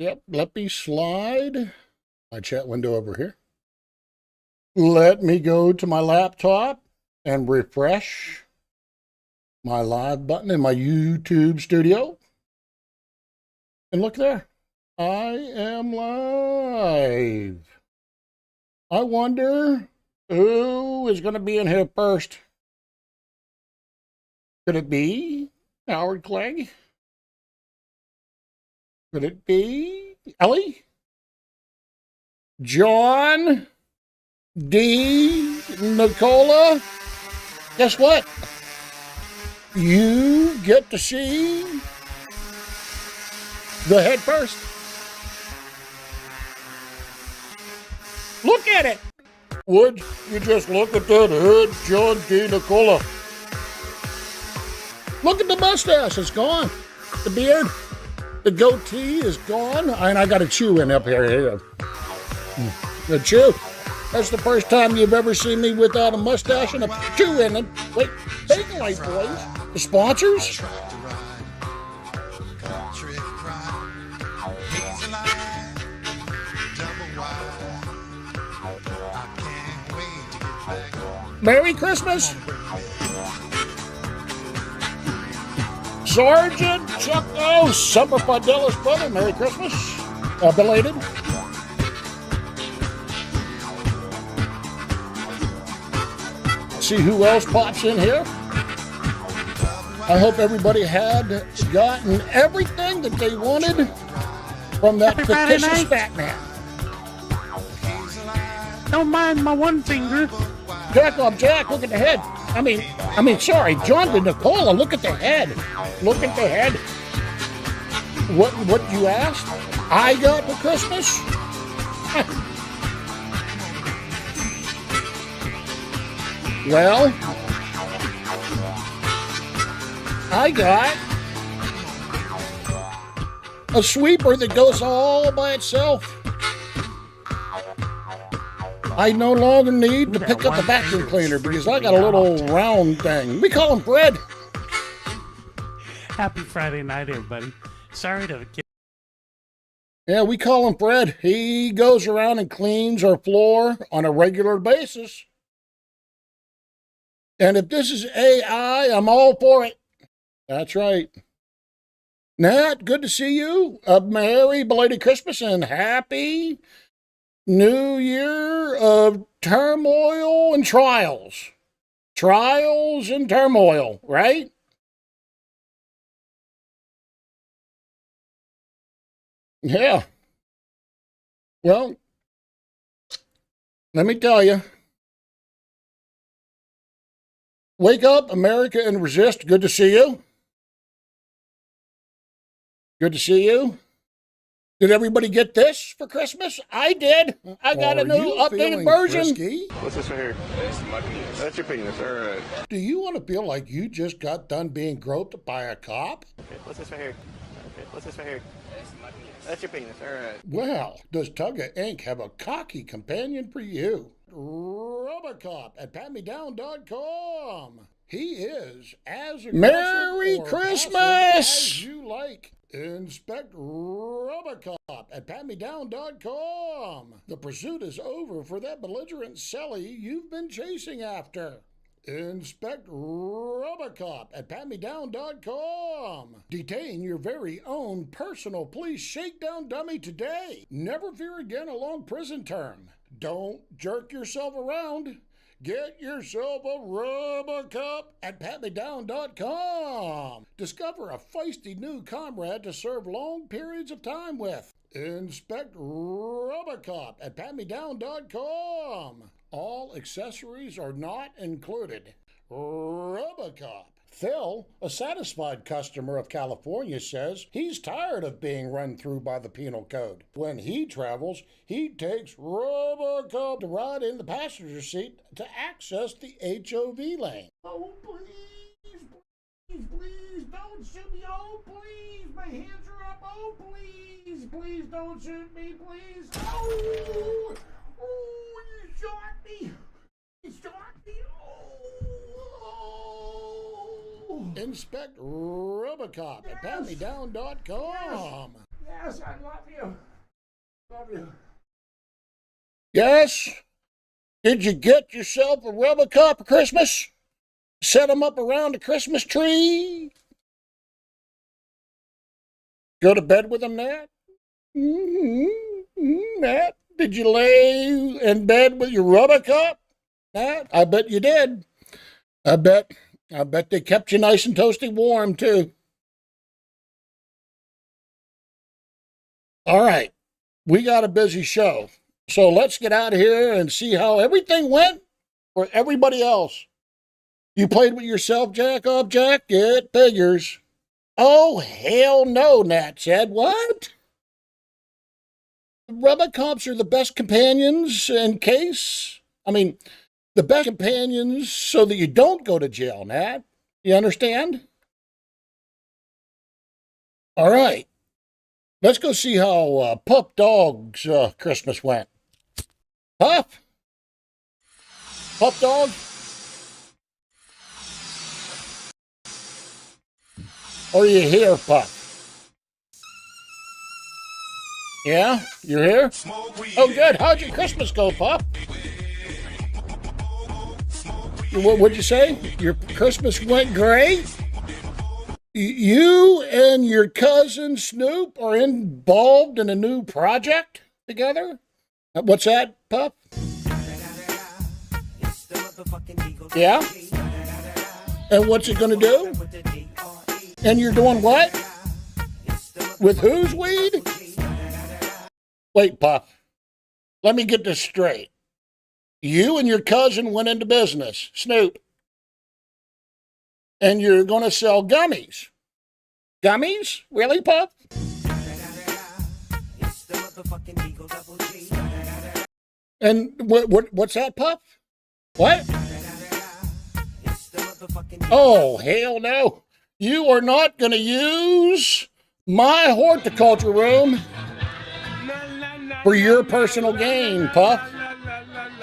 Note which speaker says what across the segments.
Speaker 1: Yep, let me slide my chat window over here. Let me go to my laptop and refresh my live button in my YouTube studio. And look there, I am live. I wonder who is going to be in here first. Could it be Howard Clegg? Could it be Ellie? John? D? Nicola? Guess what? You get to see the head first. Look at it. Would you just look at that head, John D. Nicola? Look at the mustache. It's gone. The beard. The goatee is gone. And I got a chew in up here. The chew. That's the first time you've ever seen me without a mustache and a chew in it. Wait, big light boys. The sponsors? Merry Christmas. Sergeant Chuck O. Semper Fidelis, brother. Merry Christmas. Belated. See who else pops in here. I hope everybody had gotten everything that they wanted from that fictitious Batman.
Speaker 2: Don't mind my one finger.
Speaker 1: Jack, look at the head. I mean, sorry, John and Nicola, look at the head. Look at the head. What you asked? I got for Christmas? Well, I got a sweeper that goes all by itself. I no longer need to pick up the vacuum cleaner because I got a little round thing. We call him Fred.
Speaker 2: Happy Friday night, everybody. Sorry to get...
Speaker 1: Yeah, we call him Fred. He goes around and cleans our floor on a regular basis. And if this is AI, I'm all for it. That's right. Nat, good to see you. A merry belated Christmas and happy New Year of turmoil and trials. Trials and turmoil, right? Yeah. Well, let me tell you. Wake up, America, and resist. Good to see you. Good to see you. Did everybody get this for Christmas? I did. I got a new updated version. Frisky?
Speaker 3: What's this right here? That's your penis. All right.
Speaker 1: Do you want to feel like you just got done being groped by a cop?
Speaker 3: Okay, what's this right here? Okay, what's this right here? That's your penis. All right.
Speaker 1: Well, does Tugga Inc. have a cocky companion for you? Rubbercop at patmedown.com. He is as aggressive Merry Christmas as you like. Inspect Rubbercop at patmedown.com. The pursuit is over for that belligerent Sally you've been chasing after. Inspect Rubbercop at patmedown.com. Detain your very own personal police shakedown dummy today. Never fear again a long prison term. Don't jerk yourself around. Get yourself a rubber cup at patmedown.com. Discover a feisty new comrade to serve long periods of time with. Inspect Rubber Cup at patmedown.com. All accessories are not included. Rubber Cup. Phil, a satisfied customer of California, says he's tired of being run through by the penal code. When he travels, he takes Rubber Cup to ride in the passenger seat to access the HOV lane. Oh, please, please, please, don't shoot me. Oh, please, my hands are up. Oh, please, please don't shoot me, please. Oh, you shot me. You shot me. Inspect Rubbercop at patmedown.com.
Speaker 4: Yes, I love you.
Speaker 1: Yes? Did you get yourself a rubber cup for Christmas? Set them up around the Christmas tree? Go to bed with them, Nat? Nat, did you lay in bed with your rubber cup? Nat, I bet you did. I bet they kept you nice and toasty warm, too. All right, we got a busy show. So let's get out of here and see how everything went for everybody else. You played with yourself, Jack? Oh, Jack, it figures. Oh, hell no, Nat said. What? Rubber cops are the best companions in case. The best companions so that you don't go to jail, Nat. You understand? All right. Let's go see how Pup Dog's Christmas went. Pup? Pup Dog? Are you here, Pup? Yeah? You're here? Oh, good. How'd your Christmas go, Pup? What'd you say? Your Christmas went great? You and your cousin Snoop are involved in a new project together? What's that, Pup? Yeah? And what's it gonna do? And you're doing what? With whose weed? Wait, Pup. Let me get this straight. You and your cousin went into business, Snoop, and you're going to sell gummies. Gummies? Really, Pup? And what's that, Pup? What? Oh, hell no. You are not going to use my horticulture room for your personal gain, Pup.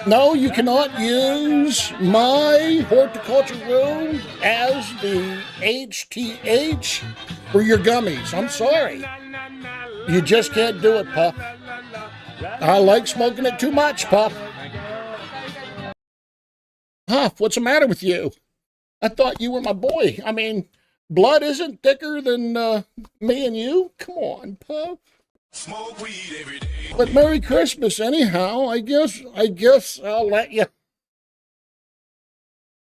Speaker 1: No, you cannot use my horticulture room as the HTH for your gummies. I'm sorry. You just can't do it, Pup. I like smoking it too much, Pup. Huff, what's the matter with you? I thought you were my boy. Blood isn't thicker than me and you? Come on, Pup. Smoke weed every day. But Merry Christmas anyhow. I guess I'll let you.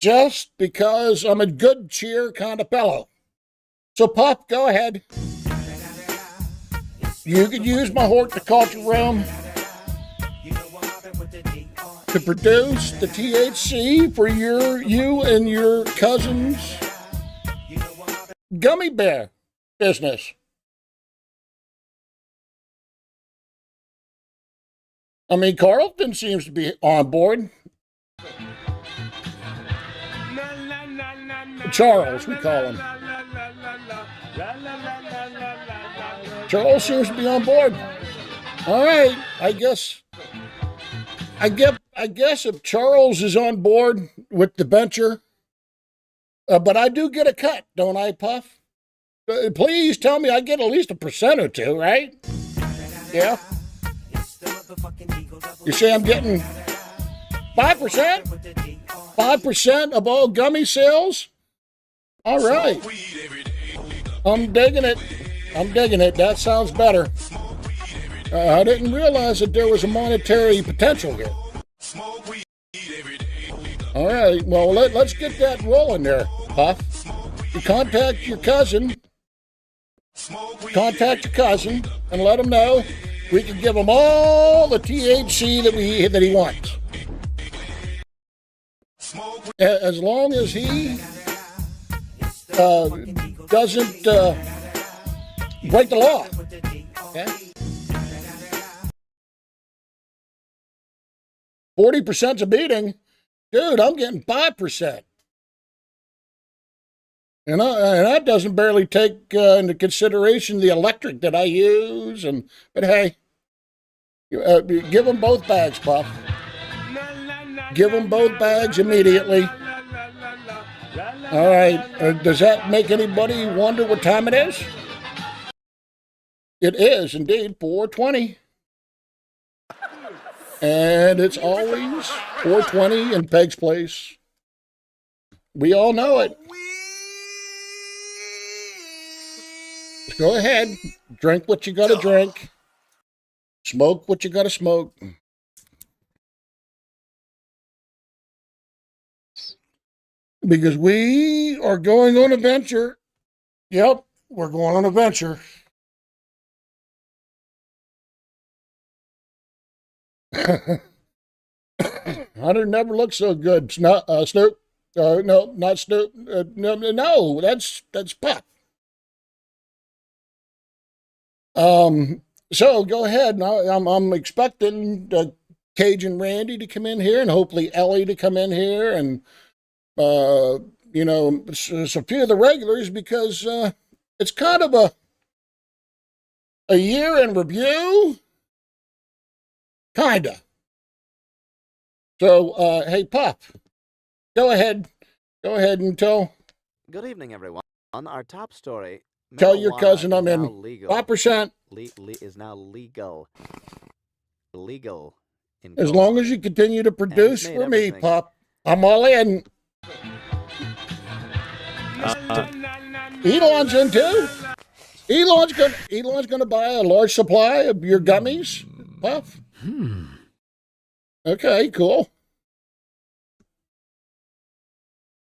Speaker 1: Just because I'm a good cheer kind of fellow. So, Pup, go ahead. You could use my horticulture room to produce the THC for you and your cousin's gummy bear business. Carlton seems to be on board. Charles, we call him. Charles seems to be on board. All right, I guess if Charles is on board with the venture, but I do get a cut, don't I, Puff? Please tell me I get at least 1% or 2, right? Yeah. You say I'm getting 5%? 5% of all gummy sales? All right. I'm digging it. That sounds better. I didn't realize that there was a monetary potential here. All right. Well, let's get that rolling there, Puff. You contact your cousin. And let him know we can give him all the THC that he wants. As long as he doesn't break the law. Okay? 40%'s a beating. Dude, I'm getting 5%. And that doesn't barely take into consideration the electric that I use. But hey, give them both bags, Puff. Give them both bags immediately. All right. Does that make anybody wonder what time it is? It is indeed 4:20. And it's always 420 in Peg's Place. We all know it. Go ahead. Drink what you got to drink. Smoke what you got to smoke. Because we are going on a venture. Yep, we're going on a venture. Hunter never looked so good. Snoop. No, not Snoop. No, that's Pup. So go ahead. I'm expecting Cajun Randy to come in here, and hopefully Ellie to come in here, and you know, it's a few of the regulars, because it's kind of a year in review, kinda. So hey, Pup, go ahead and tell.
Speaker 4: Good evening, everyone. Our top story.
Speaker 1: Tell your cousin I'm in. 5%.
Speaker 4: Is now legal. Legal.
Speaker 1: As long as you continue to produce for me, Pup, I'm all in. Elon's in too. Elon's gonna buy a large supply of your gummies, Puff. Okay, cool.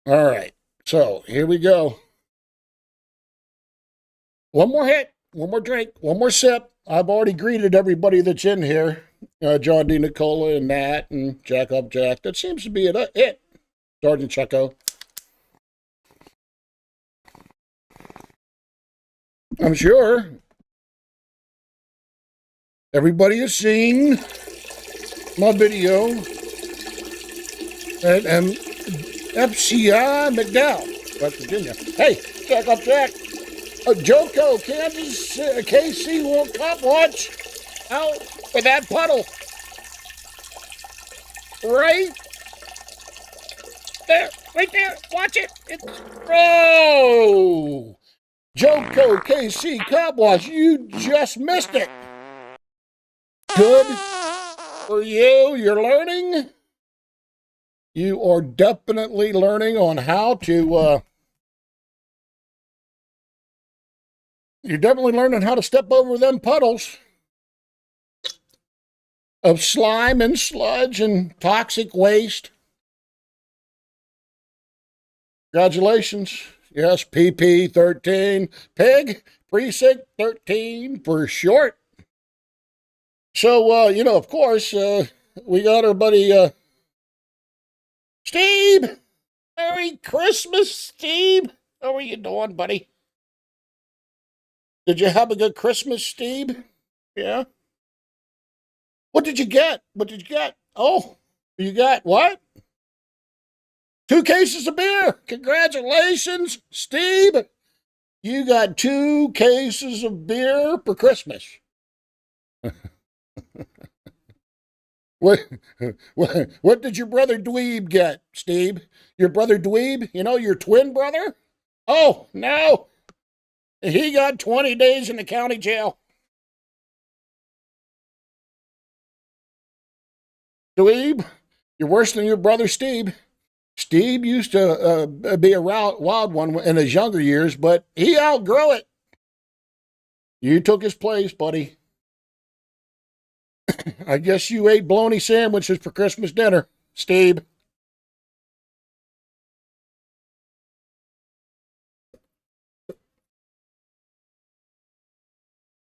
Speaker 1: All right, so here we go. One more hit, one more drink, one more sip. I've already greeted everybody that's in here. John D. Nicola and Nat and Jack Up Jack. That seems to be it. Sergeant Chucko. I'm sure everybody has seen my video and FCI McDowell, West Virginia. Hey, Jack Up Jack. Joko, Kansas, KC won't cop watch out with that puddle. Right there, watch it. It's, oh, Joko, KC, cop watch, you just missed it. Good for you, you're learning. You are definitely learning on how to, you're definitely learning how to step over them puddles of slime and sludge and toxic waste. Congratulations. Yes, PP 13. Pig Precinct 13 for short. So, you know, of course, we got our buddy Steve. Merry Christmas, Steve. How are you doing, buddy? Did you have a good Christmas, Steve? Yeah. What did you get? Oh, you got what? 2 cases of beer. Congratulations, Steve. You got 2 cases of beer for Christmas. What did your brother Dweeb get, Steve? Your brother Dweeb? You know, your twin brother? Oh, no. He got 20 days in the county jail. Dweeb, you're worse than your brother Steve. Steve used to be a wild one in his younger years, but he outgrew it. You took his place, buddy. I guess you ate bologna sandwiches for Christmas dinner, Steve.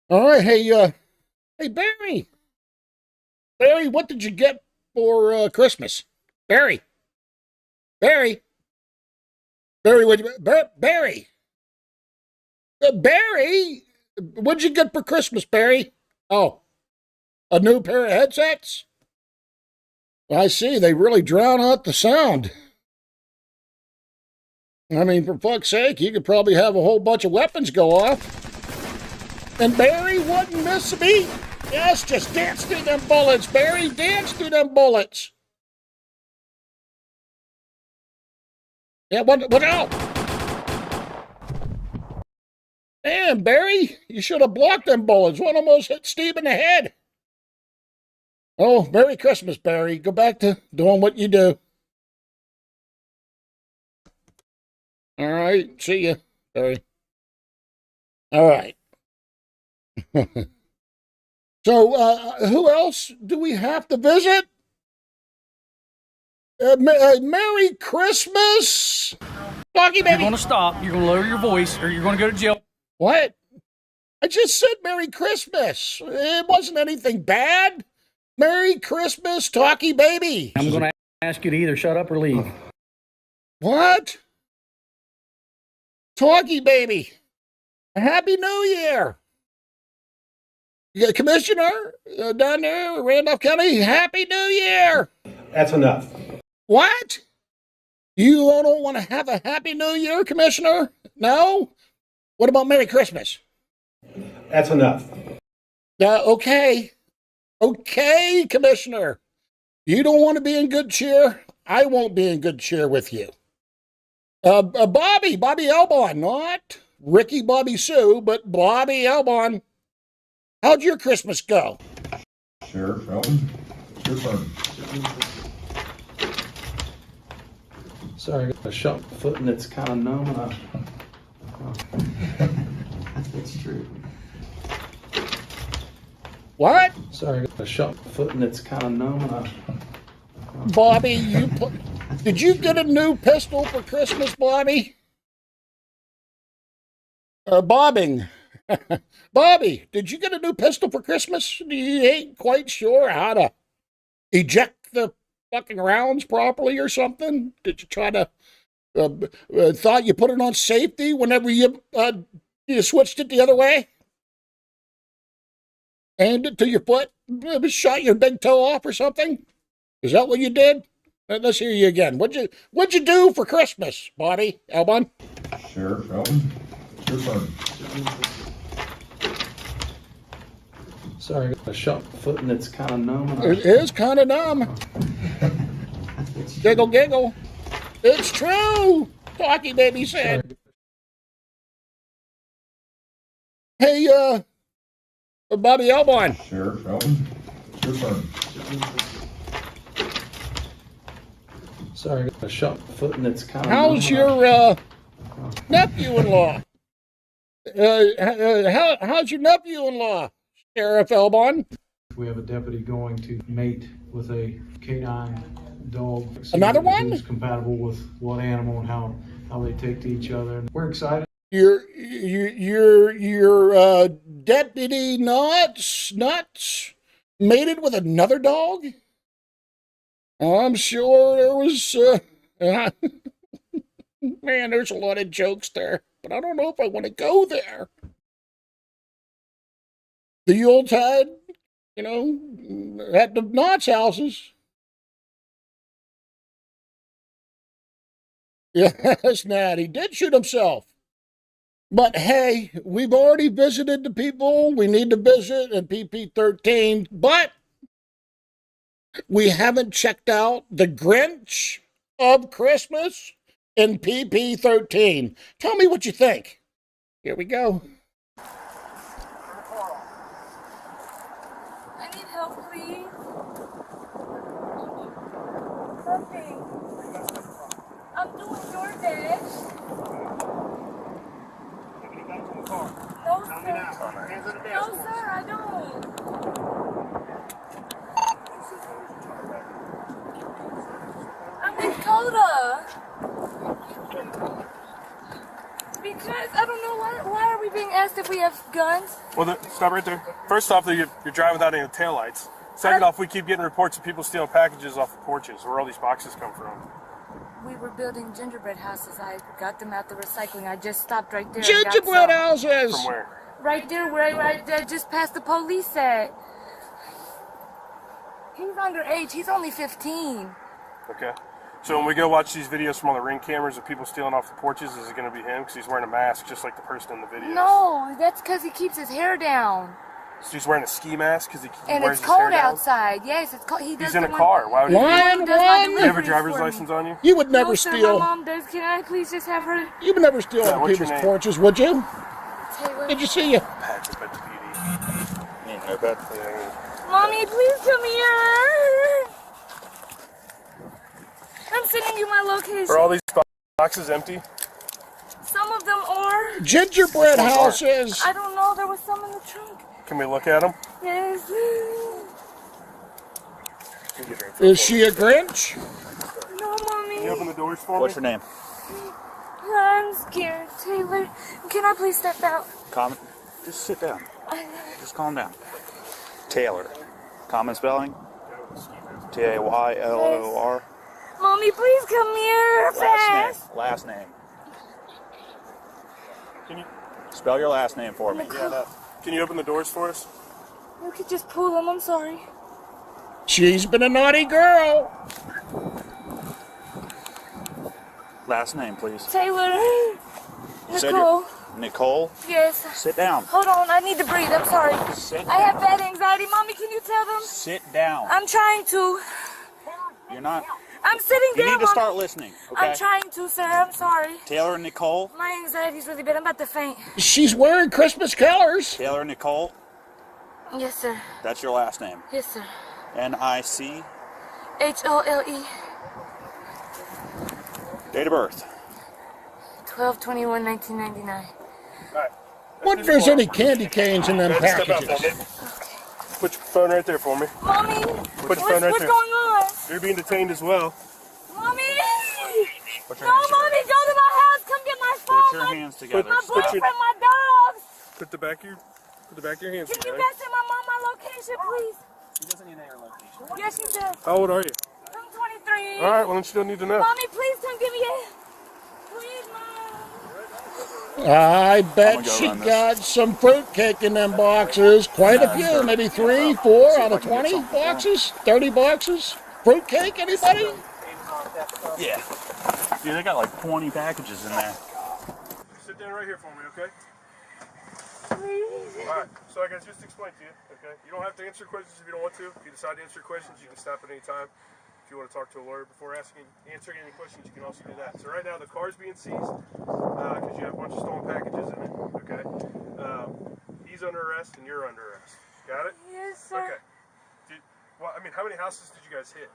Speaker 1: All right, hey Barry. Barry, what did you get for Christmas? Barry, Barry, what'd you, Barry, Barry, what'd you get for Christmas, Barry? Oh, a new pair of headsets? I see, they really drown out the sound. I mean, for fuck's sake, you could probably have a whole bunch of weapons go off. And Barry wouldn't miss a beat. Yes, just dance through them bullets, Barry. Dance through them bullets. Yeah, what out? Damn, Barry, you should have blocked them bullets. One almost hit Steve in the head. Oh, Merry Christmas, Barry. Go back to doing what you do. All right. See ya, Barry. All right. So, who else do we have to visit? Merry Christmas, Doggy Baby.
Speaker 5: You're going to stop. You're going to lower your voice, or you're going to go to jail.
Speaker 1: What? I just said Merry Christmas. It wasn't anything bad. Merry Christmas, Talkie Baby.
Speaker 5: I'm going to ask you to either shut up or leave.
Speaker 1: What? Talkie Baby. Happy New Year. Commissioner down there, Randolph County, Happy New Year.
Speaker 6: That's enough.
Speaker 1: What? You don't want to have a Happy New Year, Commissioner? No? What about Merry Christmas?
Speaker 6: That's enough.
Speaker 1: Okay. Okay, Commissioner. You don't want to be in good cheer? I won't be in good cheer with you. Bobby Elbon, not Ricky Bobby Sue, but Bobby Elbon. How'd your Christmas go?
Speaker 7: Sheriff Elton, your turn.
Speaker 8: Sorry, I got a shot foot and it's kind of numb. That's true.
Speaker 1: What?
Speaker 8: Sorry, I got a shot foot and it's kind of numb.
Speaker 1: Bobby, did you get a new pistol for Christmas, Bobby? Bobbing. Bobby, did you get a new pistol for Christmas? You ain't quite sure how to eject the fucking rounds properly or something? Did you try to, thought you put it on safety whenever you switched it the other way? Aimed it to your foot? Shot your big toe off or something? Is that what you did? Let's hear you again. What'd you do for Christmas, Bobby Elbon?
Speaker 7: Sheriff Elton, your turn.
Speaker 8: Sorry, I got a shot foot and it's kind of numb.
Speaker 1: It is kind of numb. Giggle, giggle. It's true, Talkie Baby said. Hey, Bobby Elbon.
Speaker 7: Sheriff Elton, your turn.
Speaker 8: Sorry, I got a shot foot and it's kind of
Speaker 1: How's
Speaker 8: numb.
Speaker 1: your nephew-in-law? How's your nephew-in-law, Sheriff Elbon?
Speaker 8: We have a deputy going to mate with a canine dog.
Speaker 1: Another one?
Speaker 8: Who's compatible with what animal and how they take to each other. And we're excited.
Speaker 1: Your deputy nuts mated with another dog? I'm sure there was, man, there's a lot of jokes there, but I don't know if I want to go there. The Yuletide, at the Knott's houses. Yes, Nat, he did shoot himself. But hey, we've already visited the people we need to visit in PP13, but we haven't checked out the Grinch of Christmas in PP13. Tell me what you think. Here we go.
Speaker 9: I need help, please. Something. I'm doing DoorDash. No, sir. No, sir, I don't. I'm in Coda. Because I don't know why are we being asked if we have guns?
Speaker 10: Well, stop right there. First off, you're driving without any taillights. Second off, we keep getting reports of people stealing packages off the porches. Where all these boxes come from?
Speaker 9: We were building gingerbread houses. I got them at the recycling. I just stopped right there.
Speaker 1: Gingerbread houses!
Speaker 10: From where?
Speaker 9: Right there, where I just passed the police at. He's underage. He's only 15.
Speaker 10: Okay. So when we go watch these videos from all the Ring cameras of people stealing off the porches, is it going to be him? Because he's wearing a mask just like the person in the video.
Speaker 9: No, that's because he keeps his hair down.
Speaker 10: So he's wearing a ski mask because he
Speaker 9: And
Speaker 10: wears
Speaker 9: it's
Speaker 10: his hair
Speaker 9: cold
Speaker 10: down?
Speaker 9: outside. Yes, it's cold.
Speaker 10: He's in a car. Why would he?
Speaker 1: Lion
Speaker 10: Do
Speaker 1: one!
Speaker 10: you have a driver's license on you?
Speaker 1: You would never
Speaker 9: No, sir,
Speaker 1: steal.
Speaker 9: my mom does. Can I please just have her?
Speaker 1: You would never steal
Speaker 10: Yeah,
Speaker 1: on
Speaker 10: what's your
Speaker 1: people's
Speaker 10: name?
Speaker 1: porches, would you?
Speaker 9: Taylor.
Speaker 1: Did you see you?
Speaker 10: Patrick at the PD. No bad.
Speaker 9: Mommy, please come here. I'm sending you my location.
Speaker 10: Are all these boxes empty?
Speaker 9: Some of them are.
Speaker 1: Gingerbread houses.
Speaker 9: I don't know. There was some in the trunk.
Speaker 10: Can we look at them?
Speaker 9: Yes.
Speaker 1: Is she a Grinch?
Speaker 9: No, Mommy.
Speaker 10: Can you open the doors for me?
Speaker 11: What's your name?
Speaker 9: I'm scared, Taylor. Can I please step out?
Speaker 11: Calm. Just sit down. Just calm down. Taylor. Common spelling? Taylor.
Speaker 9: Mommy, please come here fast.
Speaker 11: Last name. Can you spell your last name for me?
Speaker 10: Can you open the doors for us?
Speaker 9: You could just pull them. I'm sorry.
Speaker 1: She's been a naughty girl.
Speaker 11: Last name, please.
Speaker 9: Taylor.
Speaker 11: You said
Speaker 9: Nicole.
Speaker 11: Nicole?
Speaker 9: Yes.
Speaker 11: Sit down.
Speaker 9: Hold on. I need to breathe. I'm sorry.
Speaker 11: Sit
Speaker 9: I have bad anxiety. Mommy, can you tell them?
Speaker 11: Sit down.
Speaker 9: I'm trying to.
Speaker 11: You're not.
Speaker 9: I'm sitting
Speaker 11: You
Speaker 9: down.
Speaker 11: need to start
Speaker 9: Mommy.
Speaker 11: listening, okay?
Speaker 9: I'm trying to, sir. I'm sorry.
Speaker 11: Taylor and Nicole?
Speaker 9: My anxiety's really bad. I'm about to faint.
Speaker 1: She's wearing Christmas colors.
Speaker 11: Taylor and Nicole?
Speaker 9: Yes, sir.
Speaker 11: That's your last name.
Speaker 9: Yes, sir.
Speaker 11: N-I-C?
Speaker 9: H-O-L-E.
Speaker 11: Date of birth?
Speaker 9: 12/21/1999.
Speaker 1: Wonder if there's any candy canes in them
Speaker 10: Step out for
Speaker 1: packages.
Speaker 10: me. Put your phone right there for me.
Speaker 9: Mommy,
Speaker 10: Put your phone right
Speaker 9: what's
Speaker 10: there.
Speaker 9: going on?
Speaker 10: You're being detained as well.
Speaker 9: Mommy!
Speaker 11: Put
Speaker 9: No,
Speaker 11: your hands
Speaker 9: Mommy, go to my house. Come get my phone.
Speaker 11: Put your hands together.
Speaker 9: My
Speaker 10: Put your-
Speaker 9: boyfriend, my dogs.
Speaker 10: Put the back of your hands
Speaker 9: Can you
Speaker 10: together.
Speaker 9: guys send my mom my location, please?
Speaker 11: She doesn't need your location.
Speaker 9: Yes, she does.
Speaker 10: How old are you?
Speaker 9: I'm 23.
Speaker 10: All right, well then she don't need to know.
Speaker 9: Mommy, please come give me a... Please, Mom.
Speaker 1: I
Speaker 11: I'm
Speaker 1: bet
Speaker 11: gonna go
Speaker 1: she
Speaker 11: run this.
Speaker 1: got some fruitcake in them boxes. Quite a few, maybe 3, 4 out of 20 boxes, 30 boxes. Fruitcake, anybody?
Speaker 11: Yeah. Dude, they got like 20 packages in there.
Speaker 10: Sit down right here for me, okay?
Speaker 9: Please.
Speaker 10: All right, so I can just explain to you, okay? You don't have to answer questions if you don't want to. If you decide to answer questions, you can stop at any time. If you want to talk to a lawyer before answering any questions, you can also do that. So right now the car's being seized because you have a bunch of stolen packages in it, okay? He's under arrest and you're under arrest. Got it?
Speaker 9: Yes, sir.
Speaker 10: Okay. How many houses did you guys hit?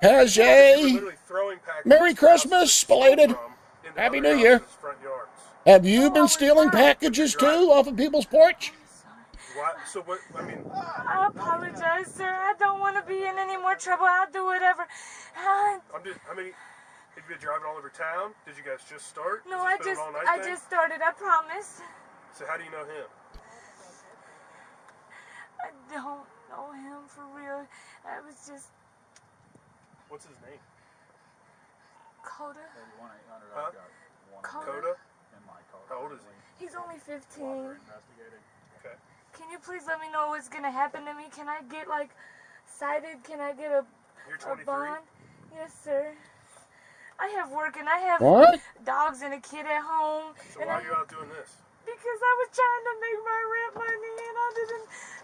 Speaker 1: Has
Speaker 10: You were
Speaker 1: a
Speaker 10: literally throwing packages
Speaker 1: Merry
Speaker 10: from houses
Speaker 1: Christmas,
Speaker 10: that you stole
Speaker 1: belated.
Speaker 10: from into
Speaker 1: Happy
Speaker 10: other
Speaker 1: New Year.
Speaker 10: houses' front yards.
Speaker 1: Have you been stealing packages too off of people's porch?
Speaker 10: What? So what?
Speaker 9: I apologize, sir. I don't want to be in any more trouble. I'll do whatever.
Speaker 10: Have you been driving all over town? Did you guys just start?
Speaker 9: No,
Speaker 10: Has this been an all-night
Speaker 9: I
Speaker 10: thing?
Speaker 9: just started. I promise.
Speaker 10: So how do you know him?
Speaker 9: I don't know him for real. I was just
Speaker 10: What's his name?
Speaker 9: Coda.
Speaker 10: Huh? Coda? How old is he?
Speaker 9: He's only 15.
Speaker 10: Okay.
Speaker 9: Can you please let me know what's gonna happen to me? Can I get cited? Can I get a
Speaker 10: You're 23?
Speaker 9: bond? Yes, sir. I have work and I have
Speaker 1: What?
Speaker 9: dogs and a kid at home.
Speaker 10: So
Speaker 9: and
Speaker 10: why are you out doing this?
Speaker 9: Because I was trying to make my rent money and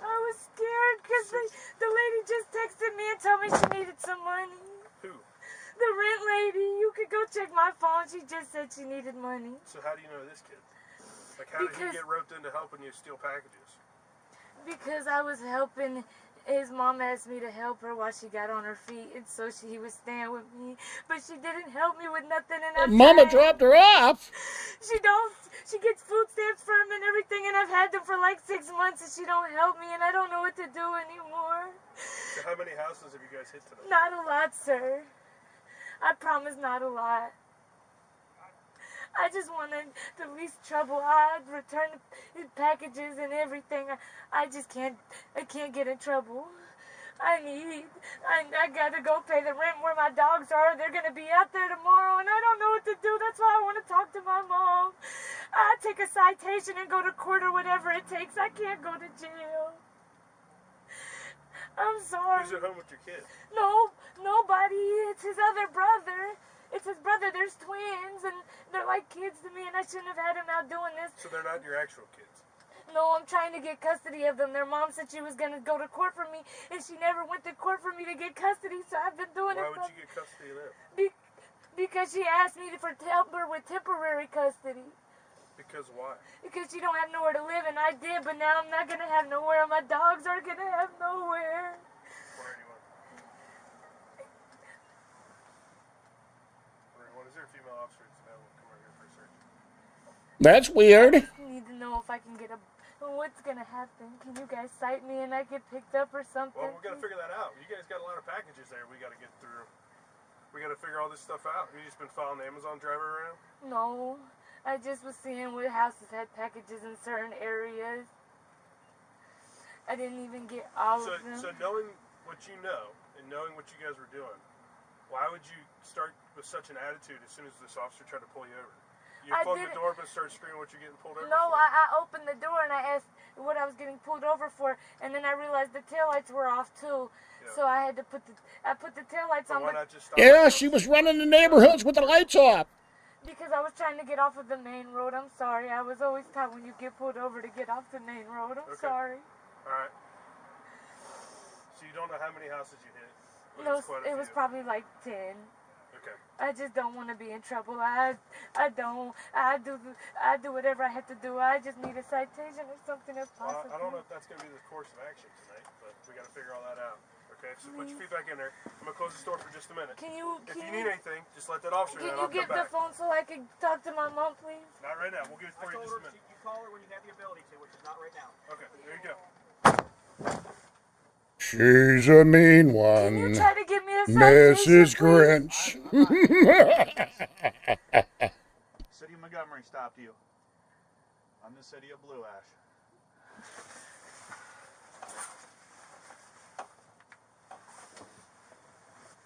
Speaker 9: I was scared because the lady just texted me and told me she needed some money.
Speaker 10: Who?
Speaker 9: The rent lady. You could go check my phone. She just said she needed money.
Speaker 10: So how do you know this kid? How did he
Speaker 9: Because-
Speaker 10: get roped into helping you steal packages?
Speaker 9: Because I was helping. His mom asked me to help her while she got on her feet, and so he was staying with me. But she didn't help me with nothing, and I'm
Speaker 1: Mama
Speaker 9: trying.
Speaker 1: dropped her off.
Speaker 9: She don't. She gets food stamps for him and everything, and I've had them for like 6 months, and she don't help me, and I don't know what to do anymore.
Speaker 10: So how many houses have you guys hit today?
Speaker 9: Not a lot, sir. I promise, not a lot. I just wanted the least trouble. I'd return his packages and everything. I just can't. I can't get in trouble. I gotta go pay the rent where my dogs are. They're gonna be out there tomorrow, and I don't know what to do. That's why I want to talk to my mom. I take a citation and go to court or whatever it takes. I can't go to jail. I'm sorry.
Speaker 10: Who's at home with your kid?
Speaker 9: No, nobody. It's his other brother. It's his brother. There's twins, and they're like kids to me, and I shouldn't have had him out doing this.
Speaker 10: So they're not your actual kids?
Speaker 9: No, I'm trying to get custody of them. Their mom said she was going to go to court for me, and she never went to court for me to get custody, so I've been doing
Speaker 10: Why
Speaker 9: it.
Speaker 10: would you get custody of them?
Speaker 9: Because she asked me to help her with temporary custody.
Speaker 10: Because why?
Speaker 9: Because she don't have nowhere to live, and I did, but now I'm not going to have nowhere, and my dogs aren't going to have nowhere.
Speaker 1: That's weird.
Speaker 9: I need to know if I can get a... What's going to happen? Can you guys cite me and I get picked up or something?
Speaker 10: Well, we're going to figure that out. You guys got a lot of packages there we got to get through. We got to figure all this stuff out. You just been following the Amazon driver around?
Speaker 9: No. I just was seeing what houses had packages in certain areas. I didn't even get all of them.
Speaker 10: So knowing what you know and knowing what you guys were doing, why would you start with such an attitude as soon as this officer tried to pull you over? You opened the door but started screaming what you're getting pulled over
Speaker 9: No,
Speaker 10: for?
Speaker 9: I opened the door and I asked what I was getting pulled over for, and then I realized the taillights were off too. Yeah. So I had to put the taillights on.
Speaker 10: Why not just stop?
Speaker 1: Yeah, she was running the neighborhoods with the lights off.
Speaker 9: Because I was trying to get off of the main road. I'm sorry. I was always taught when you get pulled over to get off the main road. I'm sorry.
Speaker 10: All right. So you don't know how many houses you hit?
Speaker 9: No, it was probably like 10.
Speaker 10: Okay.
Speaker 9: I just don't want to be in trouble. I do whatever I have to do. I just need a citation or something if possible.
Speaker 10: Well, I don't know if that's going to be the course of action tonight, but we got to figure all that out. Okay, so put your feet back in there. I'm going to close the store for just a minute.
Speaker 9: If you
Speaker 10: need anything, just let that officer know.
Speaker 9: Can you get the phone so I can talk to my mom, please?
Speaker 10: Not right now. We'll give it for you in just a minute.
Speaker 3: You call her when you have the ability to, which is not right now.
Speaker 10: Okay, there you go.
Speaker 1: She's a mean one.
Speaker 9: Can you try to give me a
Speaker 1: Mrs.
Speaker 9: citation,
Speaker 1: Grinch.
Speaker 11: City of Montgomery stopped you. I'm the city of Blue Ash.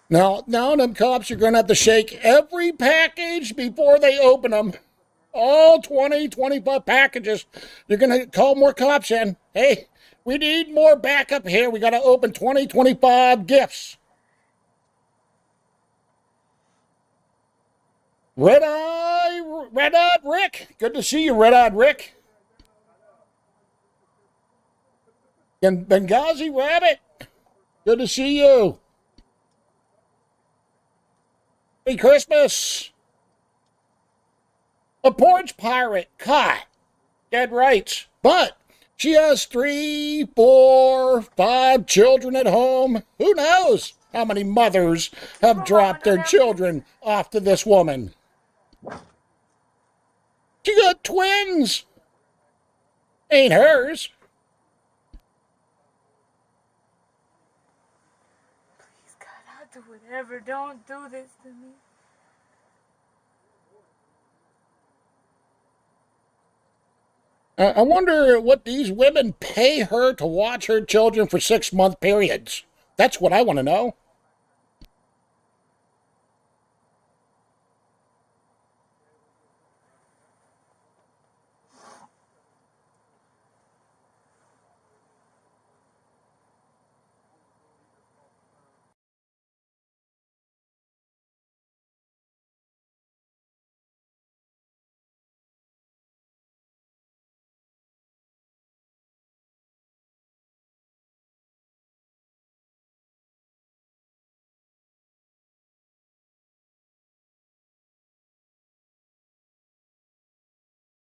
Speaker 1: Now them cops are going to have to shake every package before they open them. All 20, 25 packages. You're going to call more cops in. Hey, we need more backup here. We got to open 20, 25 gifts. Red-eyed Rick. Good to see you, Red-eyed Rick. And Benghazi Rabbit. Good to see you. Merry Christmas. A porch pirate caught. Dead rights. But she has 3, 4, 5 children at home. Who knows how many mothers have dropped their children off to this woman. She got twins. Ain't hers.
Speaker 9: Please, God, I'll do whatever. Don't do this to me.
Speaker 1: I wonder what these women pay her to watch her children for 6-month periods. That's what I want to know.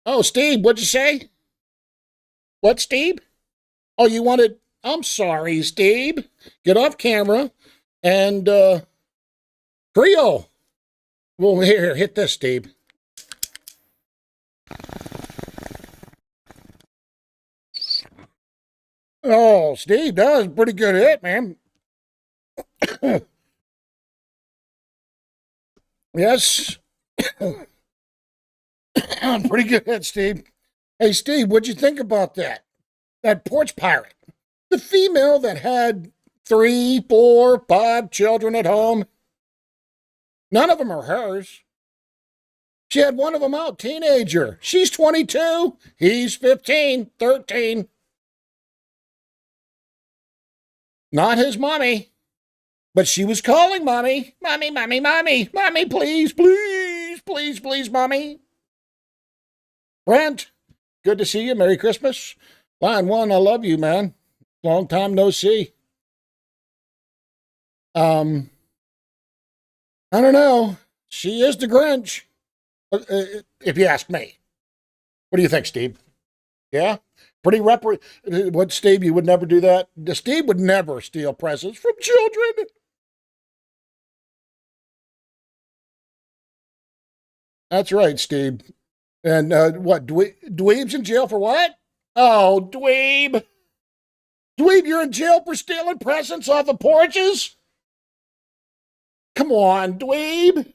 Speaker 1: Oh, Steve, what'd you say? What, Steve? Oh, you wanted... I'm sorry, Steve. Get off camera. And, Creole. Well, here, hit this, Steve. Oh, Steve, that was a pretty good hit, man. Yes. Pretty good hit, Steve. Hey, Steve, what'd you think about that? That porch pirate. The female that had 3, 4, 5 children at home. None of them are hers. She had one of them out, teenager. She's 22. He's 15, 13. Not his mommy. But she was calling mommy. Mommy, mommy, mommy. Mommy, please, please, please, please, mommy. Brent, good to see you. Merry Christmas. Line 1, I love you, man. Long time no see. I don't know. She is the Grinch, if you ask me. What do you think, Steve? Yeah? Pretty what, Steve, you would never do that? Steve would never steal presents from children. That's right, Steve. And what, dweeb's in jail for what? Oh, dweeb. Dweeb, you're in jail for stealing presents off of porches? Come on, dweeb.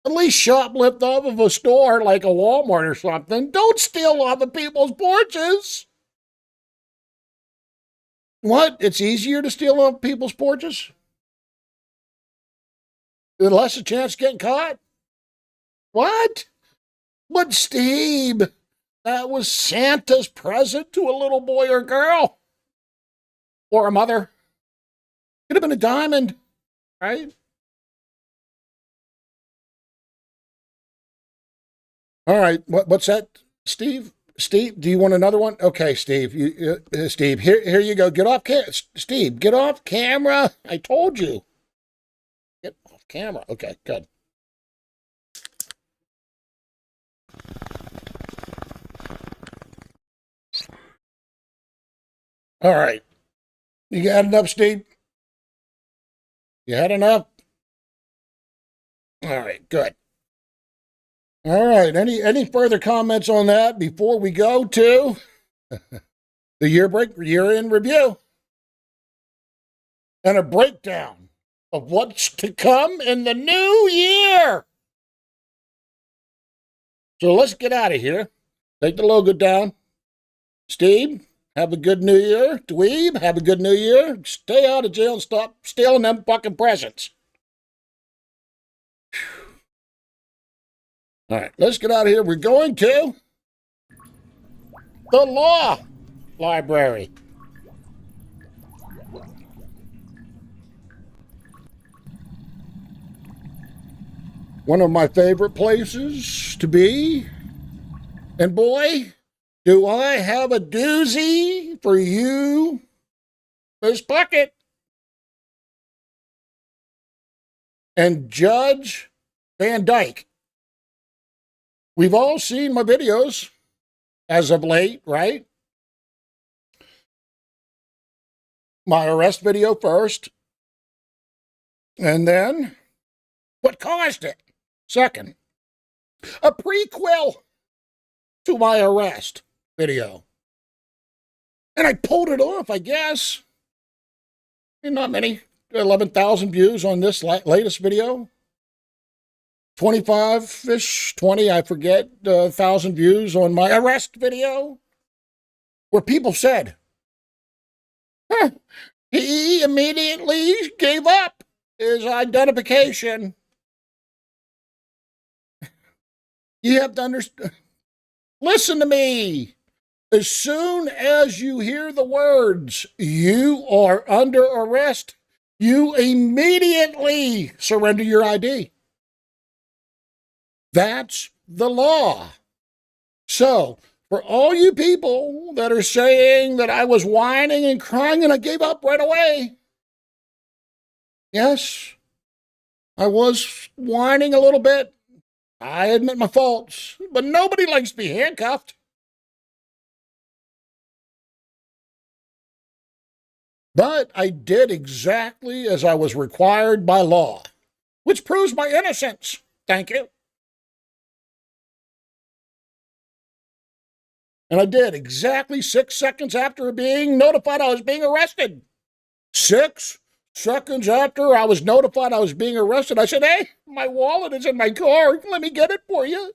Speaker 1: At least shoplift off of a store like a Walmart or something. Don't steal off of people's porches. What? It's easier to steal off people's porches? With less a chance of getting caught? What? But Steve, that was Santa's present to a little boy or girl. Or a mother. Could have been a diamond, right? All right, what's that, Steve? Steve, do you want another one? Okay, Steve. Steve, here you go. Get off Steve, get off camera. I told you. Get off camera. Okay, good. All right. You got enough, Steve? You had enough? All right, good. All right. Any further comments on that before we go to the year in review and a breakdown of what's to come in the new year? So let's get out of here. Take the logo down. Steve, have a good new year. Dweeb, have a good new year. Stay out of jail and stop stealing them fucking presents. All right, let's get out of here. We're going to the law library. One of my favorite places to be. And boy, do I have a doozy for you, Miss Puckett and Judge Van Dyke. We've all seen my videos as of late, right? My arrest video first, and then what caused it second. A prequel to my arrest video. And I pulled it off, I guess. Not many. 11,000 views on this latest video. 25-ish, 20, I forget, 1,000 views on my arrest video, where people said, he immediately gave up his identification. You have to understand. Listen to me. As soon as you hear the words, you are under arrest, you immediately surrender your ID. That's the law. So, for all you people that are saying that I was whining and crying and I gave up right away, yes, I was whining a little bit. I admit my faults, but nobody likes to be handcuffed. But I did exactly as I was required by law, which proves my innocence. Thank you. And I did exactly 6 seconds after being notified I was being arrested. 6 seconds after I was notified I was being arrested, I said, hey, my wallet is in my car. Let me get it for you.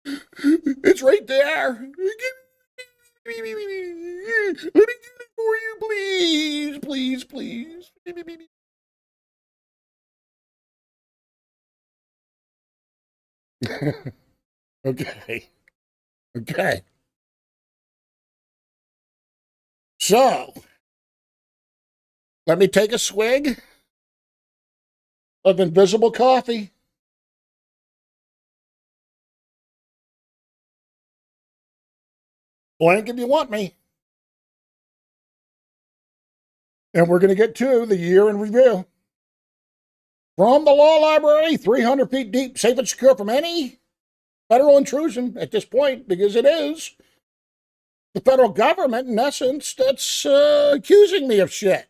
Speaker 1: It's right there. Let me get it for you, please. Please, please. Okay. Okay. So, let me take a swig of invisible coffee. Blank if you want me. And we're going to get to the year in review. From the law library, 300 feet deep, safe and secure from any federal intrusion at this point, because it is the federal government, in essence, that's accusing me of shit.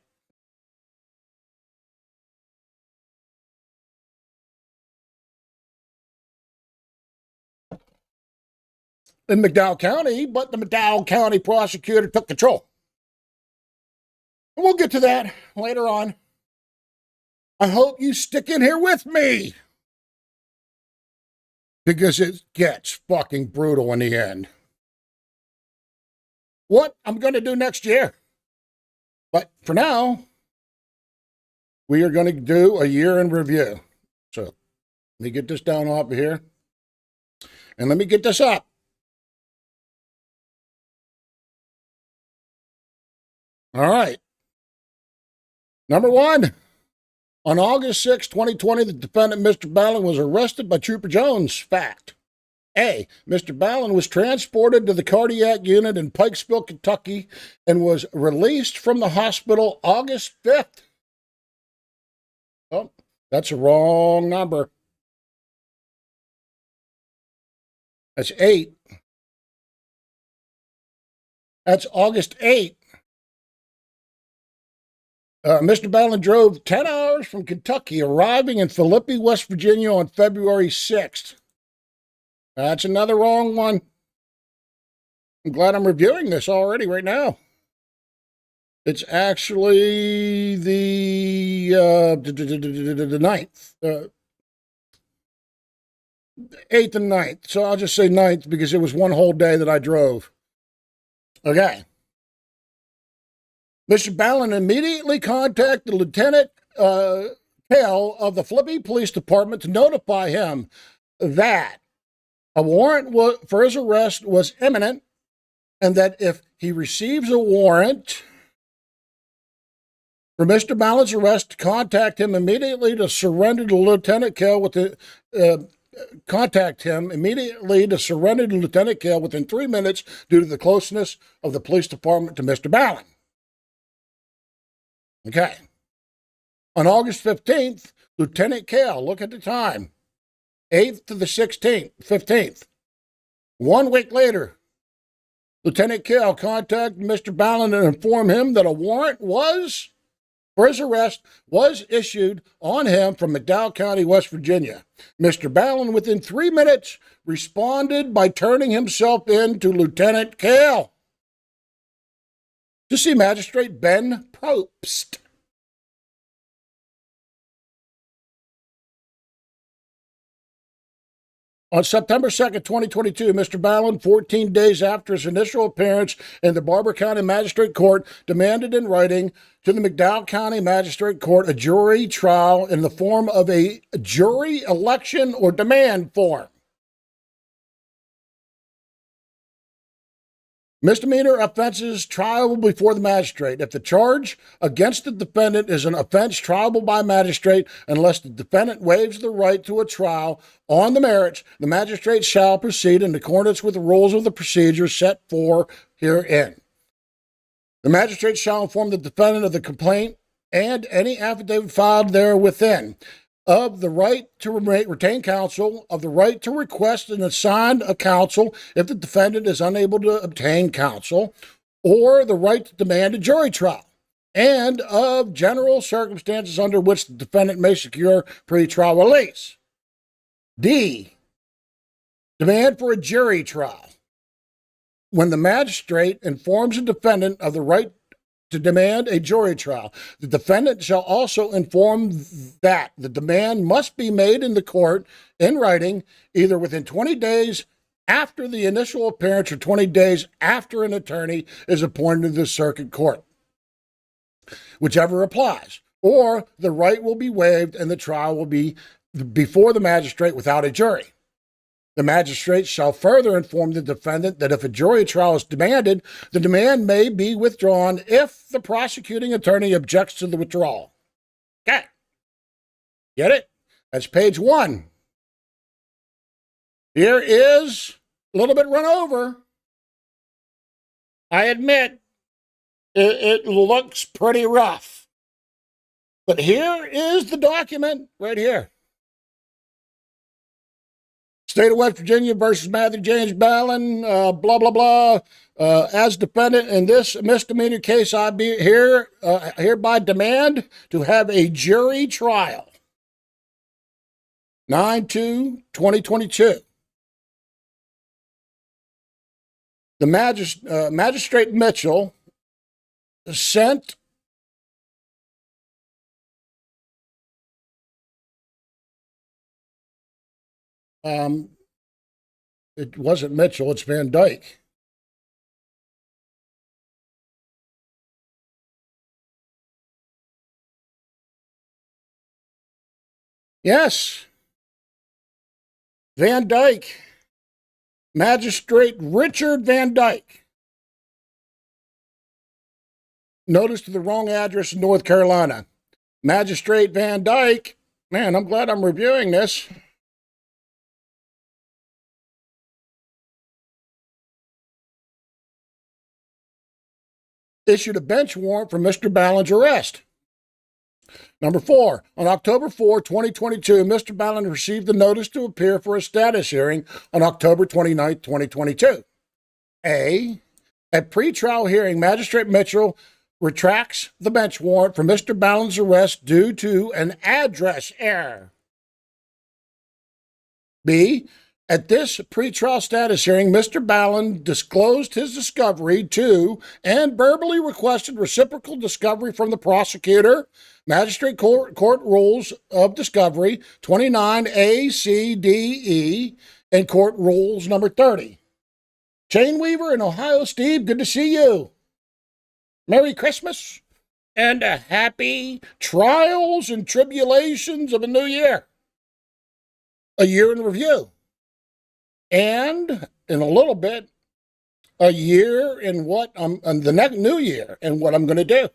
Speaker 1: in McDowell County, but the McDowell County prosecutor took control. And we'll get to that later on. I hope you stick in here with me, because it gets fucking brutal in the end. What I'm going to do next year. But for now, we are going to do a year in review. So let me get this down off of here. And let me get this up. All right. Number one, on August 6, 2020, the defendant, Mr. Ballin, was arrested by Trooper Jones. Fact. A, Mr. Ballin was transported to the cardiac unit in Pikesville, Kentucky, and was released from the hospital August 5th. Oh, that's a wrong number. That's 8. That's August 8th. Mr. Ballin drove 10 hours from Kentucky, arriving in Philippi, West Virginia on February 6th. That's another wrong one. I'm glad I'm reviewing this already right now. It's actually the 9th. 8th and 9th. So I'll just say 9th because it was one whole day that I drove. Okay. Mr. Ballin immediately contacted Lieutenant Cale of the Philippi Police Department to notify him that a warrant for his arrest was imminent, and that if he receives a warrant for Mr. Ballin's arrest, to contact him immediately to surrender to Lieutenant Cale within 3 minutes due to the closeness of the police department to Mr. Ballin. Okay. On August 15th, Lieutenant Cale, look at the time, 8th to the 16th, 15th. 1 week later, Lieutenant Cale contacted Mr. Ballin and informed him that a warrant for his arrest was issued on him from McDowell County, West Virginia. Mr. Ballin, within 3 minutes, responded by turning himself in to Lieutenant Cale to see Magistrate Ben Probst. On September 2nd, 2022, Mr. Ballin, 14 days after his initial appearance in the Barber County Magistrate Court, demanded in writing to the McDowell County Magistrate Court a jury trial in the form of a jury election or demand form. Misdemeanor offenses triable before the magistrate. If the charge against the defendant is an offense triable by magistrate, unless the defendant waives the right to a trial on the merits, the magistrate shall proceed in accordance with the rules of the procedure set forth herein. The magistrate shall inform the defendant of the complaint and any affidavit filed there within, of the right to retain counsel, of the right to request and assign a counsel if the defendant is unable to obtain counsel, or the right to demand a jury trial, and of general circumstances under which the defendant may secure pretrial release. D, demand for a jury trial. When the magistrate informs the defendant of the right to demand a jury trial, the defendant shall also inform that the demand must be made in the court in writing either within 20 days after the initial appearance or 20 days after an attorney is appointed to the circuit court, whichever applies, or the right will be waived and the trial will be before the magistrate without a jury. The magistrate shall further inform the defendant that if a jury trial is demanded, the demand may be withdrawn if the prosecuting attorney objects to the withdrawal. Okay. Get it? That's page 1. Here is a little bit run over. I admit, it looks pretty rough. But here is the document right here. State of West Virginia versus Matthew James Ballin, blah, blah, blah. As defendant in this misdemeanor case, I be hereby demand to have a jury trial. 9/2/2022. The Magistrate Mitchell sent it wasn't Mitchell, it's Van Dyke. Yes. Van Dyke. Magistrate Richard Van Dyke. Notice to the wrong address in North Carolina. Magistrate Van Dyke. Man, I'm glad I'm reviewing this. Issued a bench warrant for Mr. Ballin's arrest. Number 4, on October 4, 2022, Mr. Ballin received the notice to appear for a status hearing on October 29, 2022. A. At pretrial hearing, Magistrate Mitchell retracts the bench warrant for Mr. Ballin's arrest due to an address error. B. At this pretrial status hearing, Mr. Ballin disclosed his discovery to and verbally requested reciprocal discovery from the prosecutor. Magistrate Court Rules of Discovery 29 A, C, D, E, and Court Rules number 30. Chain Weaver in Ohio, Steve, good to see you. Merry Christmas and a happy trials and tribulations of a new year. A year in review. And in a little bit, a year in what the next new year and what I'm going to do.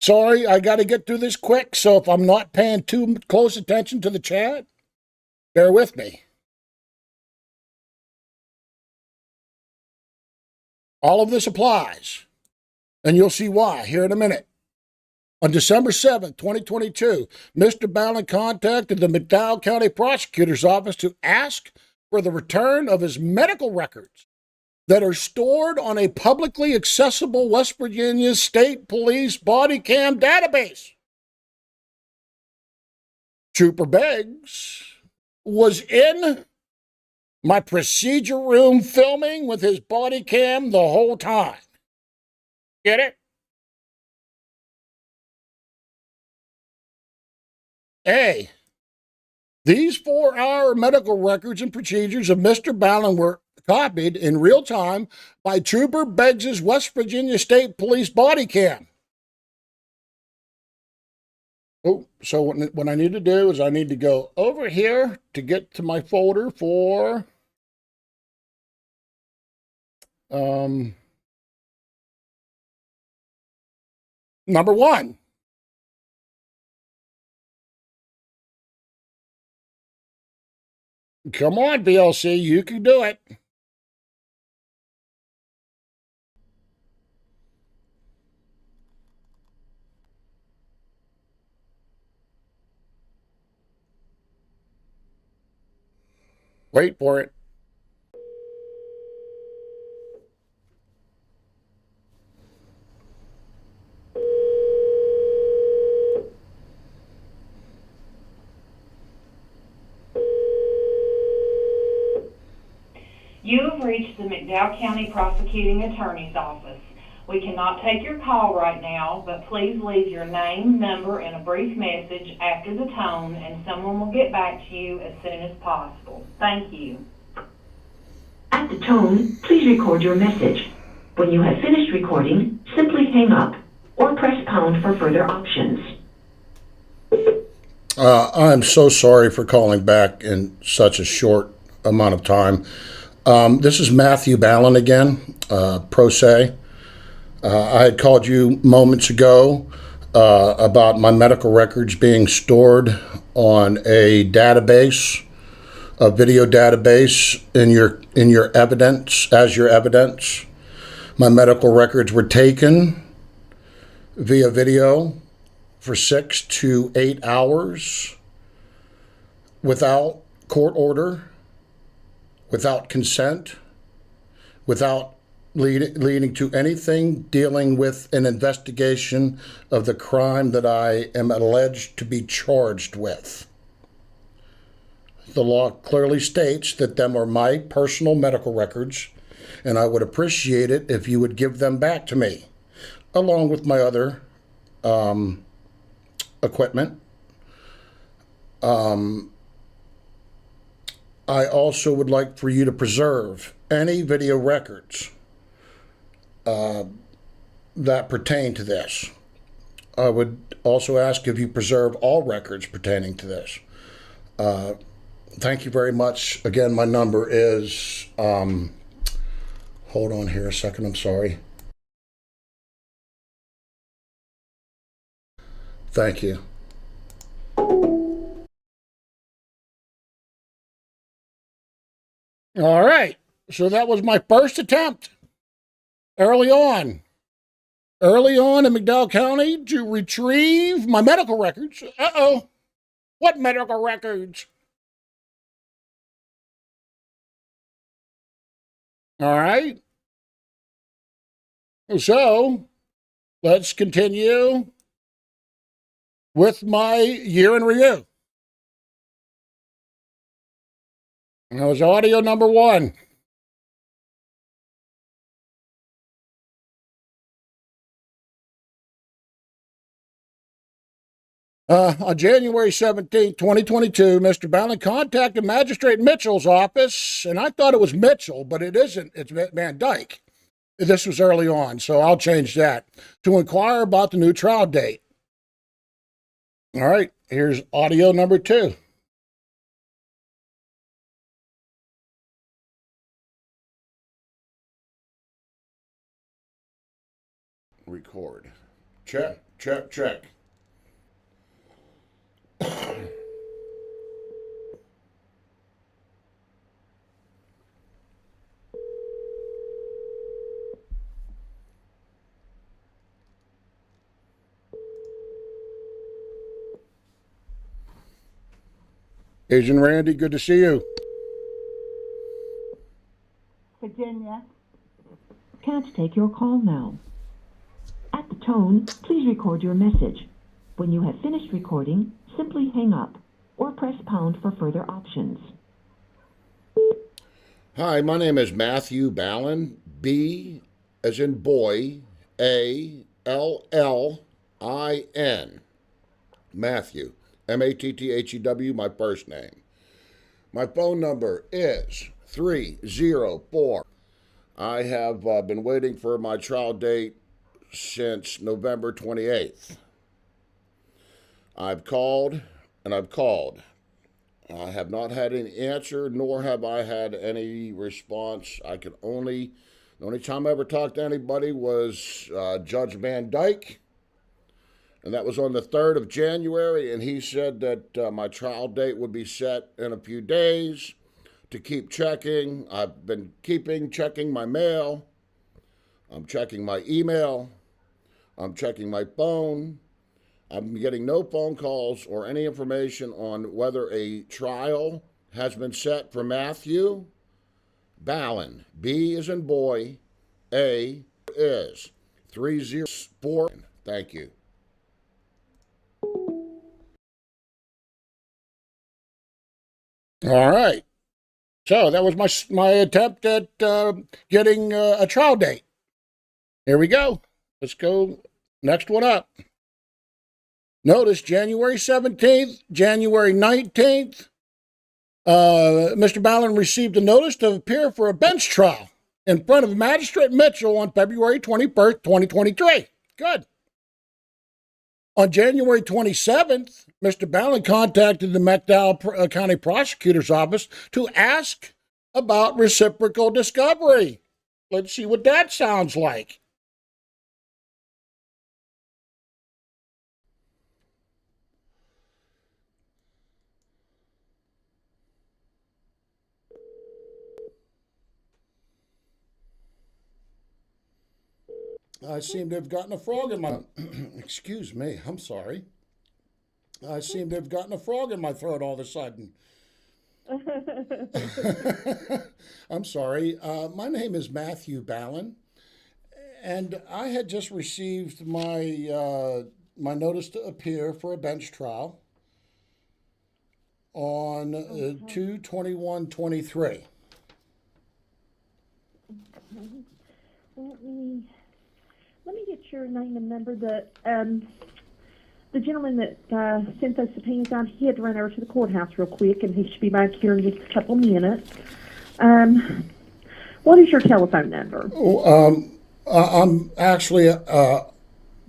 Speaker 1: Sorry, I got to get through this quick, so if I'm not paying too close attention to the chat, bear with me. All of this applies, and you'll see why here in a minute. On December 7th, 2022, Mr. Ballin contacted the McDowell County Prosecutor's Office to ask for the return of his medical records that are stored on a publicly accessible West Virginia State Police body cam database. Trooper Beggs was in my procedure room filming with his body cam the whole time. Get it? A. These 4-hour medical records and procedures of Mr. Ballin were copied in real time by Trooper Beggs' West Virginia State Police body cam. Oh, so what I need to do is I need to go over here to get to my folder for number 1. Come on, BLC, you can do it. Wait for it.
Speaker 12: You have reached the McDowell County Prosecuting Attorney's Office. We cannot take your call right now, but please leave your name, number, and a brief message after the tone, and someone will get back to you as soon as possible. Thank you.
Speaker 13: At the tone, please record your message. When you have finished recording, simply hang up or press pound for further options.
Speaker 1: I'm so sorry for calling back in such a short amount of time. This is Matthew Ballin again, pro se. I had called you moments ago about my medical records being stored on a database, a video database in your evidence, as your evidence. My medical records were taken via video for 6 to 8 hours without court order, without consent, without leading to anything dealing with an investigation of the crime that I am alleged to be charged with. The law clearly states that them are my personal medical records, and I would appreciate it if you would give them back to me, along with my other equipment. I also would like for you to preserve any video records that pertain to this. I would also ask if you preserve all records pertaining to this. Thank you very much. Again, my number is, hold on here a second, I'm sorry. Thank you. All right, so that was my first attempt early on in McDowell County to retrieve my medical records. Uh-oh, what medical records? All right, so let's continue with my year in review. And that was audio number 1. On January 17, 2022, Mr. Ballin contacted Magistrate Mitchell's office, and I thought it was Mitchell, but it isn't. It's Van Dyke. This was early on, so I'll change that, to inquire about the new trial date. All right, here's audio number 2. Record. Check, check, check. Agent Randy, good to see you.
Speaker 13: Virginia. Can't take your call now. At the tone, please record your message. When you have finished recording, simply hang up or press pound for further options.
Speaker 1: Hi, my name is Matthew Ballin, B as in boy, A-L-L-I-N. Matthew, M-A-T-T-H-E-W, my first name. My phone number is 304. I have been waiting for my trial date since November 28th. I've called and I've called. I have not had any answer, nor have I had any response. The only time I ever talked to anybody was Judge Van Dyke, and that was on the 3rd of January, and he said that my trial date would be set in a few days to keep checking. I've been checking my mail. I'm checking my email. I'm checking my phone. I'm getting no phone calls or any information on whether a trial has been set for Matthew Ballin. B as in boy, A is 304. Thank you. All right. So that was my attempt at getting a trial date. Here we go. Let's go next one up. Notice January 17th, January 19th, Mr. Ballin received a notice to appear for a bench trial in front of Magistrate Mitchell on February 21st, 2023. Good. On January 27th, Mr. Ballin contacted the McDowell County Prosecutor's Office to ask about reciprocal discovery. Let's see what that sounds like. I seem to have gotten a frog in my... Excuse me, I'm sorry. I seem to have gotten a frog in my throat all of a sudden. I'm sorry. My name is Matthew Ballin, and I had just received my my notice to appear for a bench trial on 2/21/23.
Speaker 13: Let me get your name and number. The gentleman that sent those subpoenas out, he had to run over to the courthouse real quick, and he should be back here in just a couple minutes. What is your telephone number?
Speaker 1: I'm actually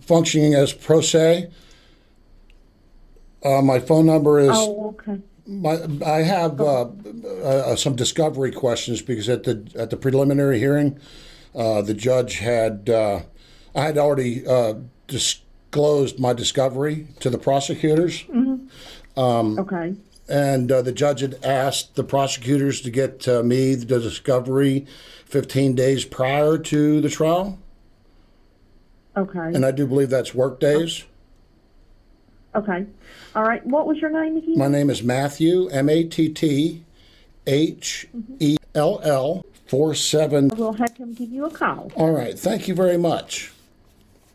Speaker 1: functioning as pro se. My phone number is.
Speaker 13: Oh, okay.
Speaker 1: I have some discovery questions because at the preliminary hearing, the judge had I had already disclosed my discovery to the prosecutors.
Speaker 13: Mm-hmm. Okay.
Speaker 1: And the judge had asked the prosecutors to get me the discovery 15 days prior to the trial.
Speaker 13: Okay.
Speaker 1: And I do believe that's work days.
Speaker 13: Okay. All right. What was your name again?
Speaker 1: My name is Matthew, MATTHELL 47.
Speaker 13: We'll have him give you a call.
Speaker 1: All right. Thank you very much.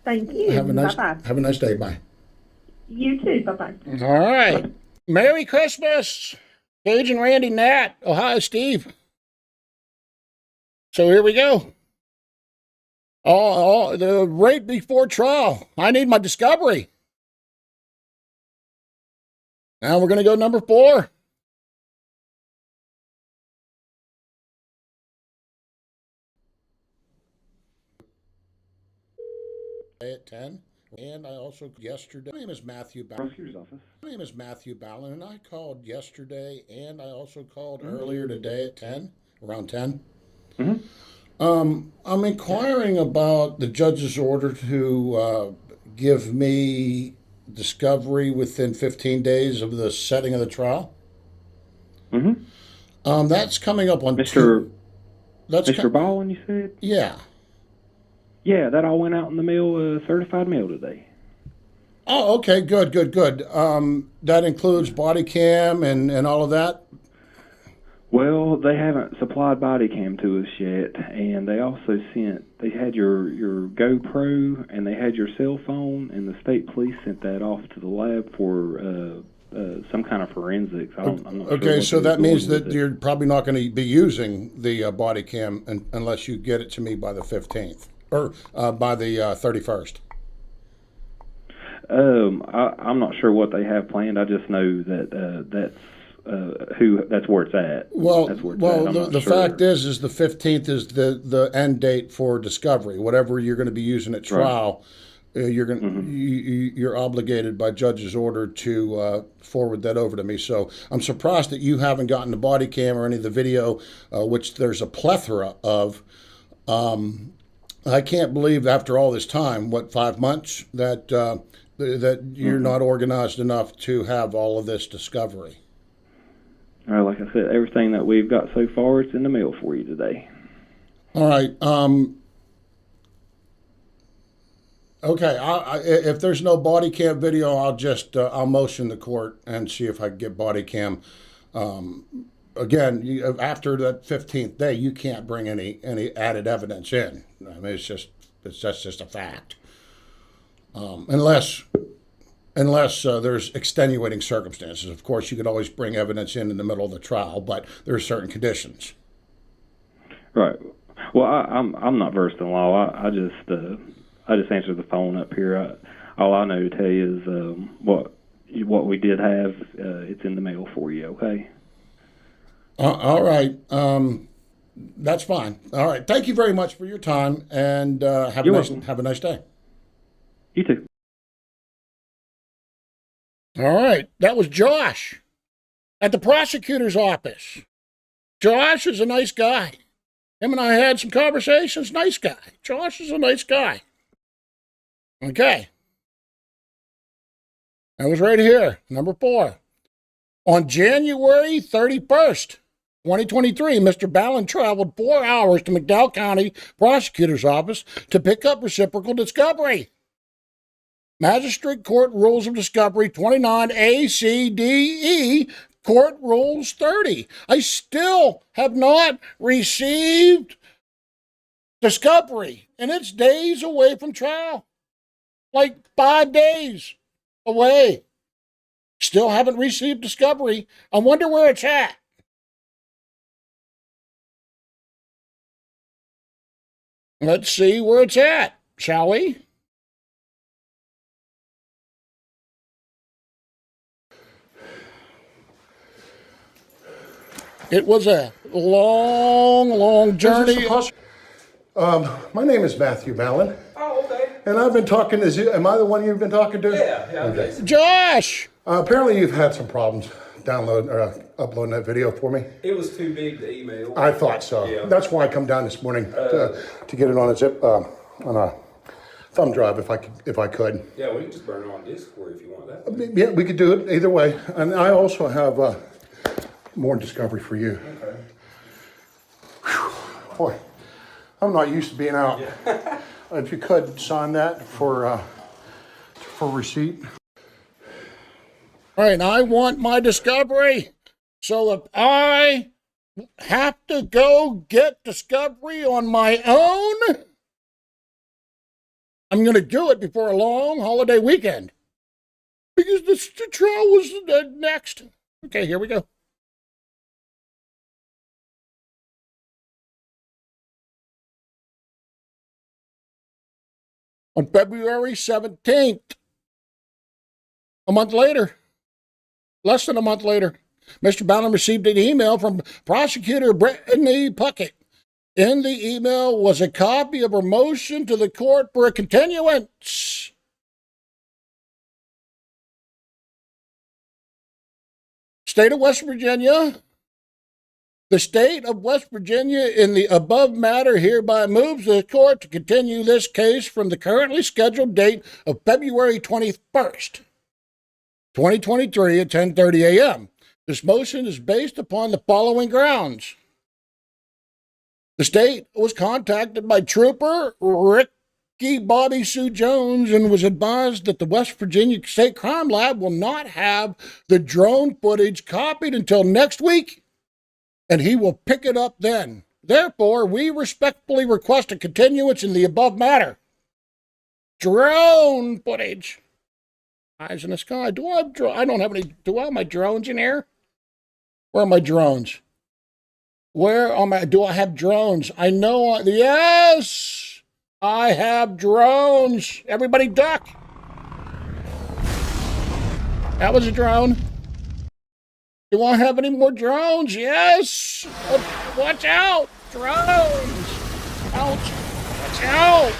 Speaker 13: Thank you. Bye-bye.
Speaker 1: Have a nice day. Bye.
Speaker 13: You too. Bye-bye.
Speaker 1: All right. Merry Christmas, Gage and Randy Nat, Ohio Steve. So here we go. The right before trial. I need my discovery. Now we're going to go number 4. At 10. And I also yesterday. My name is Matthew Ballin.
Speaker 14: Prosecutor's office.
Speaker 1: My name is Matthew Ballin, and I called yesterday, and I also called earlier today at 10, around 10.
Speaker 14: Mm-hmm.
Speaker 1: I'm inquiring about the judge's order to give me discovery within 15 days of the setting of the trial.
Speaker 14: Mm-hmm.
Speaker 1: That's coming up on
Speaker 14: Mr. Ballin, you said?
Speaker 1: Yeah.
Speaker 14: Yeah, that all went out in the mail, certified mail today.
Speaker 1: Oh, okay, good. That includes body cam and all of that?
Speaker 14: Well, they haven't supplied body cam to us yet, and they also they had your GoPro, and they had your cell phone, and the state police sent that off to the lab for some kind of forensics. I'm not sure.
Speaker 1: Okay, so that means that you're probably not going to be using the body cam unless you get it to me by the 15th, or by the 31st.
Speaker 14: I'm not sure what they have planned. I just know that that's where it's at.
Speaker 1: Well, the fact is the 15th is the end date for discovery. Whatever you're going to be using at trial, you're obligated by judge's order to forward that over to me. So I'm surprised that you haven't gotten the body cam or any of the video, which there's a plethora of. I can't believe after all this time, 5 months, that you're not organized enough to have all of this discovery.
Speaker 14: Like I said, everything that we've got so far, it's in the mail for you today.
Speaker 1: All right. Okay. If there's no body cam video, I'll motion the court and see if I can get body cam. Again, after that 15th day, you can't bring any added evidence in. I mean, that's just a fact. Unless there's extenuating circumstances. Of course, you could always bring evidence in the middle of the trial, but there are certain conditions.
Speaker 14: Right. Well, I'm not versed in law. I just answered the phone up here. All I know to tell you is what we did have. It's in the mail for you. Okay.
Speaker 1: All right. That's fine. All right. Thank you very much for your time, and have a nice day.
Speaker 14: You too.
Speaker 1: All right, that was Josh at the prosecutor's office. Josh is a nice guy. Him and I had some conversations. Nice guy. Josh is a nice guy. Okay. That was right here, number 4. On January 31st, 2023, Mr. Ballin traveled 4 hours to McDowell County Prosecutor's Office to pick up reciprocal discovery. Magistrate Court Rules of Discovery 29 ACDE, Court Rules 30. I still have not received discovery, and it's days away from trial. Like 5 days away. Still haven't received discovery. I wonder where it's at. Let's see where it's at, shall we? It was a long journey.
Speaker 15: My name is Matthew Mallon.
Speaker 10: Oh, okay.
Speaker 15: And I've been talking to, am I the one you've been talking to?
Speaker 10: Yeah, okay.
Speaker 1: Josh!
Speaker 15: Apparently you've had some problems uploading that video for me.
Speaker 10: It was too big to email.
Speaker 15: I thought so.
Speaker 10: Yeah.
Speaker 15: That's why I come down this morning to get it on a thumb drive if I could.
Speaker 10: Yeah, we can just burn it on disk for you if you want that.
Speaker 15: Yeah, we could do it either way. And I also have more discovery for you.
Speaker 10: Okay.
Speaker 15: Whew. Boy, I'm not used to being out.
Speaker 10: Yeah.
Speaker 15: If you could sign that for receipt.
Speaker 1: All right, I want my discovery. So if I have to go get discovery on my own, I'm going to do it before a long holiday weekend. Because the trial was next. Okay, here we go. On February 17th, a month later, less than a month later, Mr. Ballin received an email from prosecutor Brittany Puckett. In the email was a copy of her motion to the court for a continuance. State of West Virginia. The state of West Virginia, in the above matter, hereby moves the court to continue this case from the currently scheduled date of February 21st, 2023 at 10:30 a.m. This motion is based upon the following grounds. The state was contacted by Trooper Ricky Bobby Sue Jones and was advised that the West Virginia State Crime Lab will not have the drone footage copied until next week, and he will pick it up then. Therefore, we respectfully request a continuance in the above matter. Drone footage. Eyes in the sky. I don't have any. Do I have my drones in here? Where are my drones? Do I have drones? I know. Yes! I have drones. Everybody duck. That was a drone. Do I have any more drones? Yes! Watch out! Drones! Ouch! Watch out!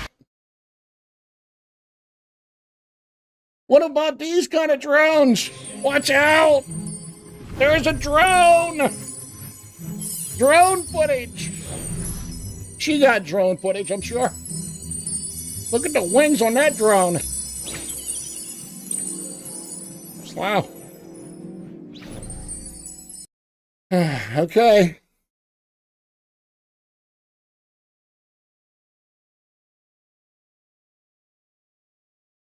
Speaker 1: What about these kind of drones? Watch out! There's a drone! Drone footage! She got drone footage, I'm sure. Look at the wings on that drone. Wow. Okay.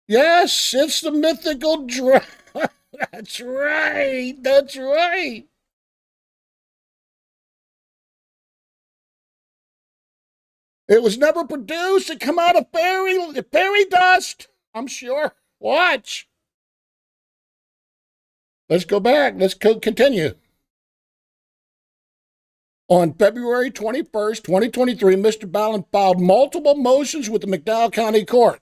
Speaker 1: Yes, it's the mythical drone. That's right. That's right. It was never produced. It come out of fairy dust. I'm sure. Watch. Let's go back. Let's continue. On February 21st, 2023, Mr. Ballin filed multiple motions with the McDowell County Court.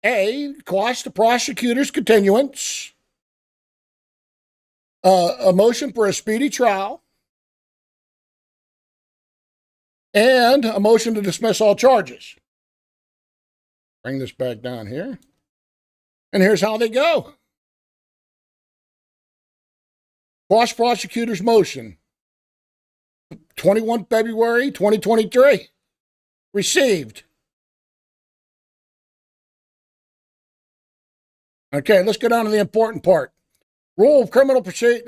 Speaker 1: A, quash the prosecutor's continuance. A motion for a speedy trial. And a motion to dismiss all charges. Bring this back down here. And here's how they go. Quash prosecutor's motion. 21 February 2023. Received. Okay, let's go down to the important part. Rule of criminal procedure,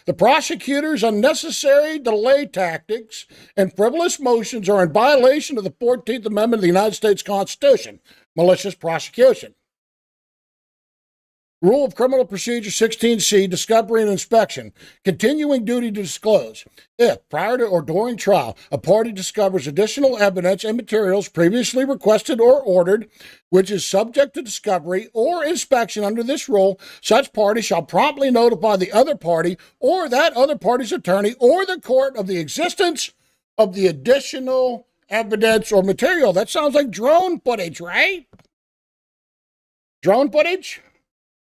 Speaker 1: the prosecutor's unnecessary delay tactics and frivolous motions are in violation of the 14th Amendment of the United States Constitution. Malicious prosecution. Rule of Criminal Procedure 16C, discovery and inspection. Continuing duty to disclose. If, prior to or during trial, a party discovers additional evidence and materials previously requested or ordered, which is subject to discovery or inspection under this rule, such party shall promptly notify the other party or that other party's attorney or the court of the existence of the additional evidence or material. That sounds like drone footage, right? Drone footage?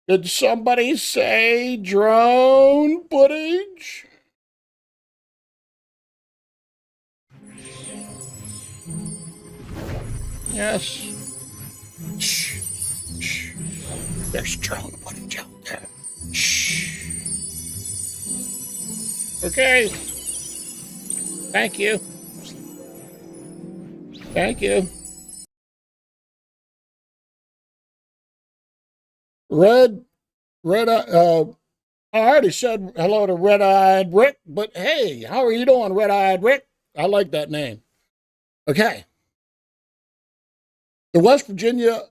Speaker 1: Did somebody say drone footage? Yes. Shh. Shh. There's drone footage out there. Shh. Okay. Thank you. Thank you. I already said hello to Red-Eyed Rick, but hey, how are you doing, Red-Eyed Rick? I like that name. Okay. The West Virginia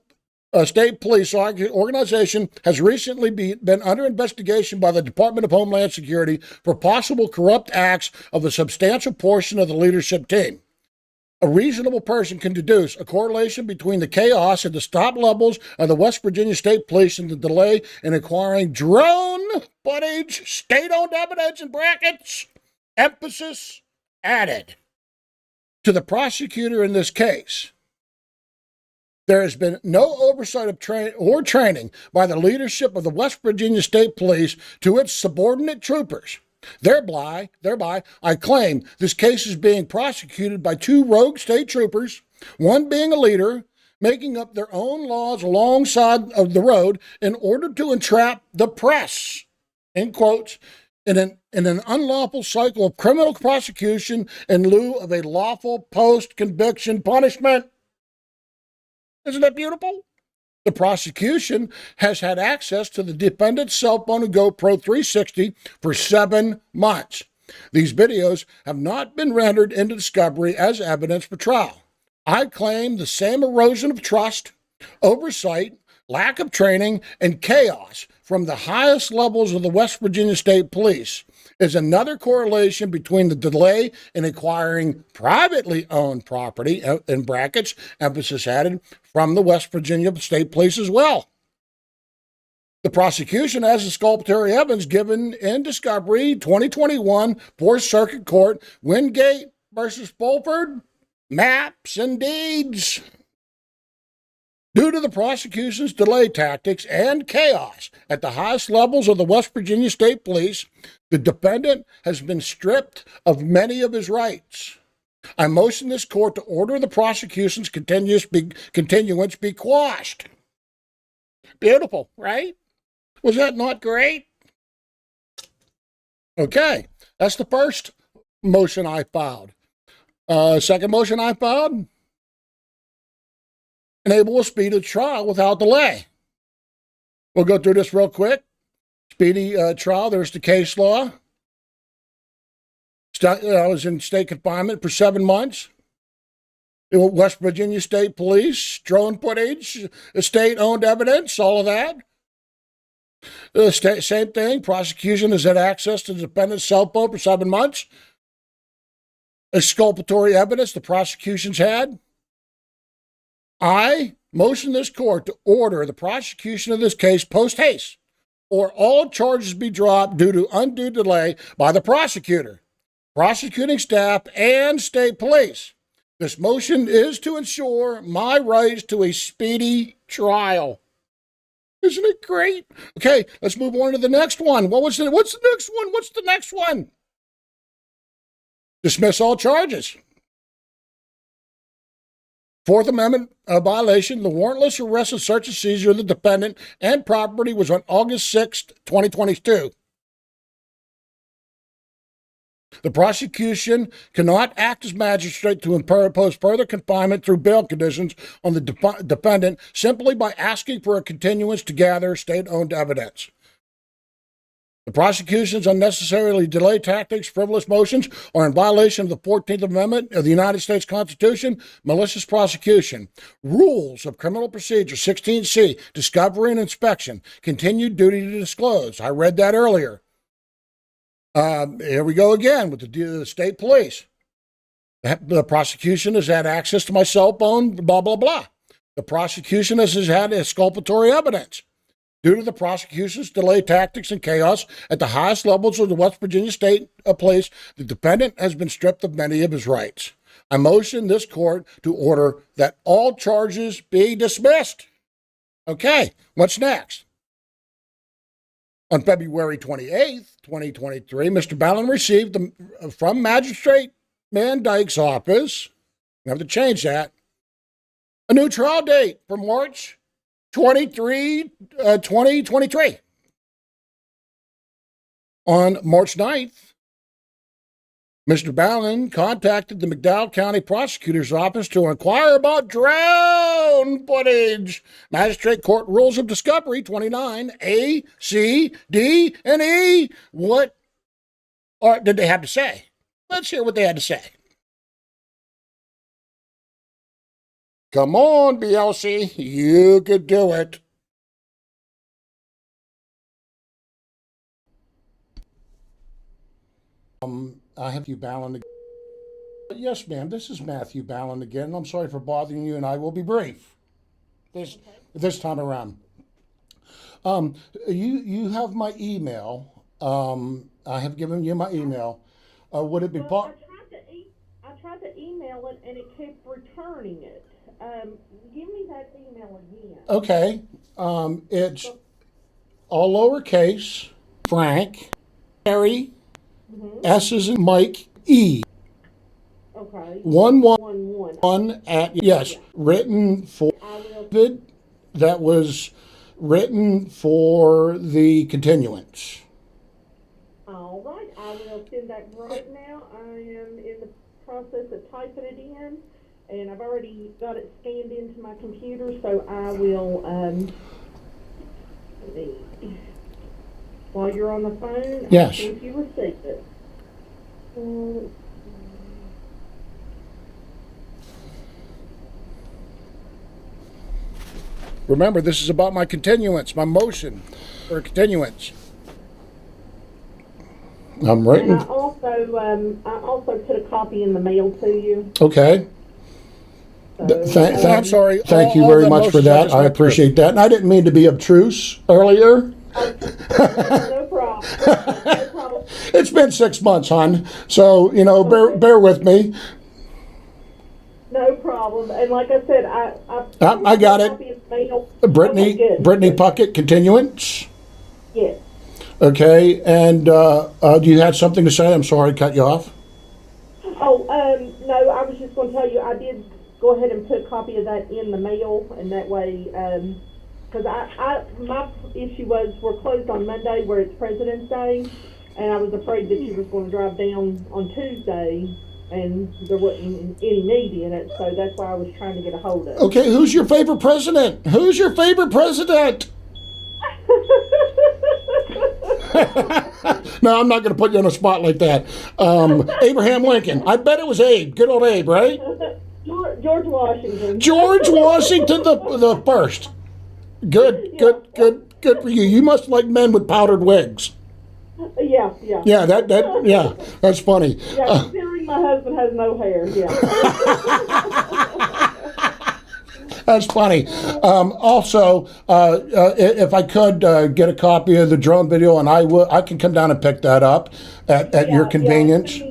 Speaker 1: State Police Organization has recently been under investigation by the Department of Homeland Security for possible corrupt acts of a substantial portion of the leadership team. A reasonable person can deduce a correlation between the chaos at the top levels of the West Virginia State Police and the delay in acquiring drone footage, state-owned evidence in brackets, emphasis added. To the prosecutor in this case, there has been no oversight of training by the leadership of the West Virginia State Police to its subordinate troopers. Thereby, I claim this case is being prosecuted by two rogue state troopers, one being a leader, making up their own laws alongside of the road in order to entrap the press, in quotes, in an unlawful cycle of criminal prosecution in lieu of a lawful post-conviction punishment. Isn't that beautiful? The prosecution has had access to the defendant's cell phone and GoPro 360 for 7 months. These videos have not been rendered into discovery as evidence for trial. I claim the same erosion of trust, oversight, lack of training, and chaos from the highest levels of the West Virginia State Police is another correlation between the delay in acquiring privately owned property, in brackets, emphasis added, from the West Virginia State Police as well. The prosecution has exculpatory evidence given in discovery 2021 Fourth Circuit Court, Wingate versus Fulford, maps and deeds. Due to the prosecution's delay tactics and chaos at the highest levels of the West Virginia State Police, the defendant has been stripped of many of his rights. I motion this court to order the prosecution's continuance be quashed. Beautiful, right? Was that not great? Okay, that's the first motion I filed. Second motion I filed, enable a speedy trial without delay. We'll go through this real quick. Speedy trial, there's the case law. I was in state confinement for 7 months. West Virginia State Police, drone footage, state-owned evidence, all of that. Same thing, prosecution has had access to the defendant's cell phone for 7 months. Exculpatory evidence the prosecution's had. I motion this court to order the prosecution of this case post haste, or all charges be dropped due to undue delay by the prosecutor, prosecuting staff, and state police. This motion is to ensure my rights to a speedy trial. Isn't it great? Okay, let's move on to the next one. What's the next one? Dismiss all charges. Fourth Amendment violation, the warrantless arrest and search and seizure of the defendant and property was on August 6th, 2022. The prosecution cannot act as magistrate to impose further confinement through bail conditions on the defendant simply by asking for a continuance to gather state-owned evidence. The prosecution's unnecessarily delay tactics, frivolous motions, are in violation of the 14th Amendment of the United States Constitution, malicious prosecution. Rules of Criminal Procedure 16C, discovery and inspection, continued duty to disclose. I read that earlier. Here we go again with the state police. The prosecution has had access to my cell phone, blah, blah, blah. The prosecution has had exculpatory evidence. Due to the prosecution's delay tactics and chaos at the highest levels of the West Virginia State Police, the defendant has been stripped of many of his rights. I motion this court to order that all charges be dismissed. Okay, what's next? On February 28th, 2023, Mr. Ballin received from Magistrate Van Dyke's office, we have to change that, a new trial date for March 2023. On March 9th, Mr. Ballin contacted the McDowell County Prosecutor's Office to inquire about drone footage. Magistrate Court Rules of Discovery 29, A, C, D, and E. What did they have to say? Let's hear what they had to say. Come on, BLC, you could do it. I have you Ballin again. Yes, ma'am, this is Matthew Ballin again. I'm sorry for bothering you, and I will be brief this time around. You have my email. I have given you my email. Would it be
Speaker 12: I tried to email it, and it kept returning it. Give me that email again.
Speaker 1: Okay. It's all lowercase, Frank, Harry, S is in Mike, E.
Speaker 12: Okay.
Speaker 1: 111 at, yes, written for, that was written for the continuance.
Speaker 12: All right. I will send that right now. I am in the process of typing it in. And I've already got it scanned into my computer, so I will, while you're on the phone,
Speaker 1: yes.
Speaker 12: I'll see if you received it.
Speaker 1: Remember, this is about my continuance, my motion for continuance. I'm writing.
Speaker 12: And I also put a copy in the mail to you.
Speaker 1: Okay. I'm sorry. Thank you very much for that. I appreciate that. And I didn't mean to be obtruse earlier.
Speaker 12: No problem. No problem.
Speaker 1: It's been 6 months, hon. So, bear with me.
Speaker 12: No problem. And like I said, I
Speaker 1: got it. Brittany Puckett, continuance.
Speaker 12: Yes.
Speaker 1: Okay. And do you have something to say? I'm sorry I cut you off.
Speaker 12: Oh, no, I was just going to tell you, I did go ahead and put a copy of that in the mail, and that way, because my issue was we're closed on Monday where it's President's Day, and I was afraid that you was going to drive down on Tuesday, and there wasn't any need in it, so that's why I was trying to get a hold of it.
Speaker 1: Okay, who's your favorite president? Who's your favorite president? No, I'm not going to put you on a spot like that. Abraham Lincoln. I bet it was Abe. Good old Abe, right?
Speaker 12: George Washington.
Speaker 1: George Washington the first. Good for you. You must like men with powdered wigs.
Speaker 12: Yeah.
Speaker 1: Yeah, that's funny.
Speaker 12: Yeah, considering my husband has no hair, yeah.
Speaker 1: That's funny. Also, if I could get a copy of the drone video, and I can come down and pick that up at your convenience.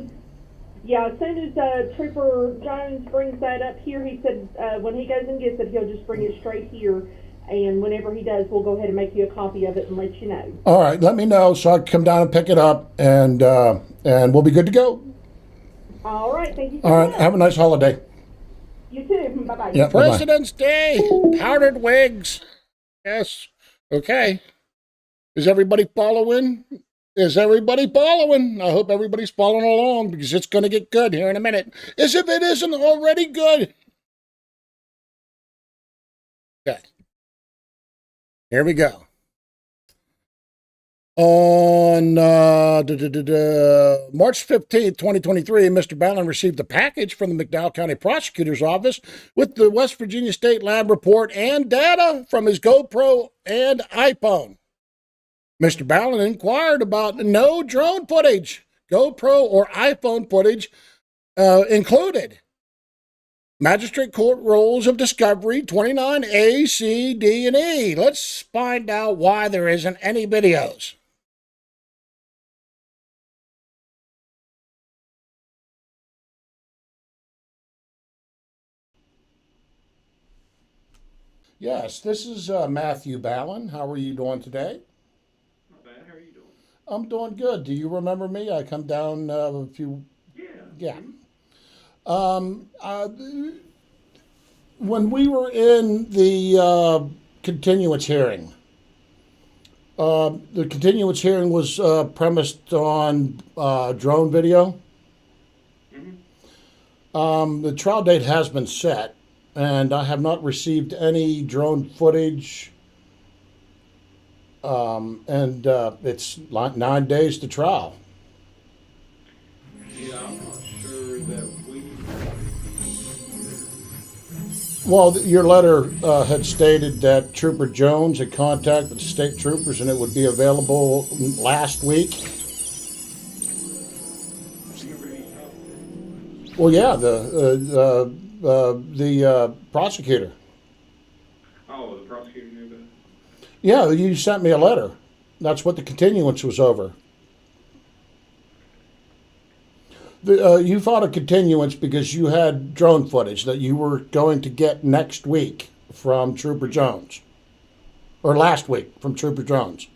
Speaker 12: Yeah, as soon as Trooper Jones brings that up here, he said when he goes and gets it, he'll just bring it straight here. And whenever he does, we'll go ahead and make you a copy of it and let you know.
Speaker 1: All right, let me know so I can come down and pick it up, and we'll be good to go.
Speaker 12: All right, thank you so
Speaker 1: much. All right, have a nice holiday.
Speaker 12: You too. Bye-bye.
Speaker 1: Yeah, President's Day, powdered wigs. Yes. Okay. Is everybody following? I hope everybody's following along, because it's going to get good here in a minute. As if it isn't already good. Okay. Here we go. On March 15th, 2023, Mr. Ballin received a package from the McDowell County Prosecutor's Office with the West Virginia State Lab report and data from his GoPro and iPhone. Mr. Ballin inquired about no drone footage, GoPro or iPhone footage included. Magistrate Court Rules of Discovery 29A, C, D, and E. Let's find out why there isn't any videos. Yes, this is Matthew Ballin. How are you doing today?
Speaker 14: Not bad. How are you doing?
Speaker 1: I'm doing good. Do you remember me? I come down a few... Yeah. When we were in the continuance hearing, the continuance hearing was premised on drone video. The trial date has been set, and I have not received any drone footage. And it's like 9 days to trial.
Speaker 14: Yeah, I'm not sure that we...
Speaker 1: Well, your letter had stated that Trooper Jones had contacted the state troopers and it would be available last week. Well, yeah, the prosecutor.
Speaker 14: Oh, the prosecutor knew about it?
Speaker 1: Yeah, you sent me a letter. That's what the continuance was over. You fought a continuance because you had drone footage that you were going to get next week from Trooper Jones. Or last week from Trooper Jones.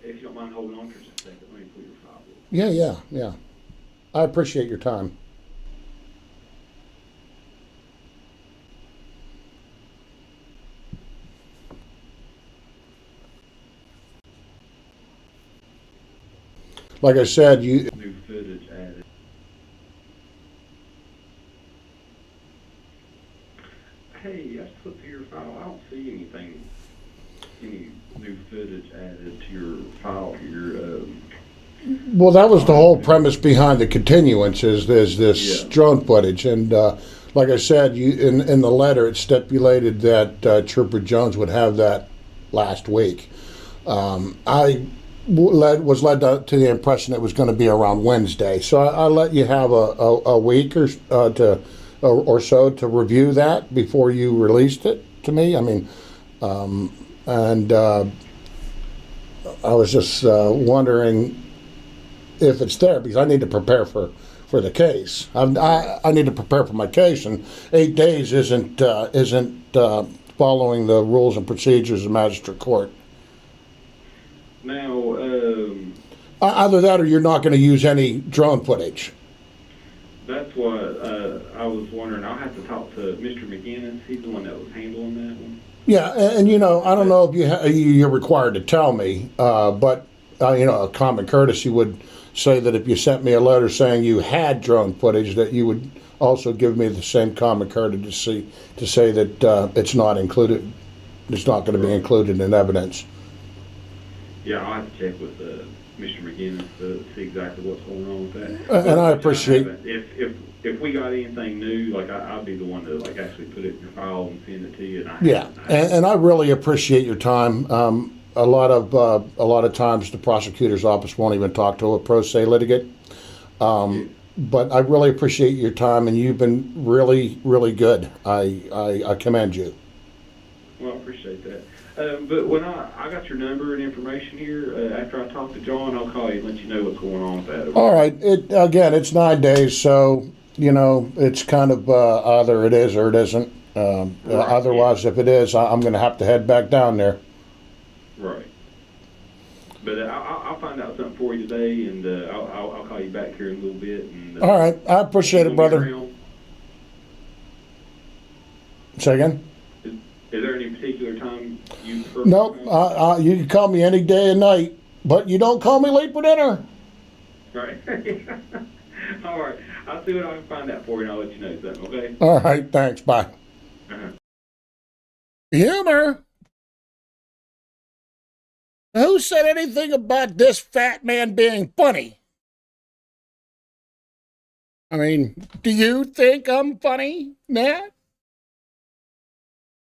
Speaker 14: If you don't mind holding on for just a second, let me put your file.
Speaker 1: Yeah. I appreciate your time. Like I said,
Speaker 14: New footage added. Hey, I just looked through your file. I don't see anything, any new footage added to your file here.
Speaker 1: Well, that was the whole premise behind the continuance is this drone footage. And like I said, in the letter, it stipulated that Trooper Jones would have that last week. I was led to the impression it was going to be around Wednesday. So I let you have a week or so to review that before you released it to me. I mean, and I was just wondering if it's there, because I need to prepare for the case. I need to prepare for my case, and 8 days isn't following the rules and procedures of magistrate court.
Speaker 14: Now,
Speaker 1: either that or you're not going to use any drone footage.
Speaker 14: That's what I was wondering. I'll have to talk to Mr. McGinnis. He's the one that was handling that one.
Speaker 1: Yeah, and you know, I don't know if you're required to tell me, but you know, a common courtesy would say that if you sent me a letter saying you had drone footage, that you would also give me the same common courtesy to say that it's not included. It's not going to be included in evidence.
Speaker 14: Yeah, I'll have to check with Mr. McGinnis to see exactly what's going on with that.
Speaker 1: And I appreciate.
Speaker 14: If we got anything new, like I'll be the one to like actually put it in your file and send it to you.
Speaker 1: And I really appreciate your time. A lot of times the prosecutor's office won't even talk to a pro se litigant. But I really appreciate your time, and you've been really, really good. I commend you.
Speaker 14: Well, I appreciate that. But when I got your number and information here, after I talk to John, I'll call you and let you know what's going on with that.
Speaker 1: All right. It's 9 days, so, you know, it's kind of either it is or it isn't. Otherwise, if it is, I'm going to have to head back down there.
Speaker 14: Right. But I'll find out something for you today, and I'll call you back here in a little bit. And,
Speaker 1: all right. I appreciate it, brother. Say again?
Speaker 14: Is there any particular time you prefer?
Speaker 1: Nope. You can call me any day and night, but you don't call me late for dinner.
Speaker 14: Right.
Speaker 16: All right. I'll see what I can find out for you, and I'll let you know something, okay?
Speaker 1: All right, thanks. Bye. Humor? Who said anything about this fat man being funny? I mean, do you think I'm funny, Nat?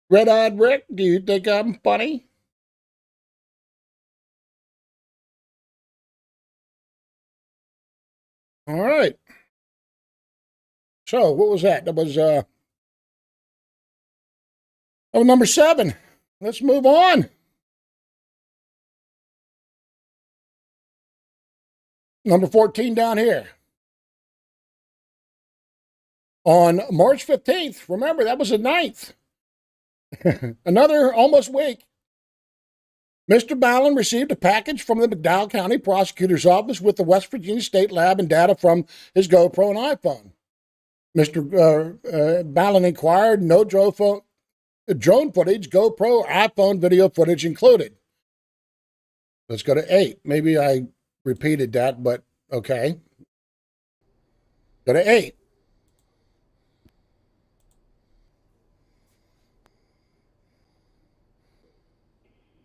Speaker 1: Red-Eyed Rick, do you think I'm funny? All right. So, what was that? That was number 7. Let's move on. Number 14 down here. On March 15th, remember, that was the 9th. Another almost week. Mr. Ballin received a package from the McDowell County Prosecutor's Office with the West Virginia State Lab and data from his GoPro and iPhone. Mr. Ballin inquired, no drone footage, GoPro, or iPhone video footage included. Let's go to 8. Maybe I repeated that, but okay. Go to 8.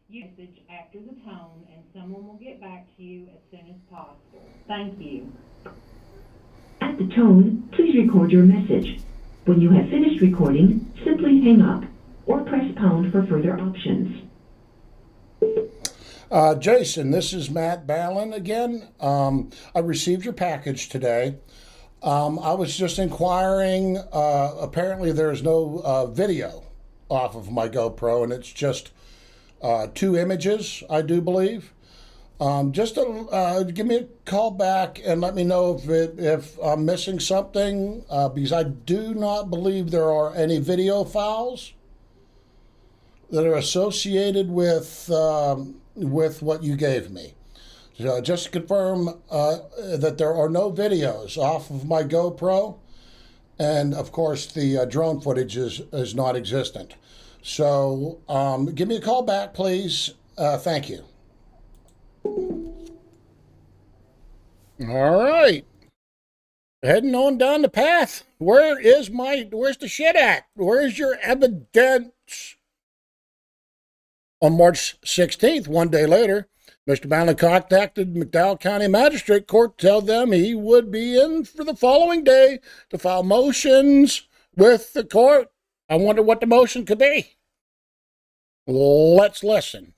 Speaker 12: Message after the tone, and someone will get back to you as soon as possible. Thank you.
Speaker 13: At the tone, please record your message. When you have finished recording, simply hang up or press pound for further options.
Speaker 1: Jason, this is Matt Ballin again. I received your package today. I was just inquiring. Apparently, there's no video off of my GoPro, and it's just 2 images, I do believe. Just give me a call back and let me know if I'm missing something, because I do not believe there are any video files that are associated with what you gave me. So just to confirm that there are no videos off of my GoPro, and of course the drone footage is not existent. So give me a call back, please. Thank you. All right. Heading on down the path. Where's the shit at? Where's your evidence? On March 16th, one day later, Mr. Ballin contacted McDowell County Magistrate Court to tell them he would be in for the following day to file motions with the court. I wonder what the motion could be. Let's listen.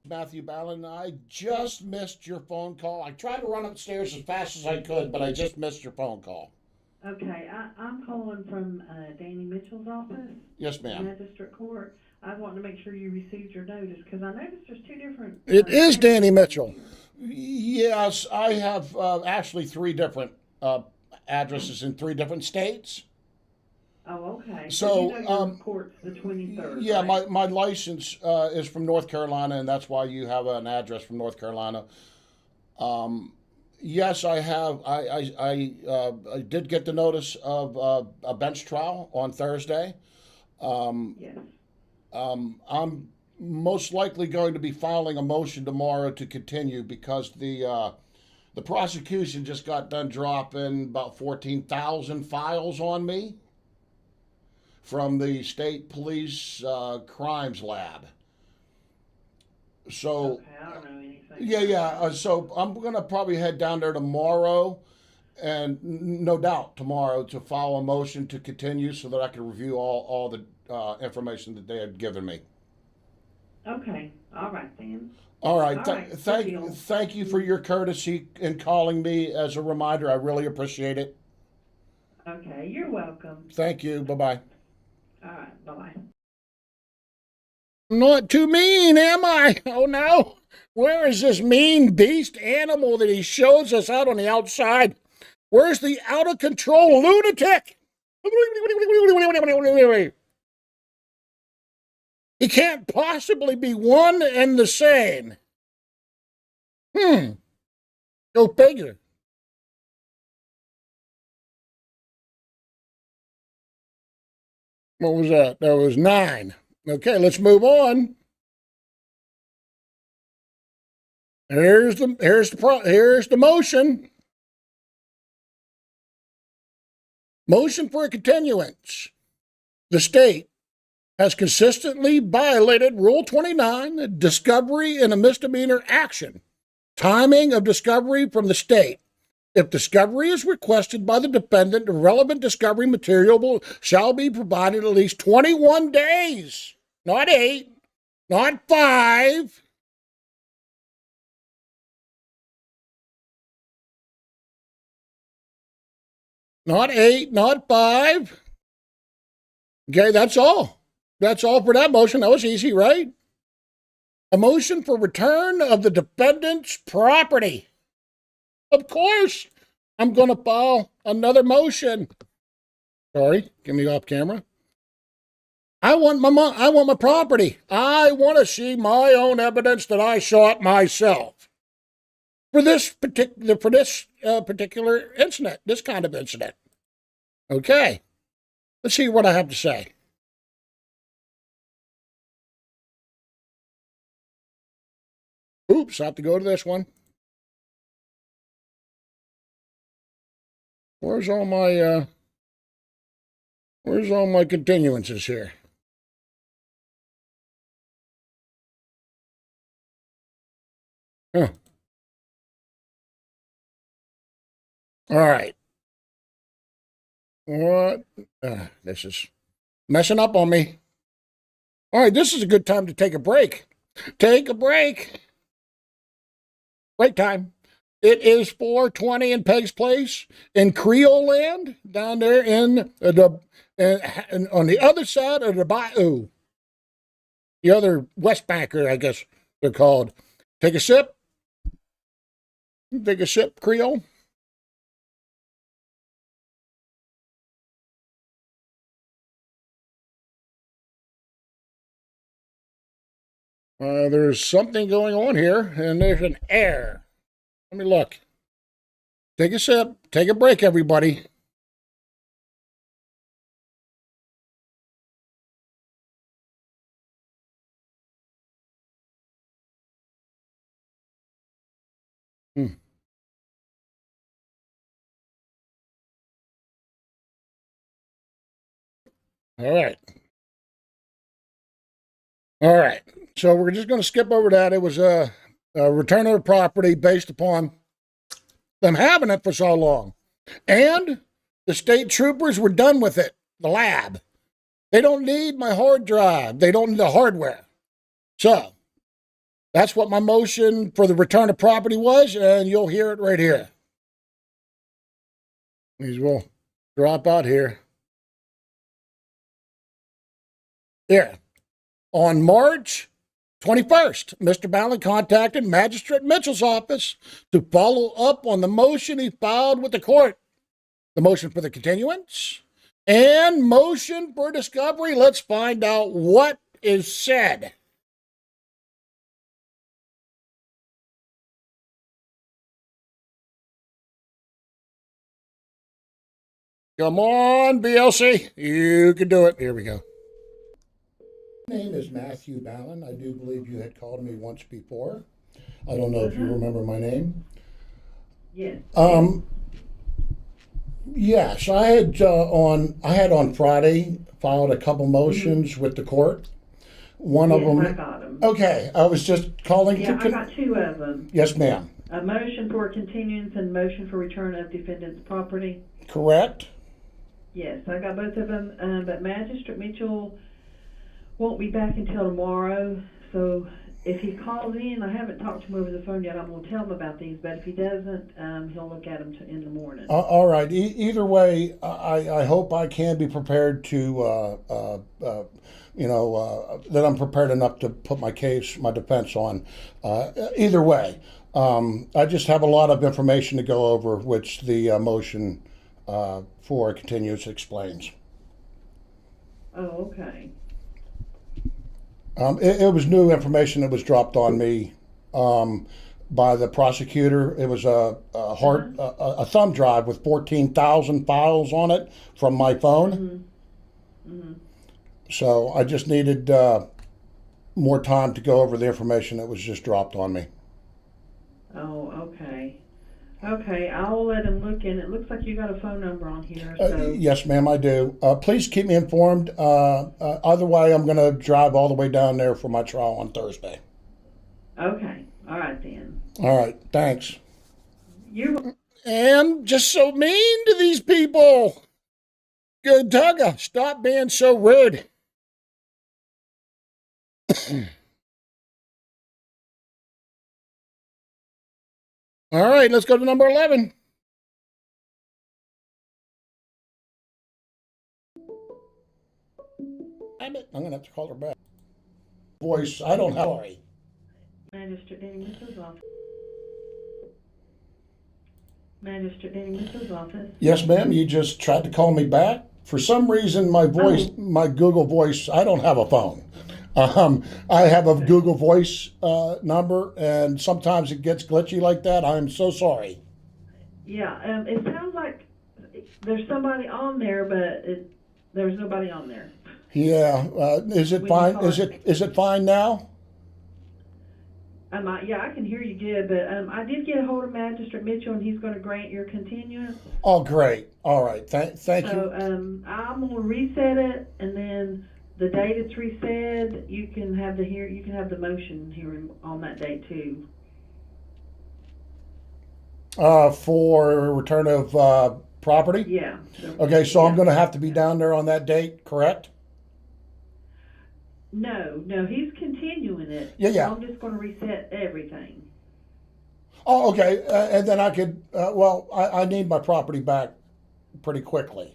Speaker 1: Matthew Ballin, I just missed your phone call. I tried to run upstairs as fast as I could, but I just missed your phone call.
Speaker 17: Okay, I'm calling from Danny Mitchell's office.
Speaker 1: Yes, ma'am.
Speaker 17: Magistrate Court. I want to make sure you received your notice because I noticed there's 2 different.
Speaker 1: It is Danny Mitchell. Yes, I have actually 3 different addresses in 3 different states.
Speaker 17: Oh, okay.
Speaker 1: So,
Speaker 17: you know your court's the 23rd.
Speaker 1: Yeah,
Speaker 17: right?
Speaker 1: my license is from North Carolina, and that's why you have an address from North Carolina. Yes, I have. I did get the notice of a bench trial on Thursday.
Speaker 17: Yes.
Speaker 1: I'm most likely going to be filing a motion tomorrow to continue because the prosecution just got done dropping about 14,000 files on me from the state police crimes lab. So,
Speaker 17: okay, I don't know anything.
Speaker 1: yeah. So I'm going to probably head down there tomorrow, and no doubt tomorrow, to file a motion to continue so that I can review all the information that they had given me.
Speaker 17: Okay, all right then.
Speaker 1: All right.
Speaker 17: All right,
Speaker 1: Thank you for your courtesy in calling me as a reminder. I really appreciate it.
Speaker 17: Okay, you're welcome.
Speaker 1: Thank you. Bye-bye.
Speaker 17: All right, bye-bye.
Speaker 1: Not too mean, am I? Oh, no. Where is this mean beast animal that he shows us out on the outside? Where's the out-of-control lunatic? He can't possibly be one and the same. Go figure. What was that? That was 9. Okay, let's move on. Here's the motion. Motion for a continuance. The state has consistently violated Rule 29, discovery in a misdemeanor action. Timing of discovery from the state. If discovery is requested by the defendant, the relevant discovery material shall be provided at least 21 days. Not 8, not 5. Not 8, not 5. Okay, that's all. That's all for that motion. That was easy, right? A motion for return of the defendant's property. Of course, I'm going to file another motion. Sorry, get me off camera. I want my property. I want to see my own evidence that I shot myself. For this particular incident, this kind of incident. Okay, let's see what I have to say. Oops, I have to go to this one. Where's all my continuances here? Huh. All right. What? This is messing up on me. All right, this is a good time to take a break. Take a break. Break time. It is 4:20 in Peg's Place in Creole Land, down there in on the other side of the bayou. The other West Banker, I guess they're called. Take a sip. Take a sip, Creole. There's something going on here, and there's an error. Let me look. Take a sip. Take a break, everybody. All right. All right. So we're just going to skip over that. It was a return of the property based upon them having it for so long. And the state troopers were done with it, the lab. They don't need my hard drive. They don't need the hardware. So that's what my motion for the return of property was, and you'll hear it right here. These will drop out here. Here. On March 21st, Mr. Ballin contacted Magistrate Mitchell's office to follow up on the motion he filed with the court. The motion for the continuance and motion for discovery. Let's find out what is said. Come on, BLC. You can do it. Here we go. My name is Matthew Ballin. I do believe you had called me once before. I don't know if you remember my name.
Speaker 17: Yes.
Speaker 1: Yes, I had on Friday filed a couple motions with the court. One of them.
Speaker 17: I got them.
Speaker 1: Okay, I was just calling.
Speaker 17: Yeah, I got two of them.
Speaker 1: Yes, ma'am.
Speaker 17: A motion for continuance and motion for return of defendant's property.
Speaker 1: Correct.
Speaker 17: Yes, I got both of them. But Magistrate Mitchell won't be back until tomorrow. So if he calls in, I haven't talked to him over the phone yet. I'm going to tell him about these. But if he doesn't, he'll look at them in the morning.
Speaker 1: All right. Either way, I hope I can be prepared to, that I'm prepared enough to put my defense on. Either way, I just have a lot of information to go over, which the motion for continuance explains.
Speaker 17: Oh, okay.
Speaker 1: It was new information that was dropped on me by the prosecutor. It was a thumb drive with 14,000 files on it from my phone. Mm-hmm. So I just needed more time to go over the information that was just dropped on me.
Speaker 17: Okay, I'll let him look in. It looks like you got a phone number on here, so.
Speaker 1: Yes, ma'am, I do. Please keep me informed. Otherwise, I'm going to drive all the way down there for my trial on Thursday.
Speaker 17: Okay, all right then.
Speaker 1: All right, thanks.
Speaker 17: You.
Speaker 1: And just so mean to these people. Good Tugga, stop being so rude. All right, let's go to number 11. I'm going to have to call her back. Voice, I don't have. Sorry.
Speaker 17: Magistrate Dennis's office. Magistrate Dennis's office.
Speaker 1: Yes, ma'am, you just tried to call me back. For some reason, my voice, my Google Voice, I don't have a phone. I have a Google Voice number, and sometimes it gets glitchy like that. I'm so sorry.
Speaker 17: Yeah, it sounds like there's somebody on there, but there's nobody on there.
Speaker 1: Yeah, is it fine? Is it fine now?
Speaker 17: Yeah, I can hear you good, but I did get a hold of Magistrate Mitchell, and he's going to grant your continuance.
Speaker 1: Oh, great. All right. Thank you.
Speaker 17: So I'm going to reset it, and then the date it's reset, you can have the motion hearing on that date too.
Speaker 1: For return of property?
Speaker 17: Yeah.
Speaker 1: Okay, so I'm going to have to be down there on that date, correct?
Speaker 17: No, he's continuing it.
Speaker 1: Yeah.
Speaker 17: So I'm just going to reset everything.
Speaker 1: Oh, okay. And then I could, I need my property back pretty quickly.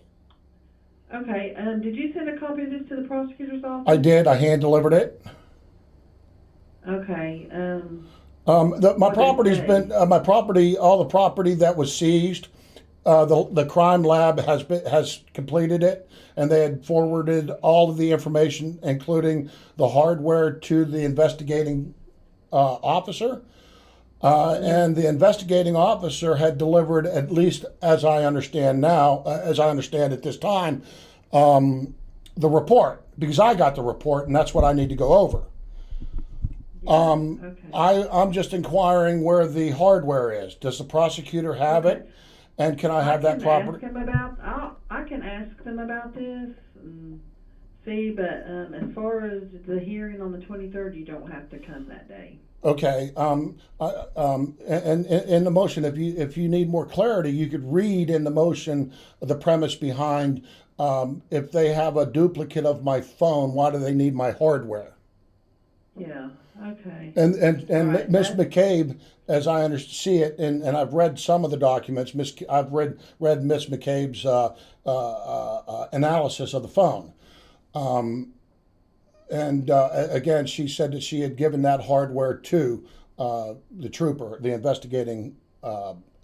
Speaker 17: Okay. Did you send a copy of this to the prosecutor's office?
Speaker 1: I did. I hand delivered it.
Speaker 17: Okay.
Speaker 1: My property's been, all the property that was seized, the crime lab has completed it, and they had forwarded all of the information, including the hardware, to the investigating officer. And the investigating officer had delivered, at least as I understand at this time, the report, because I got the report, and that's what I need to go over. I'm just inquiring where the hardware is. Does the prosecutor have it? And can I have that property?
Speaker 17: I can ask them about this and see, but as far as the hearing on the 23rd, you don't have to come that day.
Speaker 1: Okay. And in the motion, if you need more clarity, you could read in the motion the premise behind if they have a duplicate of my phone, why do they need my hardware?
Speaker 17: Yeah. Okay.
Speaker 1: And Miss McCabe, as I see it, and I've read some of the documents. I've read Miss McCabe's analysis of the phone, and again, she said that she had given that hardware to the trooper, the investigating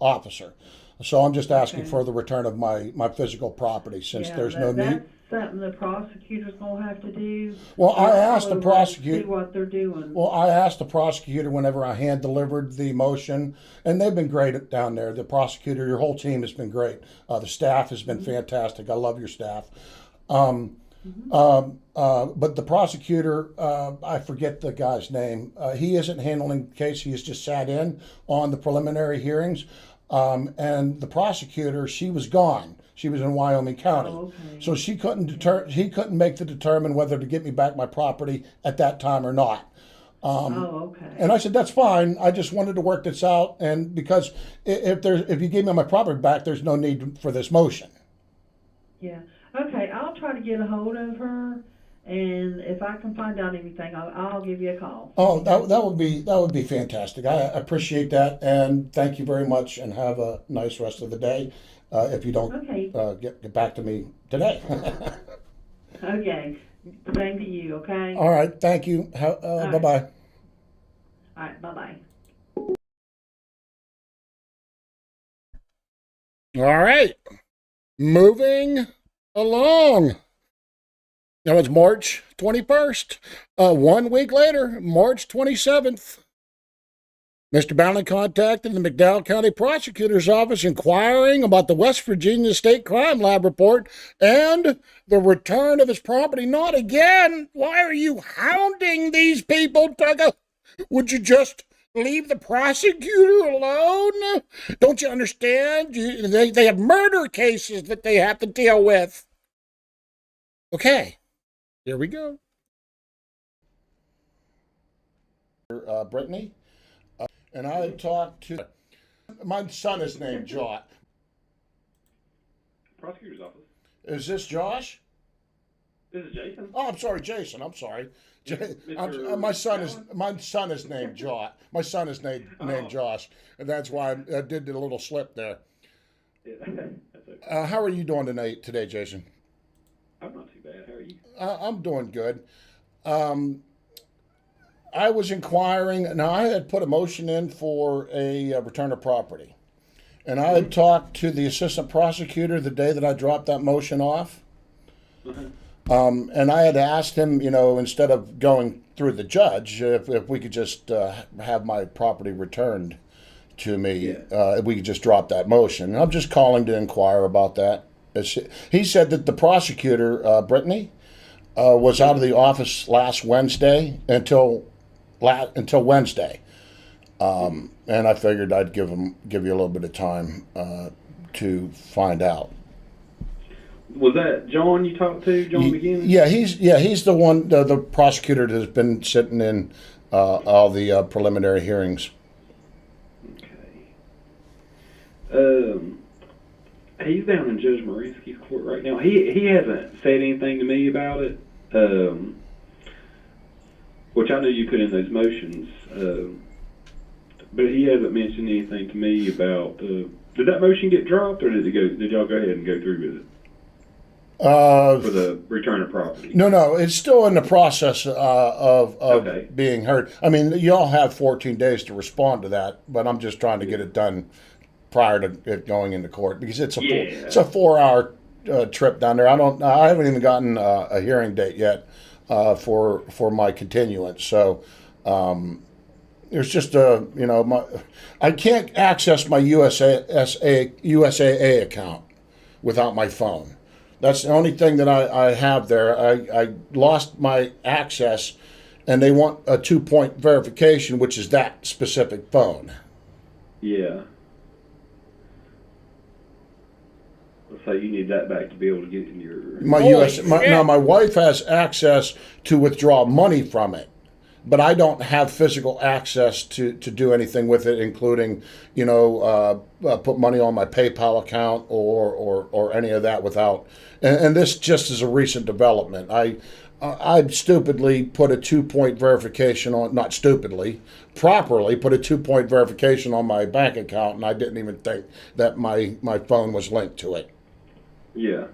Speaker 1: officer. So I'm just asking for the return of my physical property, since there's no need.
Speaker 17: That's something the prosecutor's gonna have to do.
Speaker 1: Well, I asked the prosecutor.
Speaker 17: See what they're doing.
Speaker 1: Well, I asked the prosecutor whenever I hand delivered the motion, and they've been great down there. The prosecutor, your whole team has been great. The staff has been fantastic. I love your staff. But the prosecutor, I forget the guy's name. He isn't handling the case. He has just sat in on the preliminary hearings. And the prosecutor, she was gone. She was in Wyoming County.
Speaker 17: Oh, okay.
Speaker 1: So he couldn't make the determine whether to get me back my property at that time or not.
Speaker 17: Okay.
Speaker 1: And I said, that's fine. I just wanted to work this out. And because if you gave me my property back, there's no need for this motion.
Speaker 17: Yeah. Okay. I'll try to get a hold of her, and if I can find out anything, I'll give you a call.
Speaker 1: Oh, that would be fantastic. I appreciate that, and thank you very much. And have a nice rest of the day. If you don't get back to me today.
Speaker 17: Okay. Same to you. Okay.
Speaker 1: All right. Thank you. Bye bye.
Speaker 17: All right. Bye bye.
Speaker 1: All right. Moving along. Now it's March 21st. 1 week later, March 27th. Mr. Bowling contacted the McDowell County Prosecutor's Office inquiring about the West Virginia State Crime Lab report and the return of his property. Not again! Why are you hounding these people, Tugga? Would you just Leave the prosecutor alone? Don't you understand? They have murder cases that they have to deal with. Okay, here we go. Brittany, and I talked to... My son is named Josh.
Speaker 16: Prosecutor's office.
Speaker 1: Is this Josh?
Speaker 16: This is Jason.
Speaker 1: Oh, I'm sorry, Jason. I'm sorry. My son is named Josh. My son is named Josh, and that's why I did a little slip there.
Speaker 16: Yeah, that's okay.
Speaker 1: How are you doing today, Jason?
Speaker 16: I'm not too bad. How are you?
Speaker 1: I'm doing good. I was inquiring. Now, I had put a motion in for a return of property, and I had talked to the assistant prosecutor the day that I dropped that motion off. And I had asked him, instead of going through the judge, if we could just have my property returned to me, if we could just drop that motion. And I'm just calling to inquire about that. He said that the prosecutor, Brittany, was out of the office last Wednesday until Wednesday. And I figured I'd give you a little bit of time to find out.
Speaker 16: Was that John you talked to, John McGinn?
Speaker 1: Yeah, he's the one, the prosecutor that has been sitting in all the preliminary hearings.
Speaker 16: Okay. He's down in Judge Marinsky's court right now. He hasn't said anything to me about it, which I know you put in those motions, but he hasn't mentioned anything to me about. Did that motion get dropped, or did y'all go ahead and go through with it? For the return of property.
Speaker 1: No, it's still in the process of being heard. I mean, y'all have 14 days to respond to that, but I'm just trying to get it done prior to it going into court because it's a 4-hour trip down there. I haven't even gotten a hearing date yet for my continuance. So there's just I can't access my USAA account without my phone. That's the only thing that I have there. I lost my access, and they want a 2-point verification, which is that specific phone.
Speaker 16: Yeah. So you need that back to be able to get in your...
Speaker 1: My wife has access to withdraw money from it, but I don't have physical access to do anything with it, including, put money on my PayPal account or any of that without. And this just is a recent development. I stupidly put a 2-point verification on, not stupidly, properly put a 2-point verification on my bank account, and I didn't even think that my phone was linked to it.
Speaker 16: Yeah.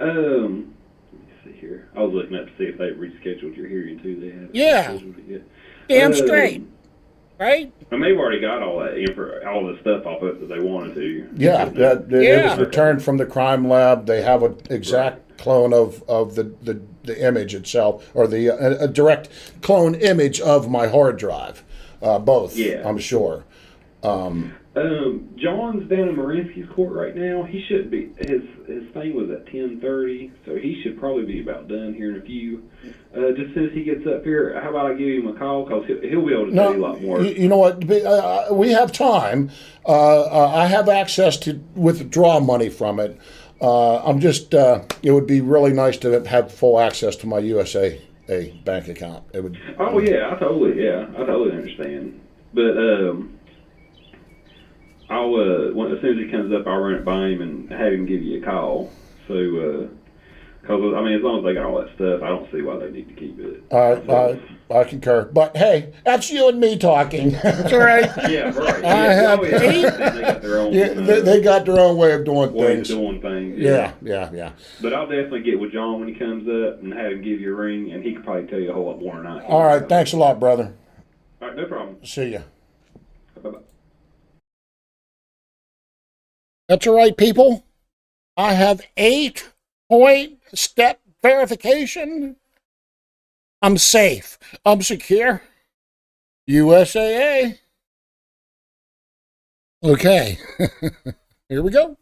Speaker 16: Let me see here. I was looking up to see if they rescheduled your hearing too. They haven't rescheduled it yet.
Speaker 1: Damn straight. Right?
Speaker 16: And they've already got all the stuff off it that they wanted to.
Speaker 1: Yeah, it was returned from the crime lab. They have an exact clone of the image itself, or a direct clone image of my hard drive. Both, I'm sure.
Speaker 16: John's down in Marinsky's court right now. He should be. His thing was at 10:30, so he should probably be about done here in a few. Just as soon as he gets up here, how about I give him a call, because he'll be able to tell you a lot more.
Speaker 1: You know what? We have time. I have access to withdraw money from it. I'm just. It would be really nice to have full access to my USA bank account. It would.
Speaker 16: Oh yeah, I totally understand. But I'll as soon as he comes up, I'll run it by him and have him give you a call. So, because I mean, as long as they got all that stuff, I don't see why they need to keep it.
Speaker 1: I concur. But hey, that's you and me talking. That's all right.
Speaker 16: Yeah, right.
Speaker 1: They got their own. They got their own way of doing things. Yeah.
Speaker 16: But I'll definitely get with John when he comes up and have him give you a ring, and he could probably tell you a whole lot more than I can.
Speaker 1: All right. Thanks a lot, brother.
Speaker 16: All right, no problem.
Speaker 1: See ya.
Speaker 16: Bye-bye.
Speaker 1: That's all right, people. I have 8-point step verification. I'm safe. I'm secure. USAA. Okay. Here we go.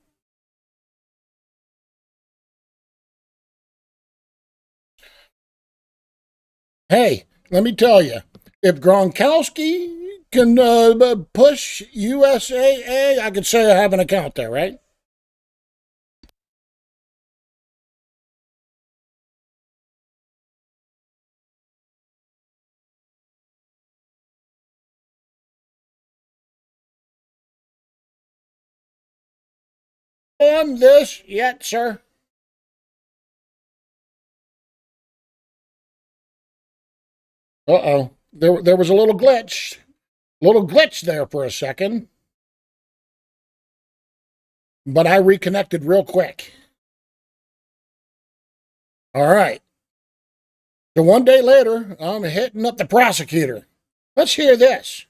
Speaker 1: Hey, let me tell you, if Gronkowski can push USAA. I could say I have an account there, right? On this yet, sir? Uh-oh. There was a little glitch. Little glitch there for a second. But I reconnected real quick. All right. So one day later, I'm hitting up the prosecutor. Let's hear this.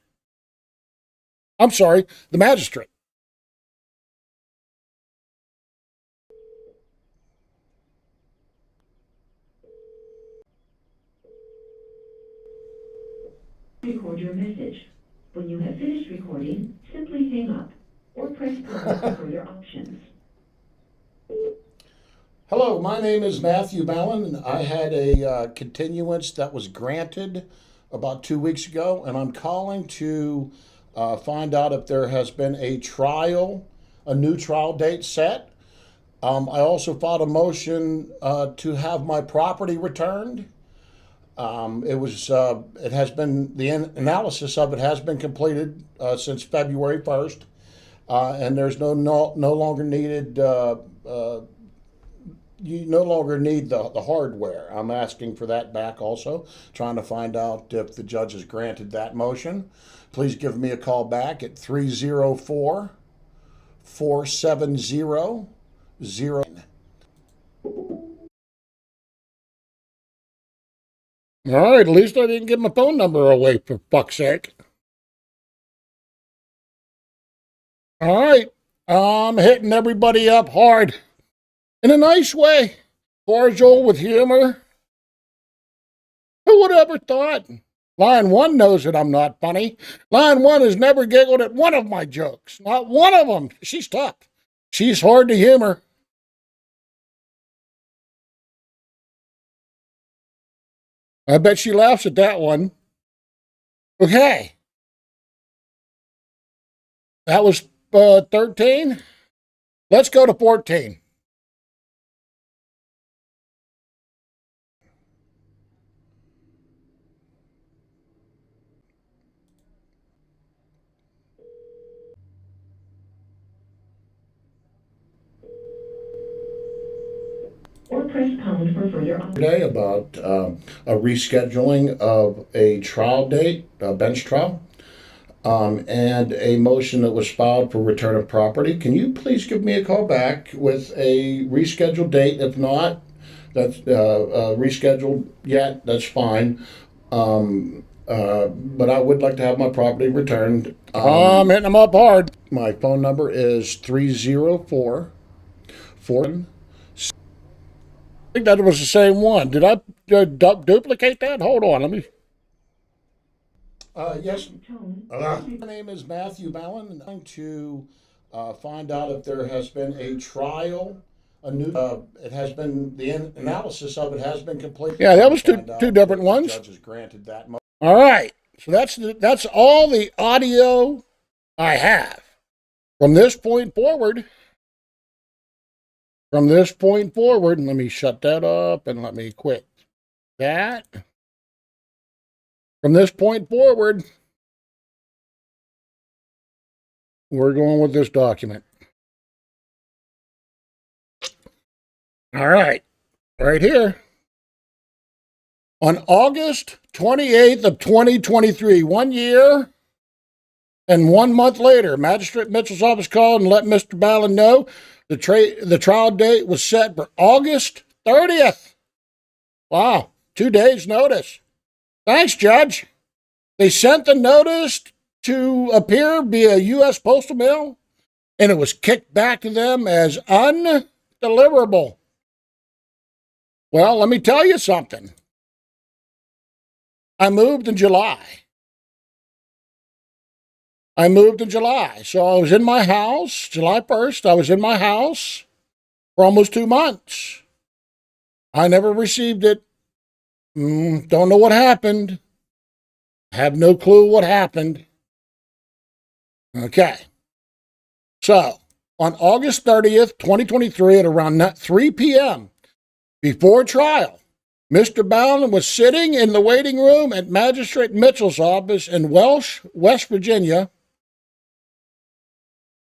Speaker 1: I'm sorry, the magistrate.
Speaker 13: Record your message. When you have finished recording, simply hang up or press pound for further options.
Speaker 1: Hello, my name is Matthew Ballin, and I had a continuance that was granted about 2 weeks ago, and I'm calling to find out if there has been a new trial date set. I also filed a motion to have my property returned. It has been, the analysis of it has been completed since February 1st, and there's no longer needed. You no longer need the hardware. I'm asking for that back also, trying to find out if the judge has granted that motion. Please give me a call back at 304-470-09. All right, at least I didn't give my phone number away, for fuck's sake. All right, I'm hitting everybody up hard. In a nice way. Cordial with humor. Who would have ever thought? Line 1 knows that I'm not funny. Line 1 has never giggled at one of my jokes. Not one of them. She's tough. She's hard to humor. I bet she laughs at that one. Okay. That was 13. Let's go to 14.
Speaker 13: Or press pound for further options.
Speaker 1: Today about a rescheduling of a trial date, a bench trial, and a motion that was filed for return of property. Can you please give me a call back with a rescheduled date? If not, that's rescheduled yet, that's fine. But I would like to have my property returned. I'm hitting them up hard. My phone number is 304 I think that was the same one. Did I duplicate that? Hold on, let me. Yes. My name is Matthew Ballin, and I'm going to find out if there has been a trial. It has been, the analysis of it has been completed. Yeah, that was two different ones. The judge has granted that. All right, so that's all the audio I have from this point forward. From this point forward, let me shut that up and let me quit that. From this point forward, we're going with this document. All right, right here. On August 28th of 2023, 1 year and 1 month later, Magistrate Mitchell's office called and let Mr. Ballin know the trial date was set for August 30th. Wow, 2 days notice. Thanks, Judge. They sent the notice to appear via U.S. Postal Mail, and it was kicked back to them as undeliverable. Well, let me tell you something. I moved in July. So I was in my house, July 1st, I was in my house for almost 2 months. I never received it. Don't know what happened. Have no clue what happened. Okay. So, on August 30th, 2023, at around 3 p.m., before trial, Mr. Bowden was sitting in the waiting room at Magistrate Mitchell's office in Welsh, West Virginia,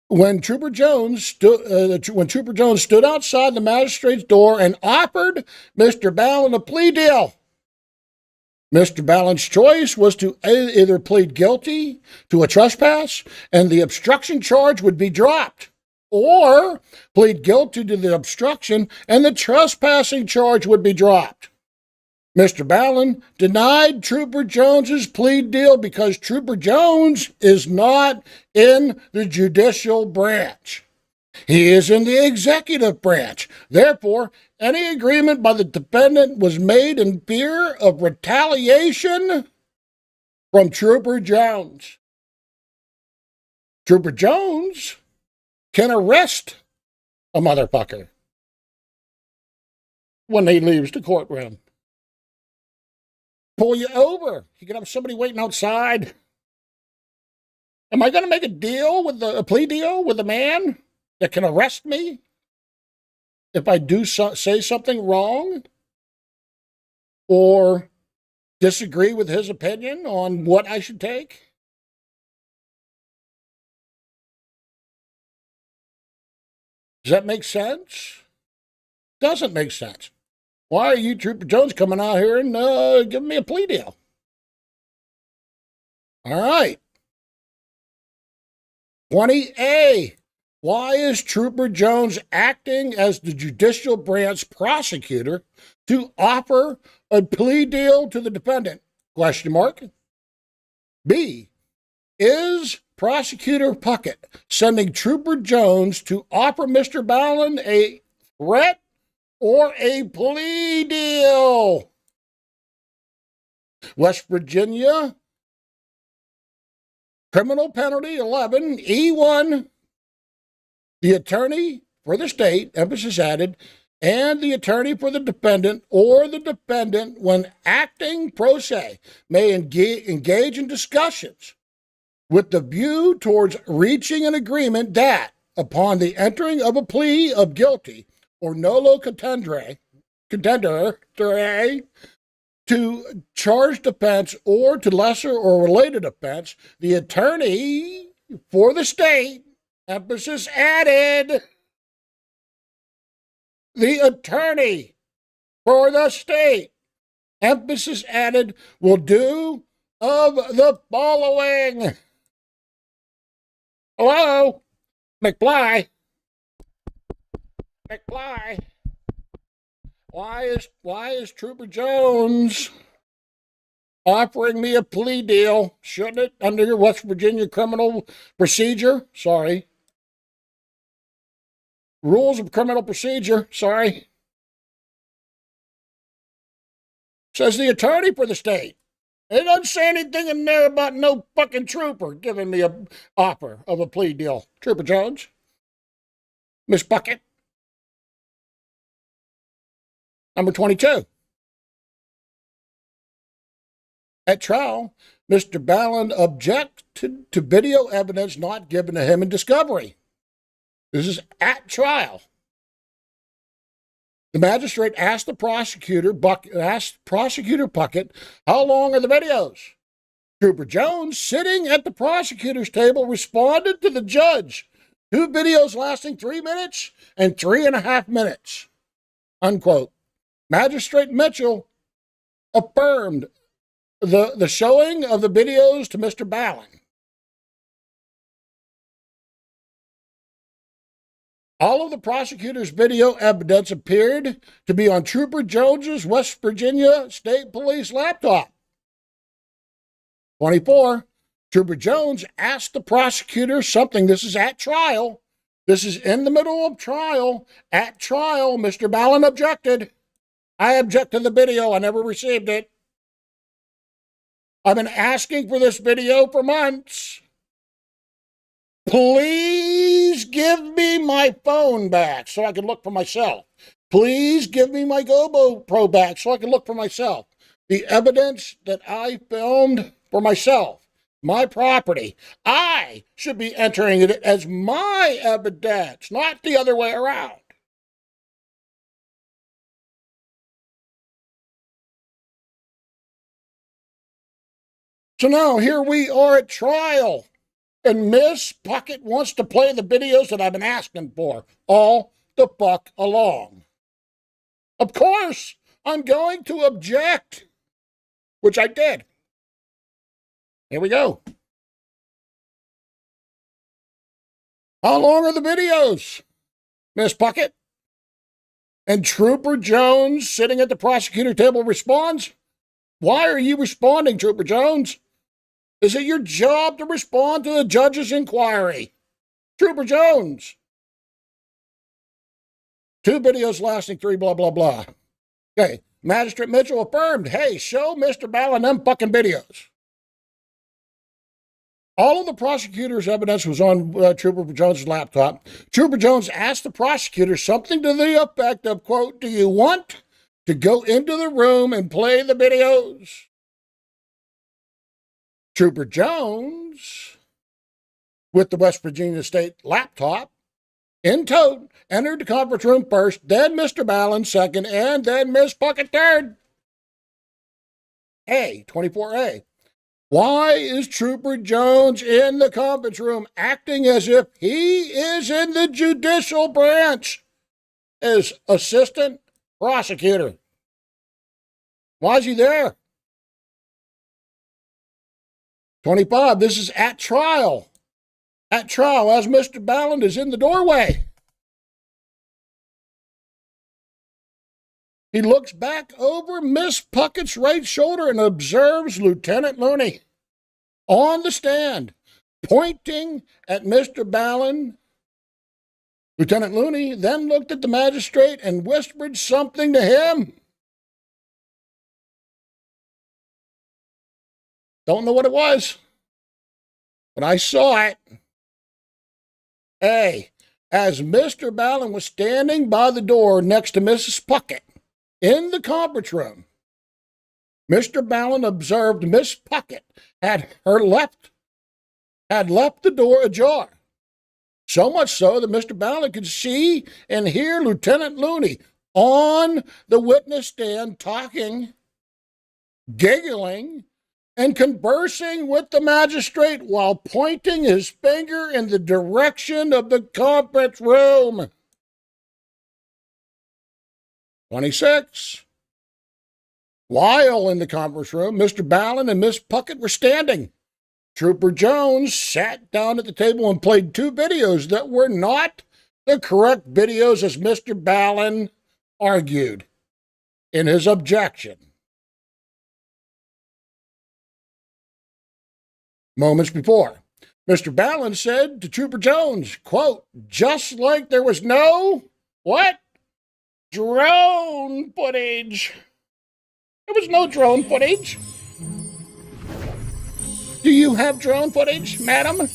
Speaker 1: when Trooper Jones stood outside the magistrate's door and offered Mr. Bowden a plea deal. Mr. Bowden's choice was to either plead guilty to a trespass and the obstruction charge would be dropped, or plead guilty to the obstruction and the trespassing charge would be dropped. Mr. Bowden denied Trooper Jones's plea deal because Trooper Jones is not in the judicial branch. He is in the executive branch. Therefore, any agreement by the defendant was made in fear of retaliation from Trooper Jones. Trooper Jones can arrest a motherfucker when he leaves the courtroom. Pull you over. You can have somebody waiting outside. Am I going to make a plea deal with a man that can arrest me if I do say something wrong or disagree with his opinion on what I should take? Does that make sense? Doesn't make sense. Why are you, Trooper Jones, coming out here and giving me a plea deal? All right. 20A. Why is Trooper Jones acting as the judicial branch prosecutor to offer a plea deal to the defendant? Question mark. B. Is Prosecutor Puckett sending Trooper Jones to offer Mr. Bowden a threat or a plea deal? West Virginia, criminal penalty 11, E1, the attorney for the state, emphasis added, and the attorney for the defendant or the defendant when acting pro se may engage in discussions with the view towards reaching an agreement that, upon the entering of a plea of guilty or nolo contendere to charged offense or to lesser or related offense, the attorney for the state, emphasis added, the attorney for the state, emphasis added, will do of the following. Hello? McFly? Why is Trooper Jones offering me a plea deal? Shouldn't it, under your West Virginia criminal procedure? Sorry. Rules of criminal procedure. Sorry. Says the attorney for the state. It doesn't say anything in there about no fucking trooper giving me an offer of a plea deal. Trooper Jones. Miss Bucket. Number 22. At trial, Mr. Bowden objected to video evidence not given to him in discovery. This is at trial. The magistrate asked Prosecutor Puckett, how long are the videos? Trooper Jones, sitting at the prosecutor's table, responded to the judge. 2 videos lasting 3 minutes and 3.5 minutes. Unquote. Magistrate Mitchell affirmed the showing of the videos to Mr. Bowden. All of the prosecutor's video evidence appeared to be on Trooper Jones's West Virginia State Police laptop. 24. Trooper Jones asked the prosecutor something. This is at trial. This is in the middle of trial. At trial, Mr. Bowden objected. I object to the video. I never received it. I've been asking for this video for months. Please give me my phone back so I can look for myself. Please give me my GoPro back so I can look for myself. The evidence that I filmed for myself. my property. I should be entering it as my evidence, not the other way around. So now here we are at trial, and Miss Puckett wants to play the videos that I've been asking for all the fuck along. Of course, I'm going to object, which I did. Here we go. How long are the videos, Miss Puckett? And Trooper Jones, sitting at the prosecutor table, responds, "Why are you responding, Trooper Jones? Is it your job to respond to the judge's inquiry? Trooper Jones." 2 videos lasting 3 blah, blah, blah. Okay, Magistrate Mitchell affirmed, "Hey, show Mr. Ballin them fucking videos." All of the prosecutor's evidence was on Trooper Jones' laptop. Trooper Jones asked the prosecutor something to the effect of, quote, "Do you want to go into the room and play the videos?" Trooper Jones, with the West Virginia State laptop in tote, entered the conference room first, then Mr. Ballin second, and then Miss Puckett third. 24A. Why is Trooper Jones in the conference room acting as if he is in the judicial branch as assistant prosecutor? Why is he there? 25, this is at trial. At trial, as Mr. Ballin is in the doorway. He looks back over Miss Puckett's right shoulder and observes Lieutenant Looney on the stand, pointing at Mr. Ballin. Lieutenant Looney then looked at the magistrate and whispered something to him. Don't know what it was, but I saw it. As Mr. Ballin was standing by the door next to Mrs. Puckett in the conference room, Mr. Ballin observed Miss Puckett had left the door ajar. So much so that Mr. Ballin could see and hear Lieutenant Looney on the witness stand talking, giggling, and conversing with the magistrate while pointing his finger in the direction of the conference room. 26. While in the conference room, Mr. Ballin and Miss Puckett were standing. Trooper Jones sat down at the table and played 2 videos that were not the correct videos, as Mr. Ballin argued in his objection. Moments before, Mr. Ballin said to Trooper Jones, quote, "Just like there was no, what? Drone footage." There was no drone footage. Do you have drone footage, madam?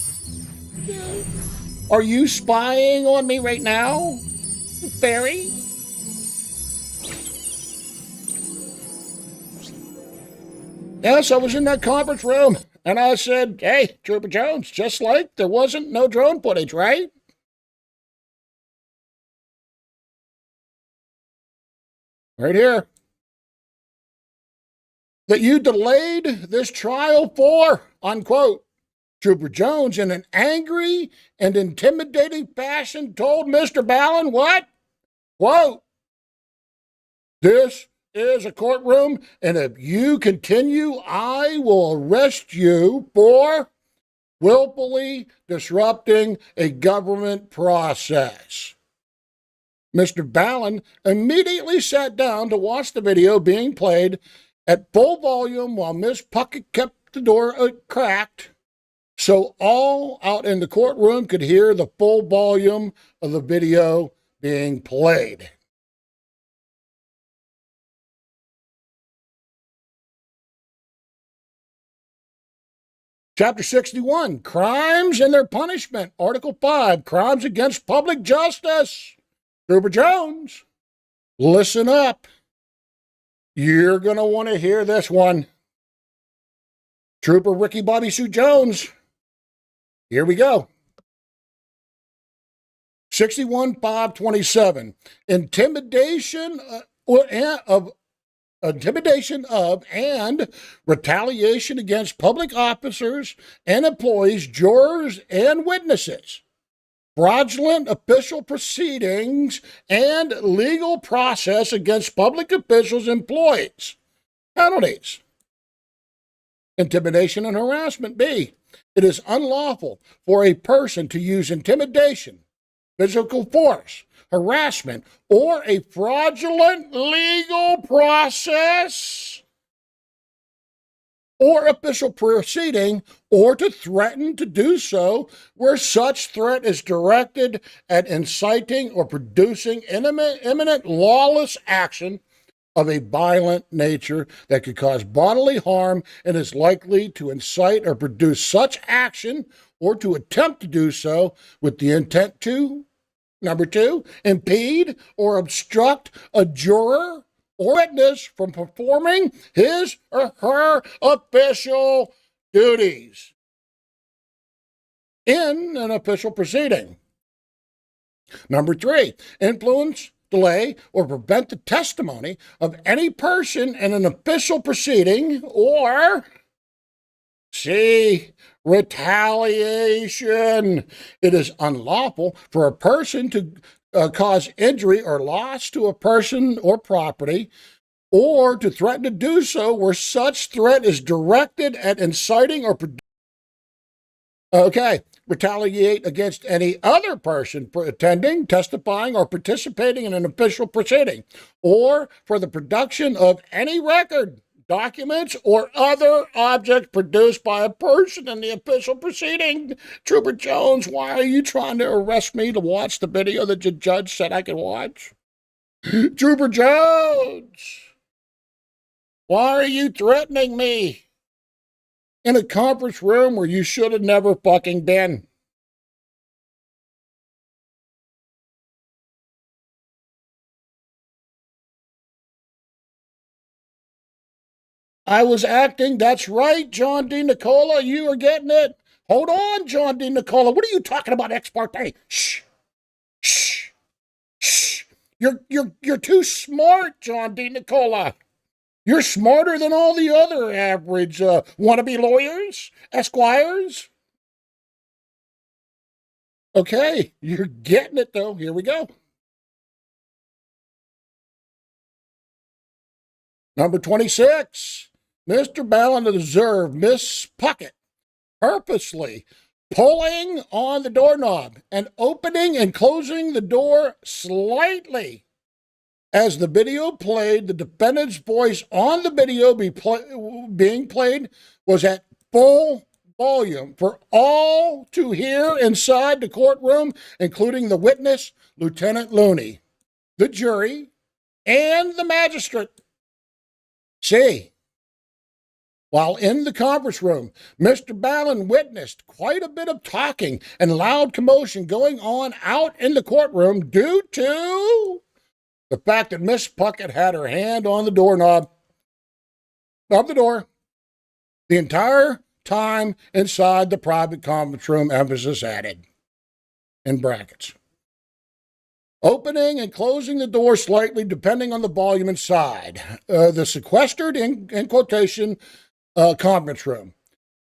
Speaker 1: Are you spying on me right now, Barry? Yes, I was in that conference room, and I said, "Hey, Trooper Jones, just like there wasn't no drone footage, right?" Right here. That you delayed this trial for, unquote. Trooper Jones, in an angry and intimidating fashion, told Mr. Ballin what? Quote, "This is a courtroom, and if you continue, I will arrest you for willfully disrupting a government process." Mr. Ballin immediately sat down to watch the video being played at full volume while Miss Puckett kept the door cracked so all out in the courtroom could hear the full volume of the video being played. Chapter 61, Crimes and Their Punishment. Article 5, Crimes Against Public Justice. Trooper Jones, listen up. You're going to want to hear this one. Trooper Ricky Bobby Sue Jones. Here we go. 61-527. Intimidation of and retaliation against public officers and employees, jurors, and witnesses. Fraudulent official proceedings and legal process against public officials and employees. Penalties. Intimidation and harassment. B. It is unlawful for a person to use intimidation, physical force, harassment, or a fraudulent legal process or official proceeding, or to threaten to do so where such threat is directed at inciting or producing imminent lawless action of a violent nature that could cause bodily harm and is likely to incite or produce such action or to attempt to do so with the intent to, number 2, impede or obstruct a juror or witness from performing his or her official duties in an official proceeding. Number 3, influence, delay, or prevent the testimony of any person in an official proceeding, or C, retaliation. It is unlawful for a person to cause injury or loss to a person or property, or to threaten to do so where such threat is directed at inciting or retaliate against any other person for attending, testifying, or participating in an official proceeding, or for the production of any record, documents, or other object produced by a person in the official proceeding. Trooper Jones, why are you trying to arrest me to watch the video that the judge said I could watch? Trooper Jones, why are you threatening me in a conference room where you should have never fucking been? I was acting. That's right, John D. Nicola. You are getting it. Hold on, John D. Nicola. What are you talking about, ex parte? Shh. Shh. Shh. You're too smart, John D. Nicola. You're smarter than all the other average wannabe lawyers, esquires. Okay, you're getting it, though. Here we go. Number 26. Mr. Ballin observed Miss Puckett purposely pulling on the doorknob and opening and closing the door slightly. As the video played, the defendant's voice on the video being played was at full volume for all to hear inside the courtroom, including the witness, Lieutenant Looney, the jury, and the magistrate. C. While in the conference room, Mr. Ballin witnessed quite a bit of talking and loud commotion going on out in the courtroom due to the fact that Miss Puckett had her hand on the doorknob of the door the entire time inside the private conference room, emphasis added, in brackets. Opening and closing the door slightly depending on the volume inside. The sequestered, in quotation, conference room.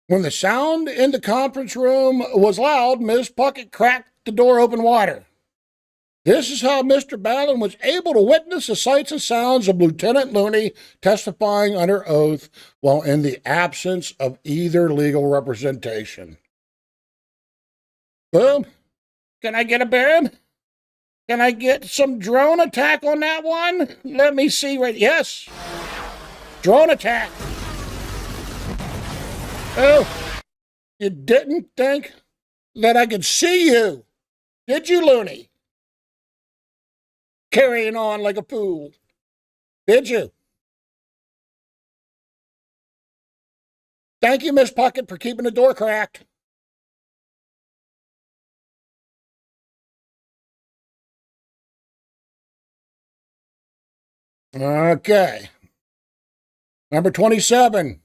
Speaker 1: When the sound in the conference room was loud, Miss Puckett cracked the door open wider. This is how Mr. Ballin was able to witness the sights and sounds of Lieutenant Looney testifying under oath while in the absence of either legal representation. Boom. Can I get a boom? Can I get some drone attack on that one? Let me see right. Yes. Drone attack. Oh, you didn't think that I could see you, did you, Looney? Carrying on like a fool, did you? Thank you, Miss Puckett, for keeping the door cracked. Okay. Number 27.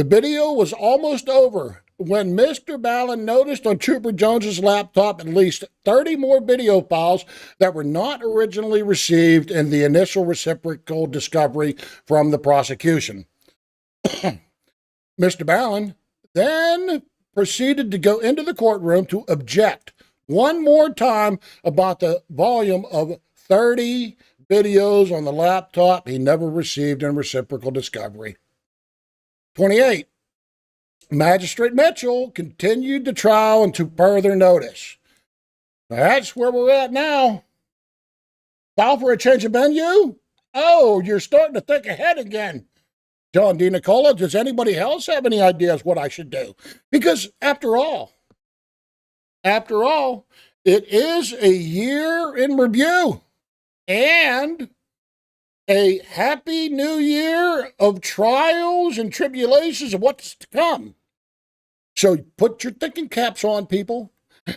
Speaker 1: The video was almost over when Mr. Ballin noticed on Trooper Jones's laptop at least 30 more video files that were not originally received in the initial reciprocal discovery from the prosecution. Mr. Ballin then proceeded to go into the courtroom to object one more time about the volume of 30 videos on the laptop he never received in reciprocal discovery. 28. Magistrate Mitchell continued the trial until further notice. That's where we're at now. File for a change of venue? Oh, you're starting to think ahead again. John D. Nicola, does anybody else have any ideas what I should do? Because after all, it is a year in review and a happy new year of trials and tribulations of what's to come. So put your thinking caps on, people,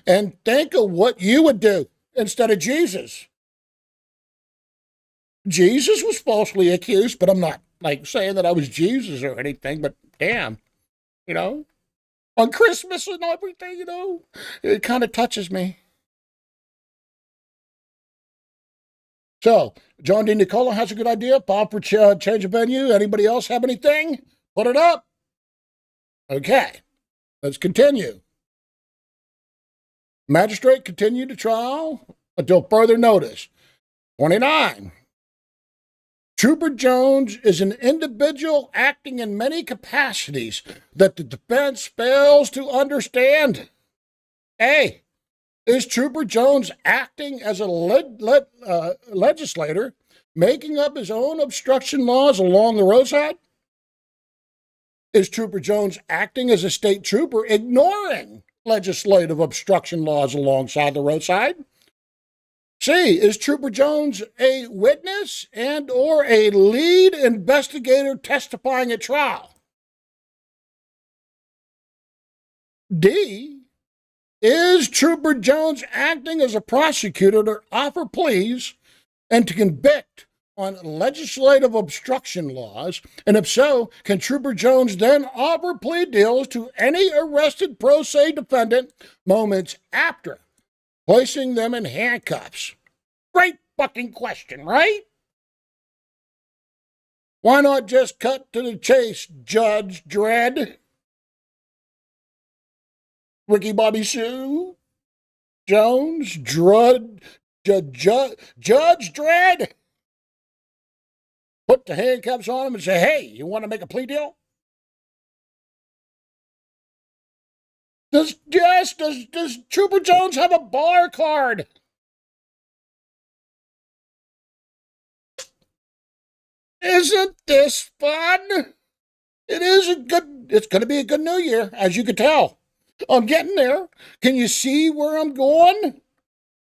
Speaker 1: and think of what you would do instead of Jesus. Jesus was falsely accused, but I'm not like saying that I was Jesus or anything, but damn, on Christmas and everything, it kind of touches me. So, John D. Nicola has a good idea. File for change of venue. Anybody else have anything? Put it up. Okay, let's continue. Magistrate continued the trial until further notice. 29. Trooper Jones is an individual acting in many capacities that the defense fails to understand. A. Is Trooper Jones acting as a legislator, making up his own obstruction laws along the roadside? Is Trooper Jones acting as a state trooper, ignoring legislative obstruction laws alongside the roadside? C. Is Trooper Jones a witness and or a lead investigator testifying at trial? D. Is Trooper Jones acting as a prosecutor to offer pleas and to convict on legislative obstruction laws? And if so, can Trooper Jones then offer plea deals to any arrested pro se defendant moments after placing them in handcuffs? Great fucking question, right? Why not just cut to the chase, Judge Dredd? Ricky Bobby Sue? Jones? Judge Dredd? Put the handcuffs on him and say, hey, you want to make a plea deal? Does Trooper Jones have a bar card? Isn't this fun? It's going to be a good new year, as you can tell. I'm getting there. Can you see where I'm going,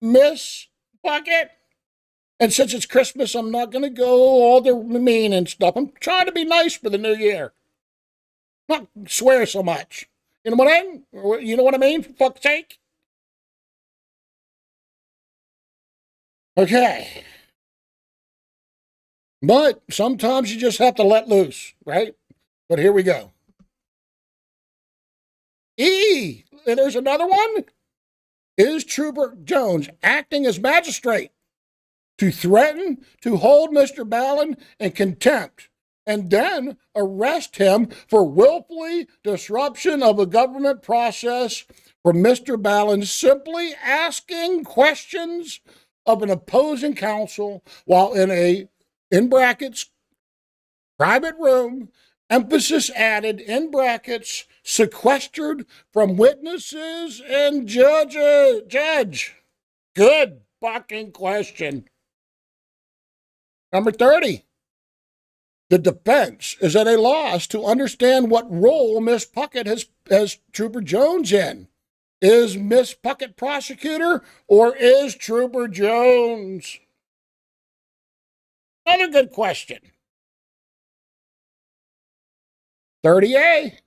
Speaker 1: Miss Bucket? And since it's Christmas, I'm not going to go all the mean and stuff. I'm trying to be nice for the new year. Not swear so much. You know what I mean? For fuck's sake. Okay. But sometimes you just have to let loose, right? But here we go. E, there's another one. Is Trooper Jones acting as magistrate to threaten to hold Mr. Ballin in contempt and then arrest him for willfully disruption of a government process for Mr. Ballin simply asking questions of an opposing counsel while in a, in brackets, private room, emphasis added, in brackets, sequestered from witnesses and judge. Good fucking question. Number 30. The defense is at a loss to understand what role Miss Puckett has Trooper Jones in. Is Miss Puckett prosecutor or is Trooper Jones? Another good question. 30A.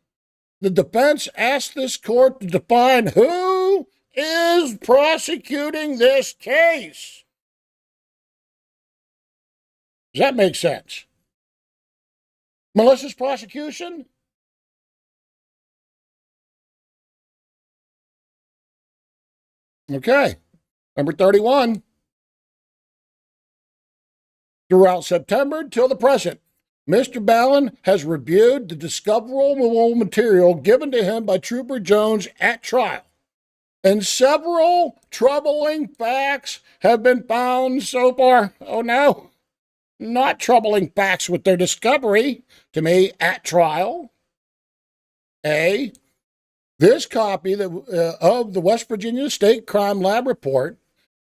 Speaker 1: The defense asked this court to define who is prosecuting this case. Does that make sense? Malicious prosecution? Okay. Number 31. Throughout September till the present, Mr. Ballin has reviewed the discoverable material given to him by Trooper Jones at trial, and several troubling facts have been found so far. Oh no, not troubling facts with their discovery to me at trial. A, this copy of the West Virginia State Crime Lab report,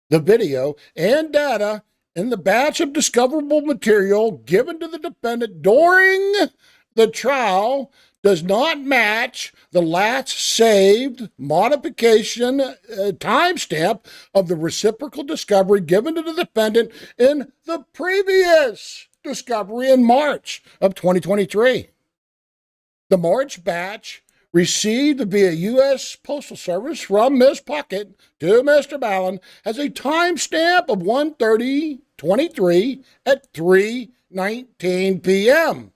Speaker 1: the video, and data in the batch of discoverable material given to the defendant during the trial does not match the last saved modification timestamp of the reciprocal discovery given to the defendant in the previous discovery in March of 2023. The March batch received via U.S. Postal Service from Ms. Puckett to Mr. Ballin has a timestamp of 1:30:23 at 3:19 p.m.,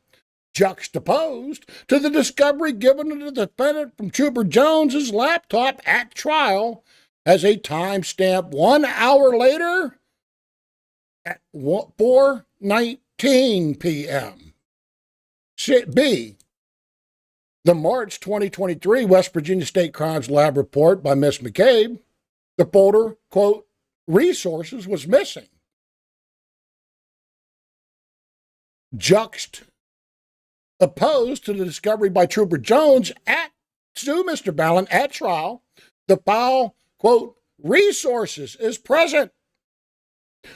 Speaker 1: juxtaposed to the discovery given to the defendant from Trooper Jones's laptop at trial as a timestamp 1 hour later at 4:19 p.m. B, the March 2023 West Virginia State Crimes Lab report by Ms. McCabe, the folder, quote, resources was missing. Juxtaposed to the discovery by Trooper Jones to Mr. Ballin at trial, the file, quote, resources is present.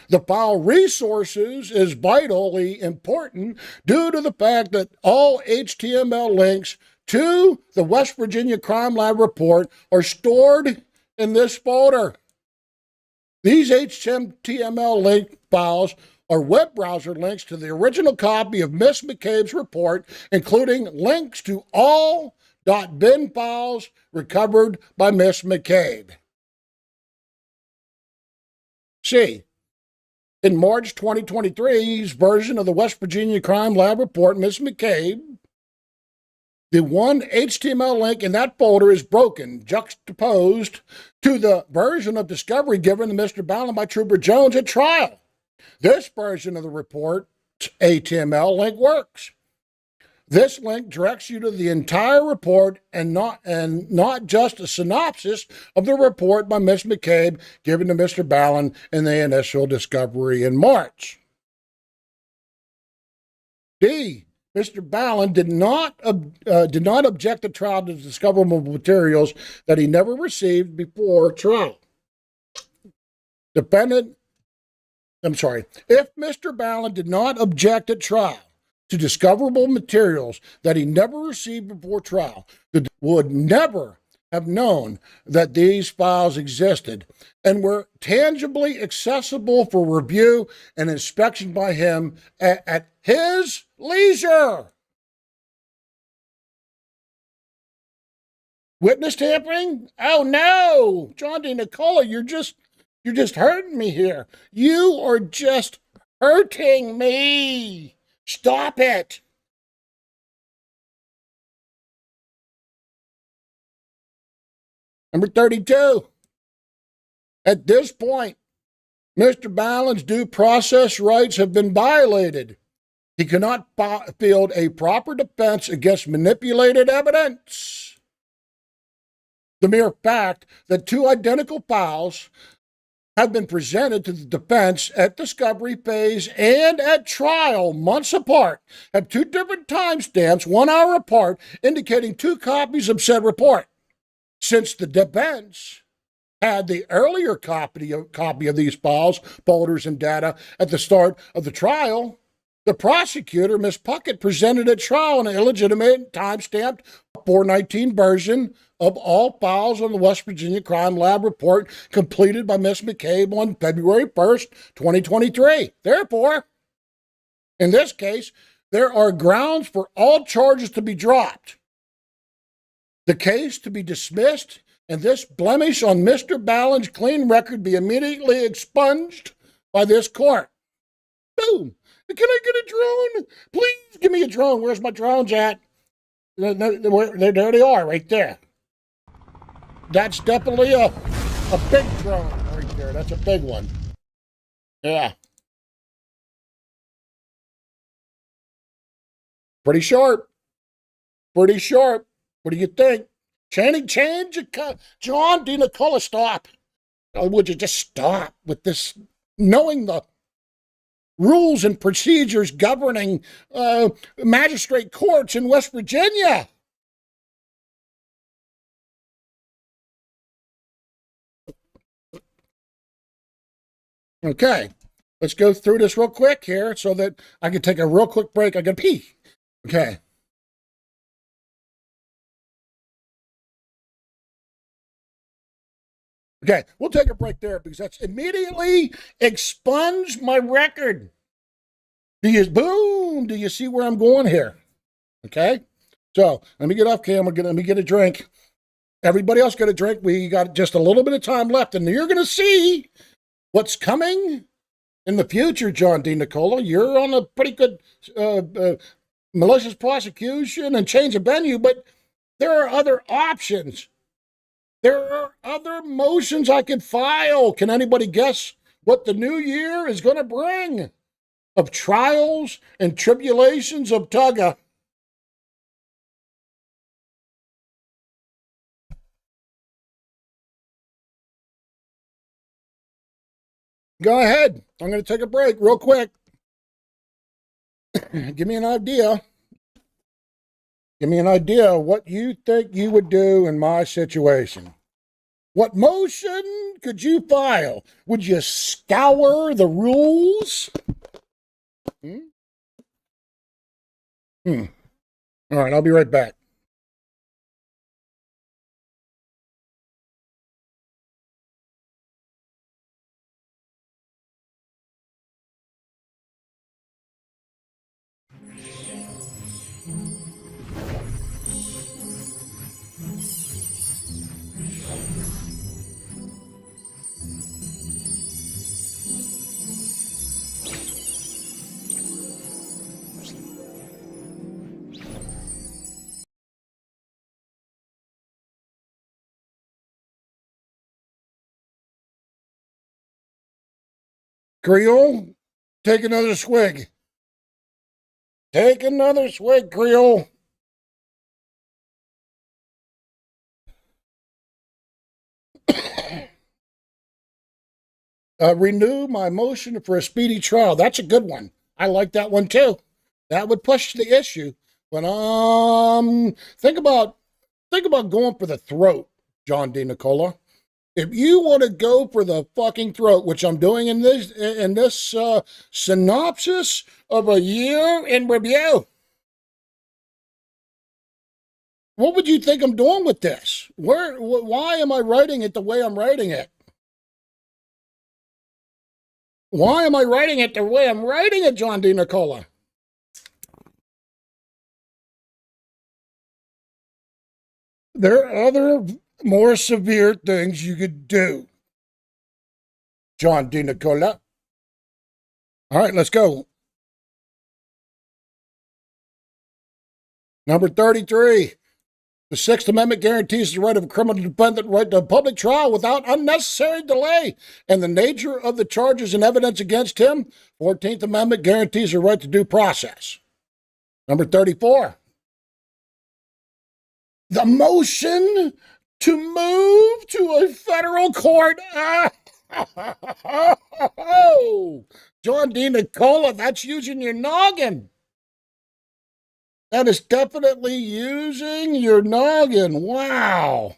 Speaker 1: The file resources is vitally important due to the fact that all HTML links to the West Virginia Crime Lab report are stored in this folder. These HTML link files are web browser links to the original copy of Miss McCabe's report, including links to all .bin files recovered by Miss McCabe. C, in March 2023's version of the West Virginia Crime Lab report, Miss McCabe, the one HTML link in that folder is broken, juxtaposed to the version of discovery given to Mr. Ballin by Trooper Jones at trial. This version of the report HTML link works. This link directs you to the entire report and not just a synopsis of the report by Ms. McCabe given to Mr. Ballin in the initial discovery in March. D, Mr. Ballin did not object to trial to discoverable materials that he never received before trial. If Mr. Ballin did not object at trial to discoverable materials that he never received before trial, would never have known that these files existed and were tangibly accessible for review and inspection by him at his leisure. Witness tampering? Oh no, John D. Nicola, you're just hurting me here. You are just hurting me. Stop it. Number 32. At this point, Mr. Ballin's due process rights have been violated. He cannot field a proper defense against manipulated evidence. The mere fact that two identical files have been presented to the defense at discovery phase and at trial months apart have two different timestamps 1 hour apart, indicating two copies of said report. Since the defense had the earlier copy of these files, folders, and data at the start of the trial, the prosecutor, Ms. Puckett, presented at trial an illegitimate timestamped 419 version of all files on the West Virginia Crime Lab report completed by Ms. McCabe on February 1st, 2023. Therefore, in this case, there are grounds for all charges to be dropped, the case to be dismissed, and this blemish on Mr. Ballin's clean record be immediately expunged by this court. Boom. Can I get a drone? Please give me a drone. Where's my drones at? There they are, right there. That's definitely a A big drone right there. That's a big one. Yeah. Pretty sharp. Pretty sharp. What do you think? Change it. John D. Nicola, stop. Or would you just stop with this, knowing the rules and procedures governing magistrate courts in West Virginia? Okay, let's go through this real quick here so that I can take a real quick break. I gotta pee. Okay. Okay, we'll take a break there because that's immediately expunged my record. Do you see where I'm going here? Okay, so let me get off camera, let me get a drink. Everybody else get a drink. We got just a little bit of time left, and you're going to see what's coming in the future, John D. Nicola. You're on a pretty good malicious prosecution and change of venue, but there are other options. There are other motions I could file. Can anybody guess what the new year is going to bring? Of trials and tribulations of Tuga. Go ahead. I'm going to take a break real quick. Give me an idea. Give me an idea of what you think you would do in my situation. What motion could you file? Would you scour the rules? All right, I'll be right back. Creole, take another swig. Take another swig, Creole. Renew my motion for a speedy trial. That's a good one. I like that one too. That would push the issue. But think about going for the throat, John D. Nicola. If you want to go for the fucking throat, which I'm doing in this synopsis of a year in review, what would you think I'm doing with this? Why am I writing it the way I'm writing it? Why am I writing it the way I'm writing it, John D. Nicola? There are other more severe things you could do, John D. Nicola. All right, let's go. Number 33. The Sixth Amendment guarantees the right of a criminal defendant right to a public trial without unnecessary delay and the nature of the charges and evidence against him. 14th Amendment guarantees the right to due process. Number 34. The motion to move to a federal court. John D. Nicola, that's using your noggin. That is definitely using your noggin. Wow.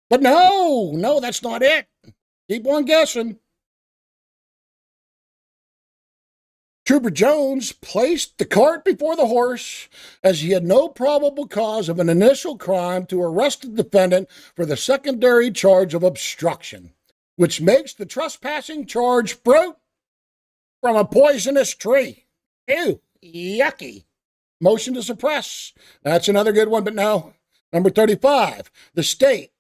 Speaker 1: But no, that's not it. Keep on guessing. Trooper Jones placed the cart before the horse as he had no probable cause of an initial crime to arrest the defendant for the secondary charge of obstruction, which makes the trespassing charge fruit from a poisonous tree. Ew, yucky. Motion to suppress. That's another good one, but no. Number 35. The state,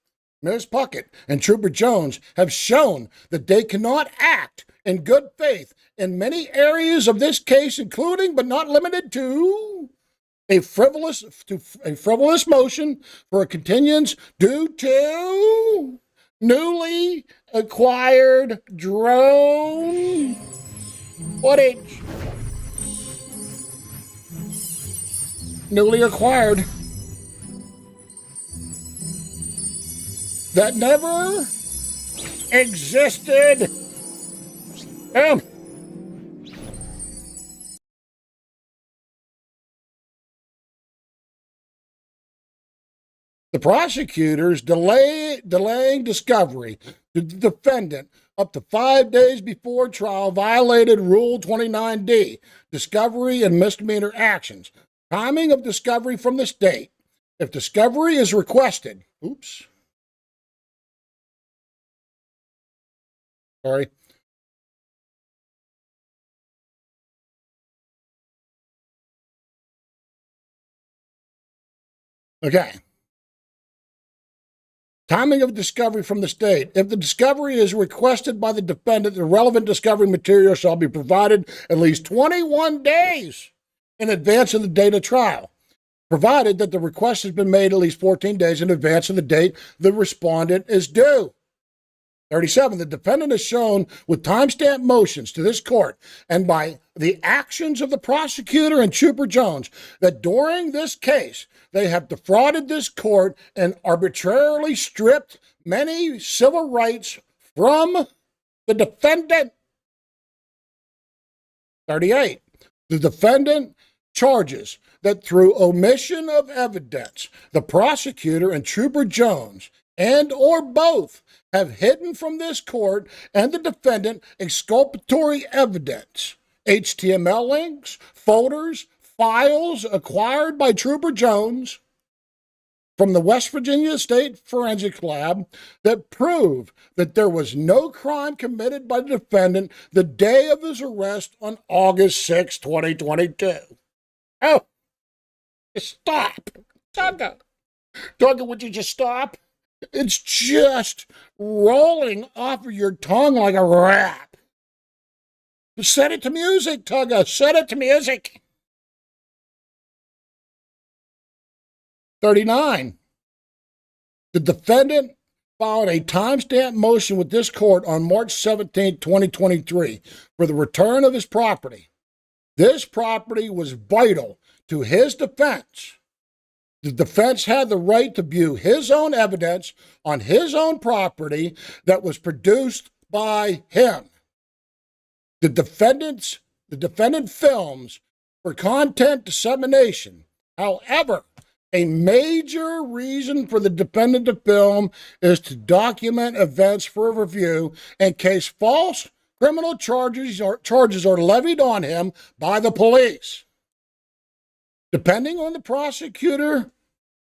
Speaker 1: Ms. Puckett, and Trooper Jones have shown that they cannot act in good faith in many areas of this case, including but not limited to a frivolous motion for a continuance due to newly acquired drone footage. Newly acquired. That never existed. The prosecutors delaying discovery to the defendant up to 5 days before trial violated Rule 29D, discovery and misdemeanor actions. Timing of discovery from the state. If discovery is requested, sorry. Okay. Timing of discovery from the state. If the discovery is requested by the defendant, the relevant discovery material shall be provided at least 21 days in advance of the date of trial, provided that the request has been made at least 14 days in advance of the date the respondent is due. 37. The defendant has shown with timestamp motions to this court and by the actions of the prosecutor and Trooper Jones that during this case they have defrauded this court and arbitrarily stripped many civil rights from the defendant. 38. The defendant charges that through omission of evidence, the prosecutor and Trooper Jones and or both have hidden from this court and the defendant exculpatory evidence, HTML links, folders, files acquired by Trooper Jones from the West Virginia State Forensics Lab that prove that there was no crime committed by the defendant the day of his arrest on August 6, 2022. Oh, stop. Tugga, would you just stop? It's just rolling off of your tongue like a rap. Set it to music, Tugga. Set it to music. 39. The defendant filed a timestamp motion with this court on March 17, 2023 for the return of his property. This property was vital to his defense. The defense had the right to view his own evidence on his own property that was produced by him. The defendant films for content dissemination. However, a major reason for the defendant to film is to document events for review in case false criminal charges are levied on him by the police. Depending on the prosecutor,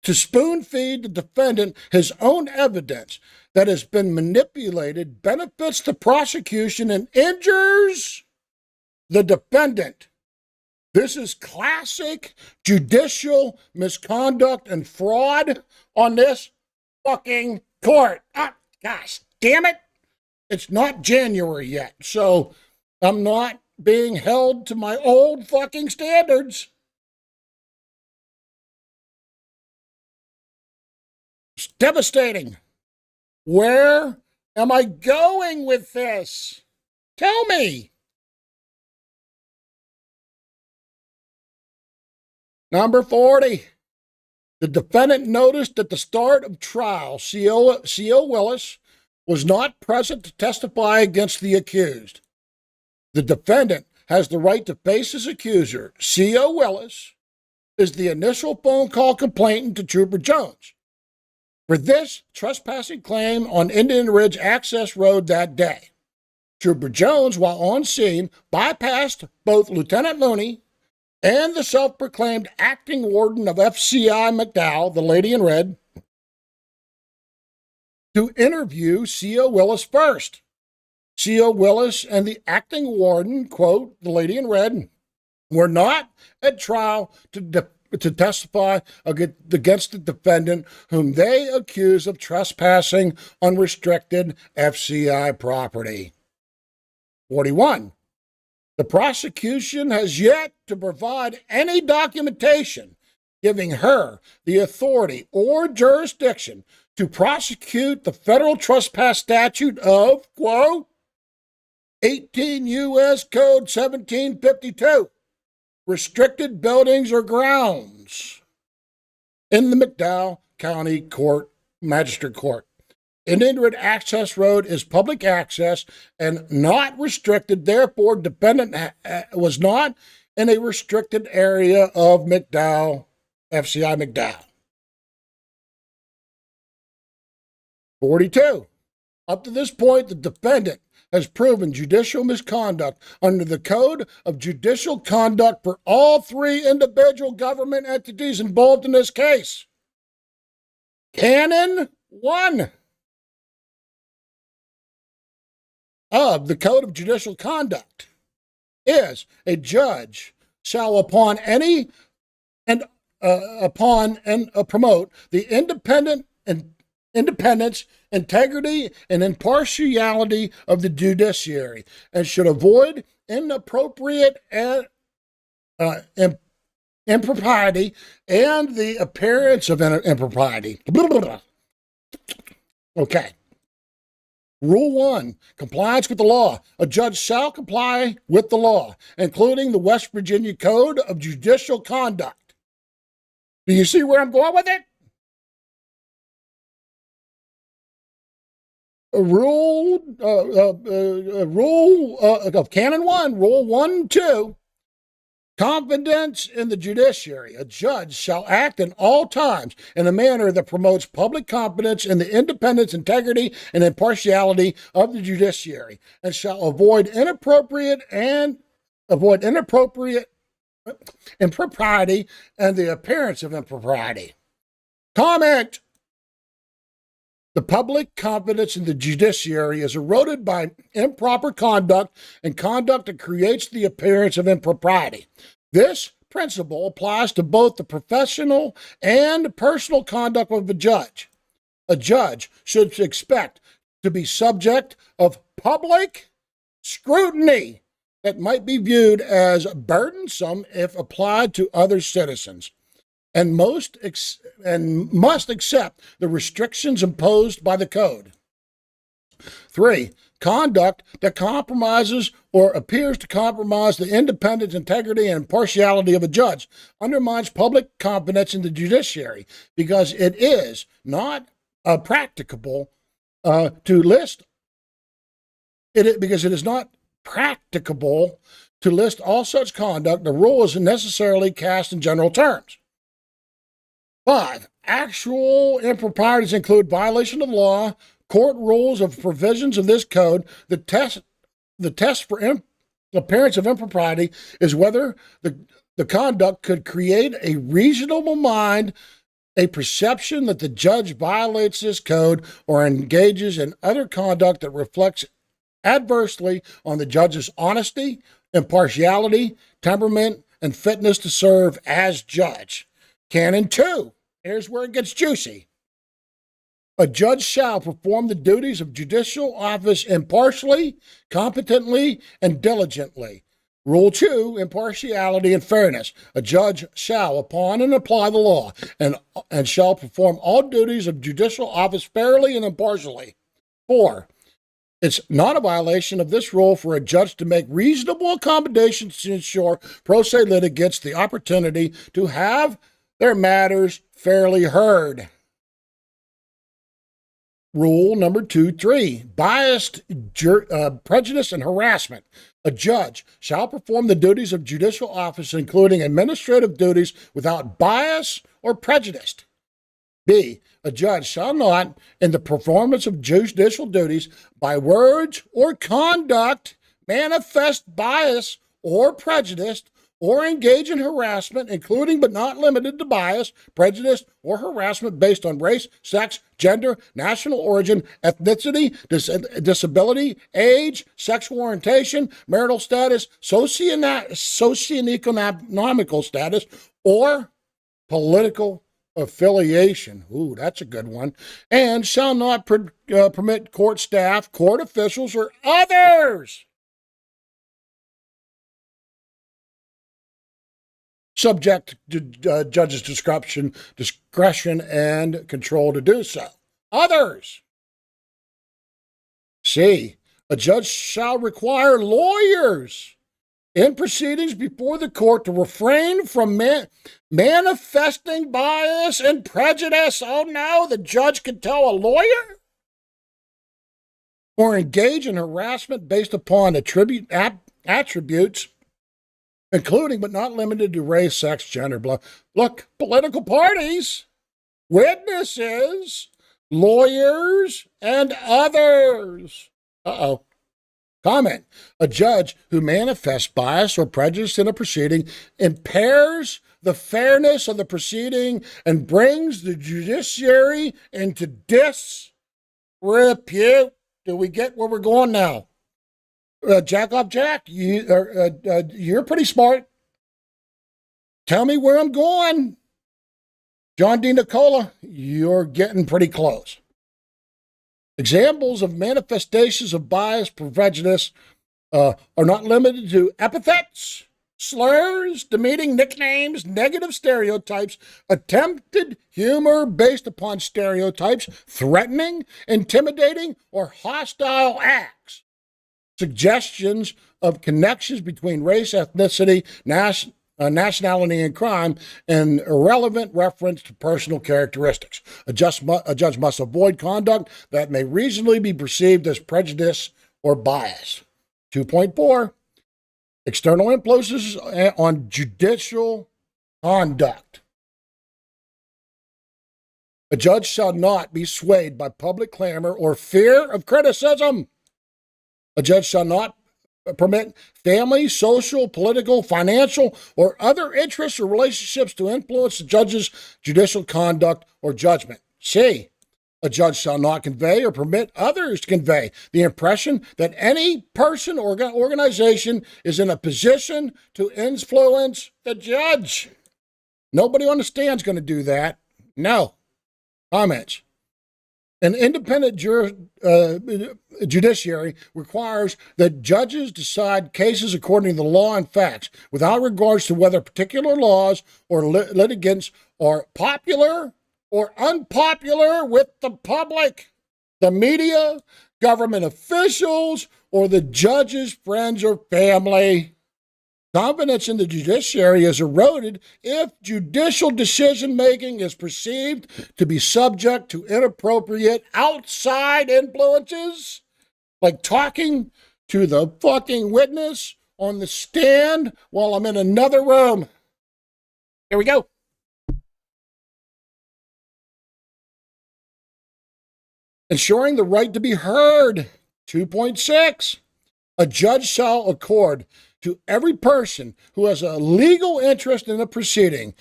Speaker 1: to spoon-feed the defendant his own evidence that has been manipulated benefits the prosecution and injures the defendant. This is classic judicial misconduct and fraud on this fucking court. Gosh damn it. It's not January yet, so I'm not being held to my old fucking standards. It's devastating. Where am I going with this? Tell me. Number 40. The defendant noticed at the start of trial, C.O. Willis was not present to testify against the accused. The defendant has the right to face his accuser. C.O. Willis is the initial phone call complainant to Trooper Jones for this trespassing claim on Indian Ridge Access Road that day. Trooper Jones, while on scene, bypassed both Lieutenant Looney and the self-proclaimed acting warden of FCI McDowell, the lady in red, to interview C.O. Willis first. C.O. Willis and the acting warden, quote, the lady in red, were not at trial to testify against the defendant whom they accuse of trespassing unrestricted FCI property. 41. The prosecution has yet to provide any documentation giving her the authority or jurisdiction to prosecute the federal trespass statute of, quote, 18 U.S. Code 1752, restricted buildings or grounds in the McDowell County Court, Magistrate Court. An indirect access road is public access and not restricted. Therefore, defendant was not in a restricted area of McDowell, FCI McDowell. 42. Up to this point, the defendant has proven judicial misconduct under the Code of Judicial Conduct for all three individual government entities involved in this case. Canon 1 of the Code of Judicial Conduct is a judge shall upon promote the independence, integrity, and impartiality of the judiciary, and should avoid inappropriate impropriety and the appearance of impropriety. Okay. Rule 1, compliance with the law. A judge shall comply with the law, including the West Virginia Code of Judicial Conduct. Do you see where I'm going with it? Rule of Canon 1, Rule 1, 2. Confidence in the judiciary. A judge shall act in all times in a manner that promotes public confidence in the independence, integrity, and impartiality of the judiciary, and shall avoid inappropriate impropriety and the appearance of impropriety. Comment. The public confidence in the judiciary is eroded by improper conduct and conduct that creates the appearance of impropriety. This principle applies to both the professional and personal conduct of a judge. A judge should expect to be subject of public scrutiny that might be viewed as burdensome if applied to other citizens, and must accept the restrictions imposed by the code. 3. Conduct that compromises or appears to compromise the independence, integrity, and impartiality of a judge undermines public confidence in the judiciary because it is not practicable to list all such conduct. The rule is necessarily cast in general terms. 5. Actual improprieties include violation of the law, court rules of provisions of this code. The test for appearance of impropriety is whether the conduct could create a reasonable mind a perception that the judge violates this code or engages in other conduct that reflects adversely on the judge's honesty, impartiality, temperament, and fitness to serve as judge. Canon 2. Here's where it gets juicy. A judge shall perform the duties of judicial office impartially, competently, and diligently. Rule 2, impartiality and fairness. A judge shall, upon and apply the law, and shall perform all duties of judicial office fairly and impartially. 4, it's not a violation of this rule for a judge to make reasonable accommodations to ensure pro se litigants the opportunity to have their matters fairly heard. Rule number 2.3, biased, prejudice, and harassment. A judge shall perform the duties of judicial office, including administrative duties, without bias or prejudice. B, a judge shall not, in the performance of judicial duties, by words or conduct, manifest bias or prejudice, or engage in harassment, including but not limited to bias, prejudice, or harassment based on race, sex, gender, national origin, ethnicity, disability, age, sexual orientation, marital status, socioeconomical status, or political affiliation. Ooh, that's a good one. And shall not permit court staff, court officials, or others subject to judge's discretion and control to do so. others. C, a judge shall require lawyers in proceedings before the court to refrain from manifesting bias and prejudice. Oh no, the judge can tell a lawyer? Or engage in harassment based upon attributes, including but not limited to race, sex, gender, blah. Look, political parties, witnesses, lawyers, and others. Uh-oh. Comment. A judge who manifests bias or prejudice in a proceeding impairs the fairness of the proceeding and brings the judiciary into disrepute. Do we get where we're going now? Jack, you're pretty smart. Tell me where I'm going. John D. Nicola, you're getting pretty close. Examples of manifestations of bias, prejudice are not limited to epithets, slurs, demeaning nicknames, negative stereotypes, attempted humor based upon stereotypes, threatening, intimidating, or hostile acts, suggestions of connections between race, ethnicity, nationality, and crime, and irrelevant reference to personal characteristics. A judge must avoid conduct that may reasonably be perceived as prejudice or bias. 2.4, external influences on judicial conduct. A judge shall not be swayed by public clamor or fear of criticism. A judge shall not permit family, social, political, financial, or other interests or relationships to influence the judge's judicial conduct or judgment. C, a judge shall not convey or permit others to convey the impression that any person or organization is in a position to influence the judge. Nobody on the stand is going to do that. No. Comments. An independent judiciary requires that judges decide cases according to the law and facts, without regards to whether particular laws or litigants are popular or unpopular with the public, the media, government officials, or the judge's friends or family. Confidence in the judiciary is eroded if judicial decision-making is perceived to be subject to inappropriate outside influences, like talking to the fucking witness on the stand while I'm in another room. Here we go. Ensuring the right to be heard. 2.6. A judge shall accord to every person who has a legal interest in a proceeding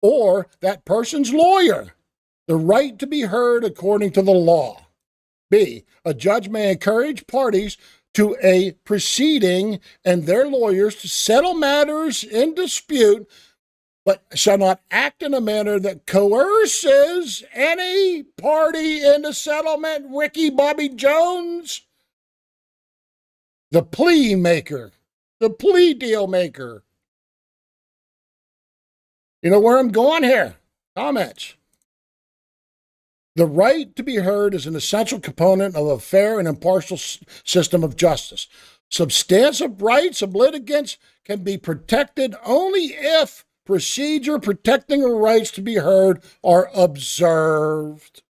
Speaker 1: or that person's lawyer the right to be heard according to the law. B, a judge may encourage parties to a proceeding and their lawyers to settle matters in dispute, but shall not act in a manner that coerces any party into settlement. Ricky Bobby Jones, the plea maker. The plea deal maker. You know where I'm going here? Comments. The right to be heard is an essential component of a fair and impartial system of justice. Substantive rights of litigants can be protected only if procedure protecting the rights to be heard are observed.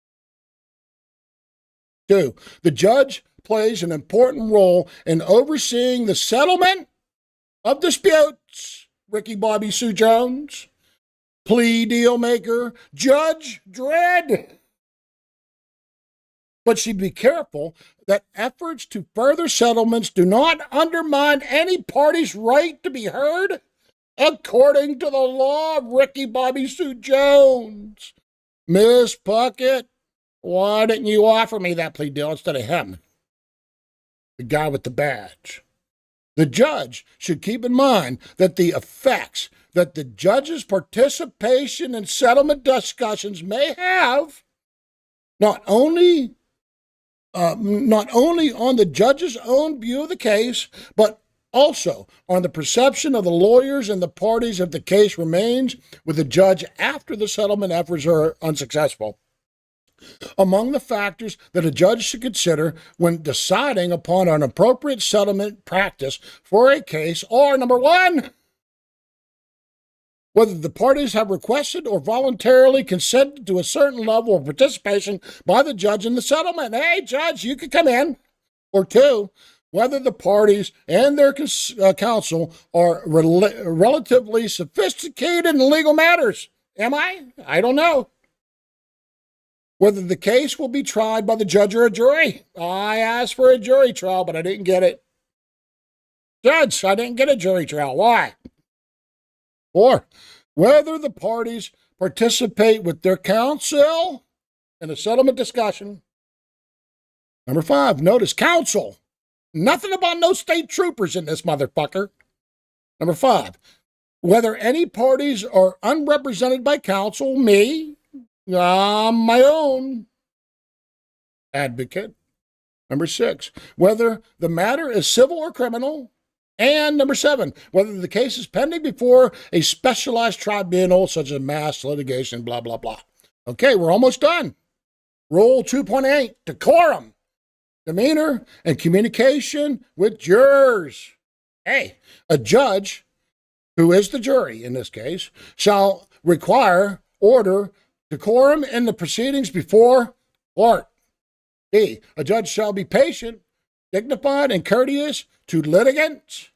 Speaker 1: 2. The judge plays an important role in overseeing the settlement of disputes. Ricky Bobby Sue Jones, plea deal maker, Judge Dredd. But she'd be careful that efforts to further settlements do not undermine any party's right to be heard according to the law of Ricky Bobby Sue Jones. Miss Puckett, why didn't you offer me that plea deal instead of him? The guy with the badge. The judge should keep in mind that the effects that the judge's participation in settlement discussions may have not only on the judge's own view of the case, but also on the perception of the lawyers and the parties if the case remains with the judge after the settlement efforts are unsuccessful. Among the factors that a judge should consider when deciding upon an appropriate settlement practice for a case are, number one, whether the parties have requested or voluntarily consented to a certain level of participation by the judge in the settlement. Hey, judge, you can come in. Or two, whether the parties and their counsel are relatively sophisticated in legal matters. Am I? I don't know. Whether the case will be tried by the judge or a jury. I asked for a jury trial, but I didn't get it. Judge, I didn't get a jury trial. Why? Or whether the parties participate with their counsel in a settlement discussion. Number five, notice counsel. Nothing about no state troopers in this motherfucker. Number five, whether any parties are unrepresented by counsel, me, I'm my own advocate. Number six, whether the matter is civil or criminal. And number seven, whether the case is pending before a specialized tribunal such as mass litigation, blah, blah, blah. Okay, we're almost done. Rule 2.8, decorum, demeanor, and communication with jurors. Hey, a judge, who is the jury in this case, shall require order, decorum in the proceedings before court. B, a judge shall be patient, dignified, and courteous to litigants,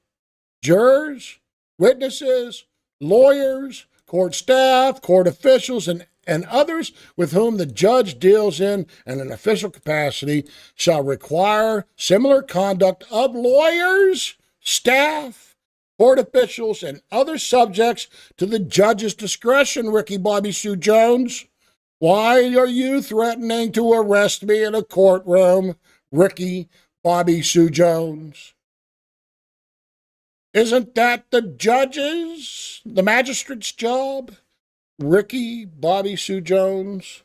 Speaker 1: jurors, witnesses, lawyers, court staff, court officials, and others with whom the judge deals in an official capacity shall require similar conduct of lawyers, staff, court officials, and other subjects to the judge's discretion, Ricky Bobby Sue Jones. Why are you threatening to arrest me in a courtroom, Ricky Bobby Sue Jones? Isn't that the judge's, the magistrate's job? Ricky Bobby Sue Jones.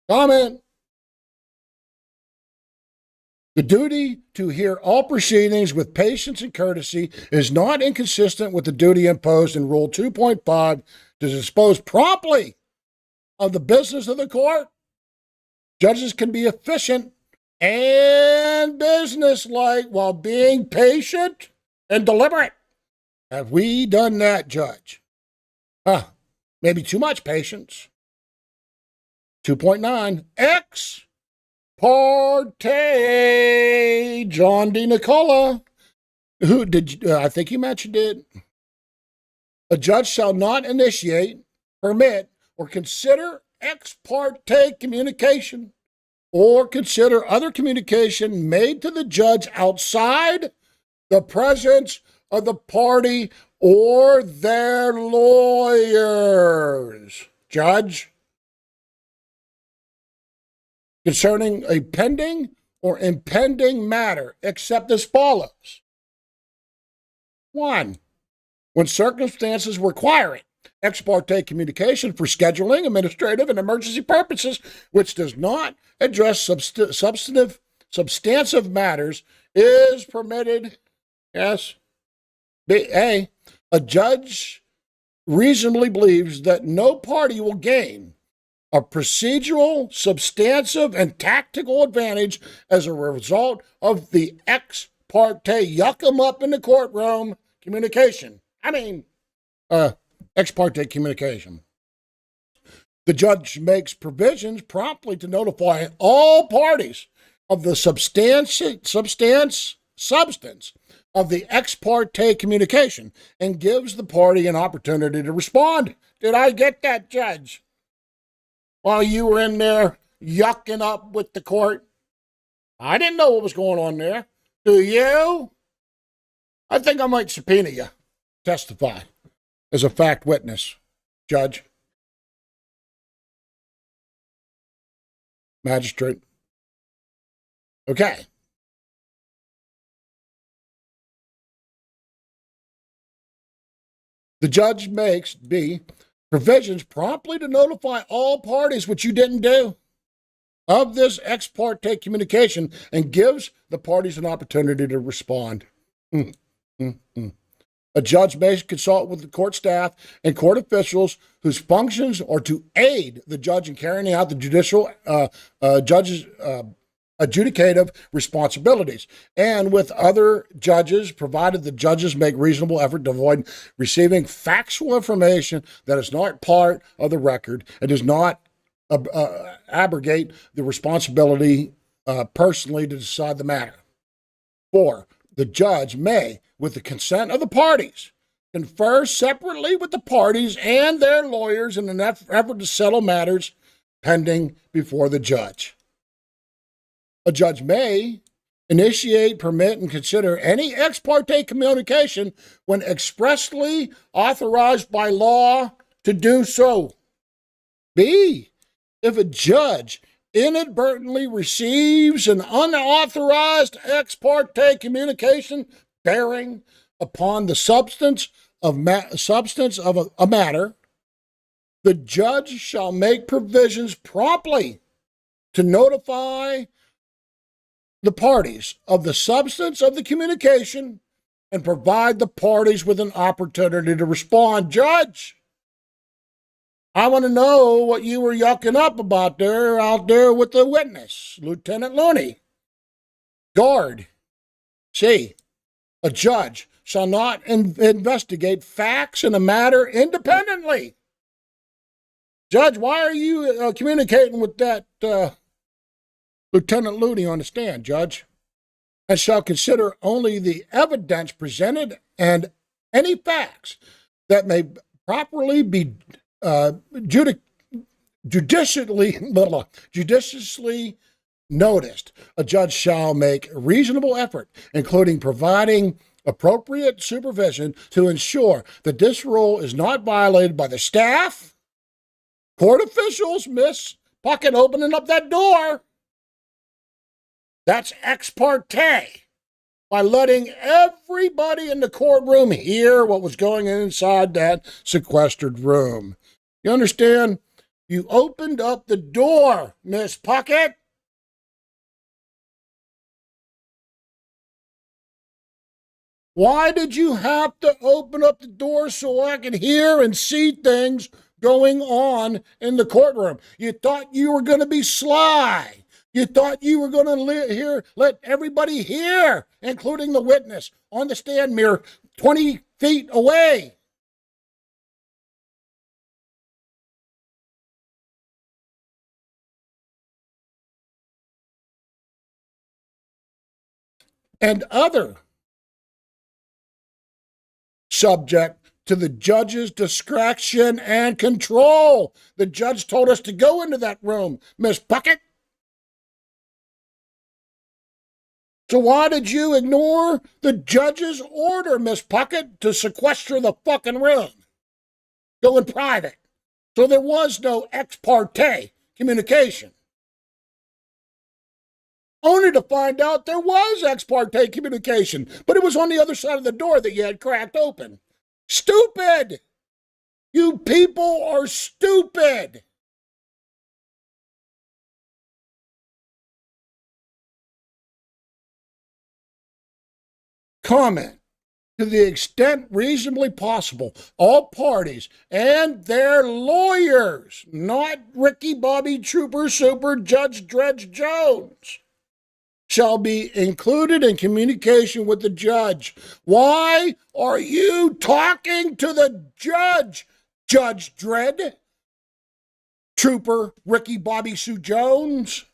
Speaker 1: Comment. The duty to hear all proceedings with patience and courtesy is not inconsistent with the duty imposed in Rule 2.5 to dispose promptly of the business of the court. Judges can be efficient and businesslike while being patient and deliberate. Have we done that, Judge? Maybe too much patience. 2.9, ex parte, John D. Nicola. Who did I think you mentioned it? A judge shall not initiate, permit, or consider ex parte communication or consider other communication made to the judge outside the presence of the party or their lawyers. Judge, concerning a pending or impending matter, except as follows. 1, when circumstances require it, ex parte communication for scheduling, administrative, and emergency purposes, which does not address substantive matters, is permitted. Yes. A judge reasonably believes that no party will gain a procedural, substantive, and tactical advantage as a result of the ex parte yuck 'em up in the courtroom communication. Ex parte communication. The judge makes provisions promptly to notify all parties of the substance of the ex parte communication and gives the party an opportunity to respond. Did I get that, Judge? While you were in there yucking up with the court? I didn't know what was going on there. Do you? I think I might subpoena you. Testify as a fact witness, Judge. Magistrate. Okay. The judge makes B, provisions promptly to notify all parties, which you didn't do, of this ex parte communication and gives the parties an opportunity to respond. A judge may consult with the court staff and court officials whose functions are to aid the judge in carrying out the judicial judge's adjudicative responsibilities, and with other judges, provided the judges make reasonable effort to avoid receiving factual information that is not part of the record and does not abrogate the responsibility personally to decide the matter. 4. The judge may, with the consent of the parties, confer separately with the parties and their lawyers in an effort to settle matters pending before the judge. A judge may initiate, permit, and consider any ex parte communication when expressly authorized by law to do so. B. If a judge inadvertently receives an unauthorized ex parte communication bearing upon the substance of a matter, the judge shall make provisions promptly to notify the parties of the substance of the communication and provide the parties with an opportunity to respond. Judge, I want to know what you were yucking up about out there with the witness, Lieutenant Looney. Guard, C. A judge shall not investigate facts in a matter independently. Judge, why are you communicating with that Lieutenant Looney on the stand, Judge? And shall consider only the evidence presented and any facts that may properly be judiciously noticed. A judge shall make reasonable effort, including providing appropriate supervision, to ensure that this rule is not violated by the staff, court officials, Miss Puckett opening up that door. That's ex parte, by letting everybody in the courtroom hear what was going on inside that sequestered room. You understand? You opened up the door, Miss Puckett. Why did you have to open up the door so I could hear and see things going on in the courtroom? You thought you were going to be sly. You thought you were going to let everybody hear, including the witness, on the stand mirror 20 feet away. And other subject to the judge's discretion and control. The judge told us to go into that room, Miss Puckett. So why did you ignore the judge's order, Miss Puckett, to sequester the fucking room? Go in private. So there was no ex parte communication. Only to find out there was ex parte communication, but it was on the other side of the door that you had cracked open. Stupid! You people are stupid! Comment. To the extent reasonably possible, all parties and their lawyers, not Ricky Bobby Trooper Super Judge Dredge Jones, shall be included in communication with the judge. Why are you talking to the judge, Judge Dredd? Trooper Ricky Bobby Sue Jones?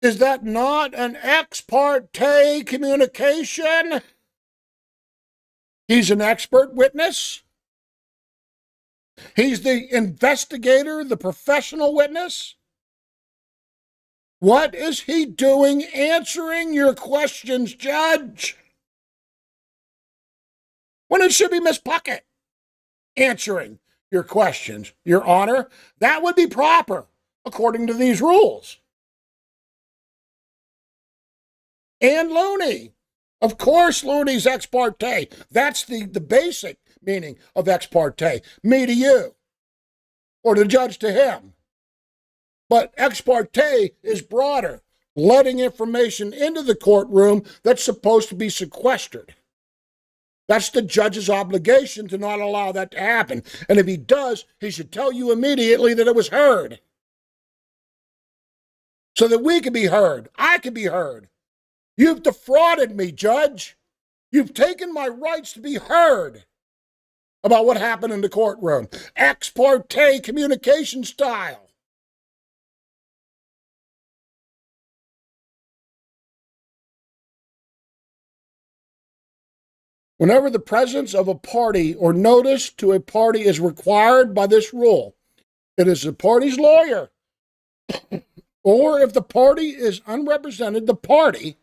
Speaker 1: Is that not an ex parte communication? He's an expert witness. He's the investigator, the professional witness. What is he doing answering your questions, Judge? When it should be Miss Puckett answering your questions, Your Honor. That would be proper, according to these rules. And Looney. Of course, Looney's ex parte. That's the basic meaning of ex parte. Me to you. Or the judge to him. But ex parte is broader, letting information into the courtroom that's supposed to be sequestered. That's the judge's obligation to not allow that to happen. And if he does, he should tell you immediately that it was heard. So that we can be heard. I can be heard. You've defrauded me, Judge. You've taken my rights to be heard about what happened in the courtroom. Ex parte communication style. Whenever the presence of a party or notice to a party is required by this rule, it is the party's lawyer, or if the party is unrepresented, the party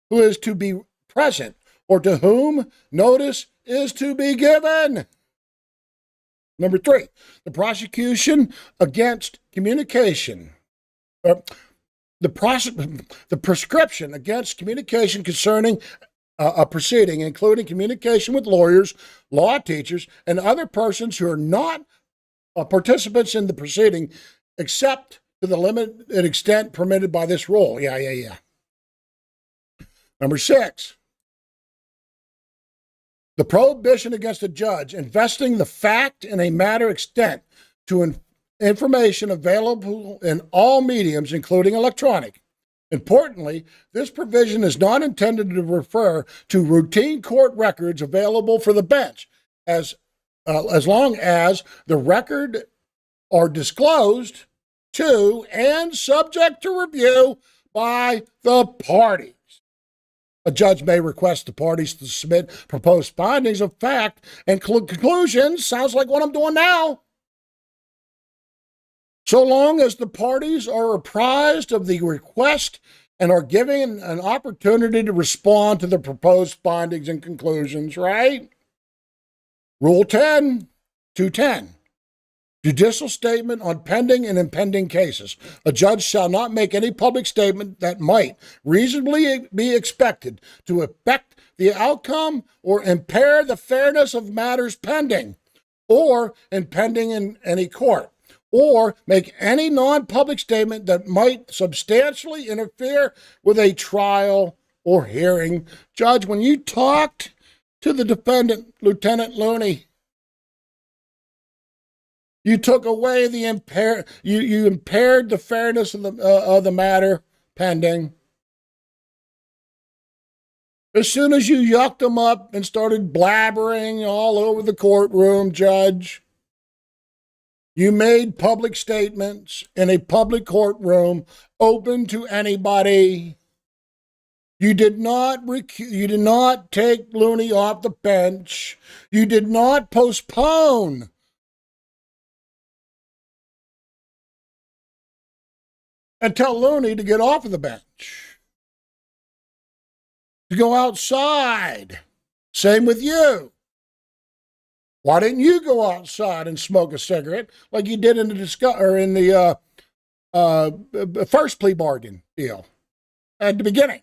Speaker 1: who is to be present or to whom notice is to be given. Number 3, the prosecution against communication. The prescription against communication concerning a proceeding, including communication with lawyers, law teachers, and other persons who are not participants in the proceeding, except to the limited extent permitted by this rule. Yeah. Number 6, the prohibition against a judge investing the fact in a matter extent to information available in all mediums, including electronic. Importantly, this provision is not intended to refer to routine court records available for the bench, as long as the record are disclosed to and subject to review by the parties. A judge may request the parties to submit proposed findings of fact and conclusions, sounds like what I'm doing now, so long as the parties are apprised of the request and are given an opportunity to respond to the proposed findings and conclusions, right? Rule 10, 210. Judicial statement on pending and impending cases. A judge shall not make any public statement that might reasonably be expected to affect the outcome or impair the fairness of matters pending or impending in any court, or make any non-public statement that might substantially interfere with a trial or hearing. Judge, when you talked to the defendant, Lieutenant Looney, you took away the you impaired the fairness of the matter pending. As soon as you yucked him up and started blabbering all over the courtroom, Judge, you made public statements in a public courtroom open to anybody. You did not take Looney off the bench. You did not postpone and tell Looney to get off of the bench, to go outside. Same with you. Why didn't you go outside and smoke a cigarette like you did in the first plea bargain deal at the beginning?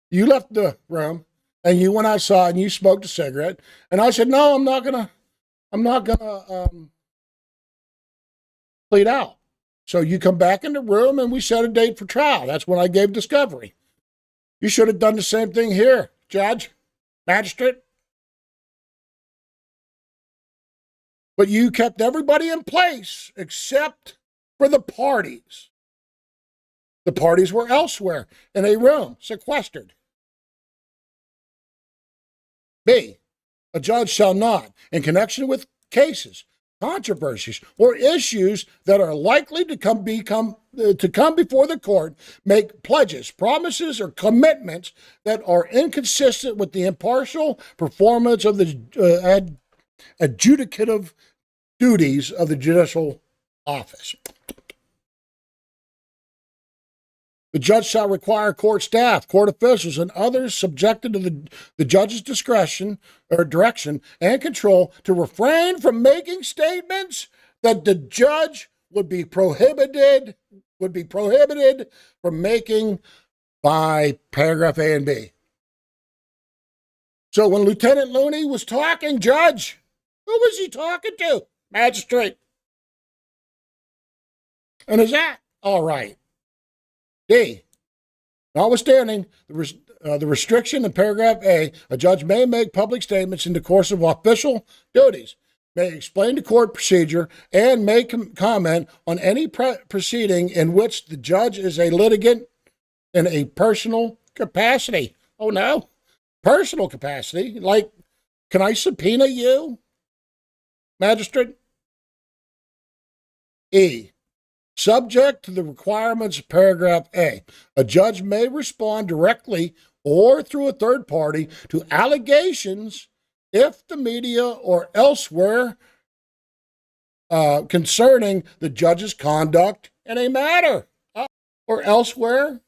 Speaker 1: You left the room and you went outside and you smoked a cigarette, and I said, "No, I'm not gonna plead out." So you come back in the room and we set a date for trial. That's when I gave discovery. You should have done the same thing here, Judge, Magistrate. But you kept everybody in place except for the parties. The parties were elsewhere in a room, sequestered. B, a judge shall not, in connection with cases, controversies, or issues that are likely to come before the court, make pledges, promises, or commitments that are inconsistent with the impartial performance of the adjudicative duties of the judicial office. The judge shall require court staff, court officials, and others subjected to the judge's discretion or direction and control to refrain from making statements that the judge would be prohibited from making by paragraph A and B. So when Lieutenant Looney was talking, Judge, who was he talking to? Magistrate. And is that all right? D, notwithstanding the restriction in paragraph A, a judge may make public statements in the course of official duties, may explain the court procedure, and may comment on any proceeding in which the judge is a litigant in a personal capacity. Oh, no. Personal capacity? Like, can I subpoena you, magistrate? E, subject to the requirements of paragraph A, a judge may respond directly or through a third party to allegations if the media or elsewhere concerning the judge's conduct in a matter. Or elsewhere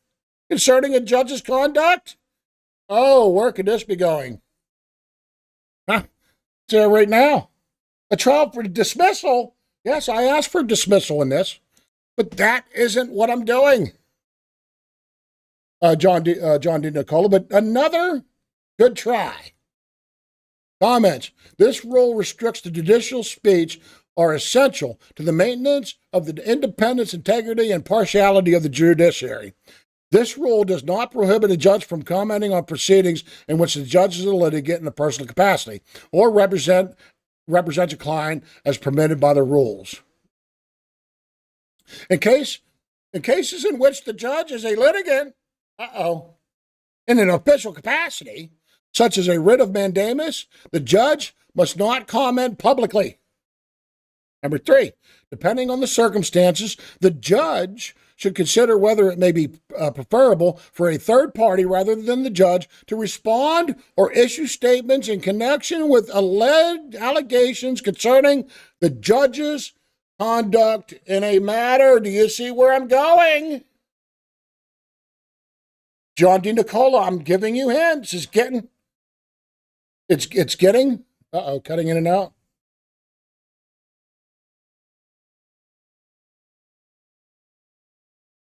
Speaker 1: concerning a judge's conduct? Oh, where could this be going? Huh? It's there right now. A trial for dismissal? Yes, I asked for dismissal in this, but that isn't what I'm doing. John D. Nicola, but another good try. Comments. This rule restricts the judicial speech are essential to the maintenance of the independence, integrity, and partiality of the judiciary. This rule does not prohibit a judge from commenting on proceedings in which the judge is a litigant in a personal capacity or represents a client as permitted by the rules. In cases in which the judge is a litigant, in an official capacity, such as a writ of mandamus, the judge must not comment publicly. Number 3, depending on the circumstances, the judge should consider whether it may be preferable for a third party rather than the judge to respond or issue statements in connection with alleged allegations concerning the judge's conduct in a matter. Do you see where I'm going? John D. Nicola, I'm giving you hints. It's getting, cutting in and out.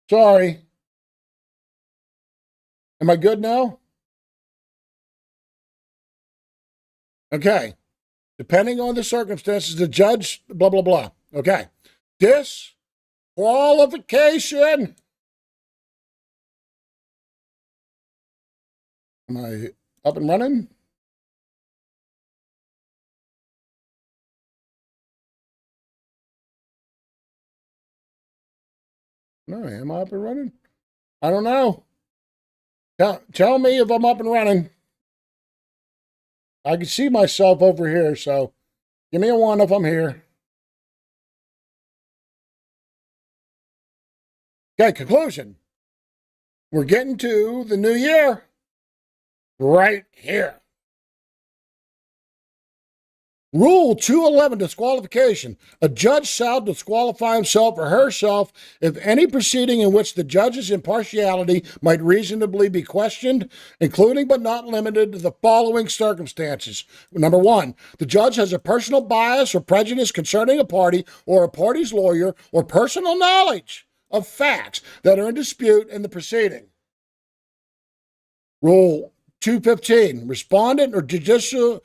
Speaker 1: Sorry. Am I good now? Okay. Depending on the circumstances, the judge, blah, blah, blah. Okay. Disqualification. Am I up and running? No, am I up and running? I don't know. Tell me if I'm up and running. I can see myself over here, so give me a 1 if I'm here. Okay, conclusion. We're getting to the new year right here. Rule 211, disqualification. A judge shall disqualify himself or herself if any proceeding in which the judge's impartiality might reasonably be questioned, including but not limited to the following circumstances. Number 1, the judge has a personal bias or prejudice concerning a party or a party's lawyer or personal knowledge of facts that are in dispute in the proceeding. Rule 215, respondent or judicial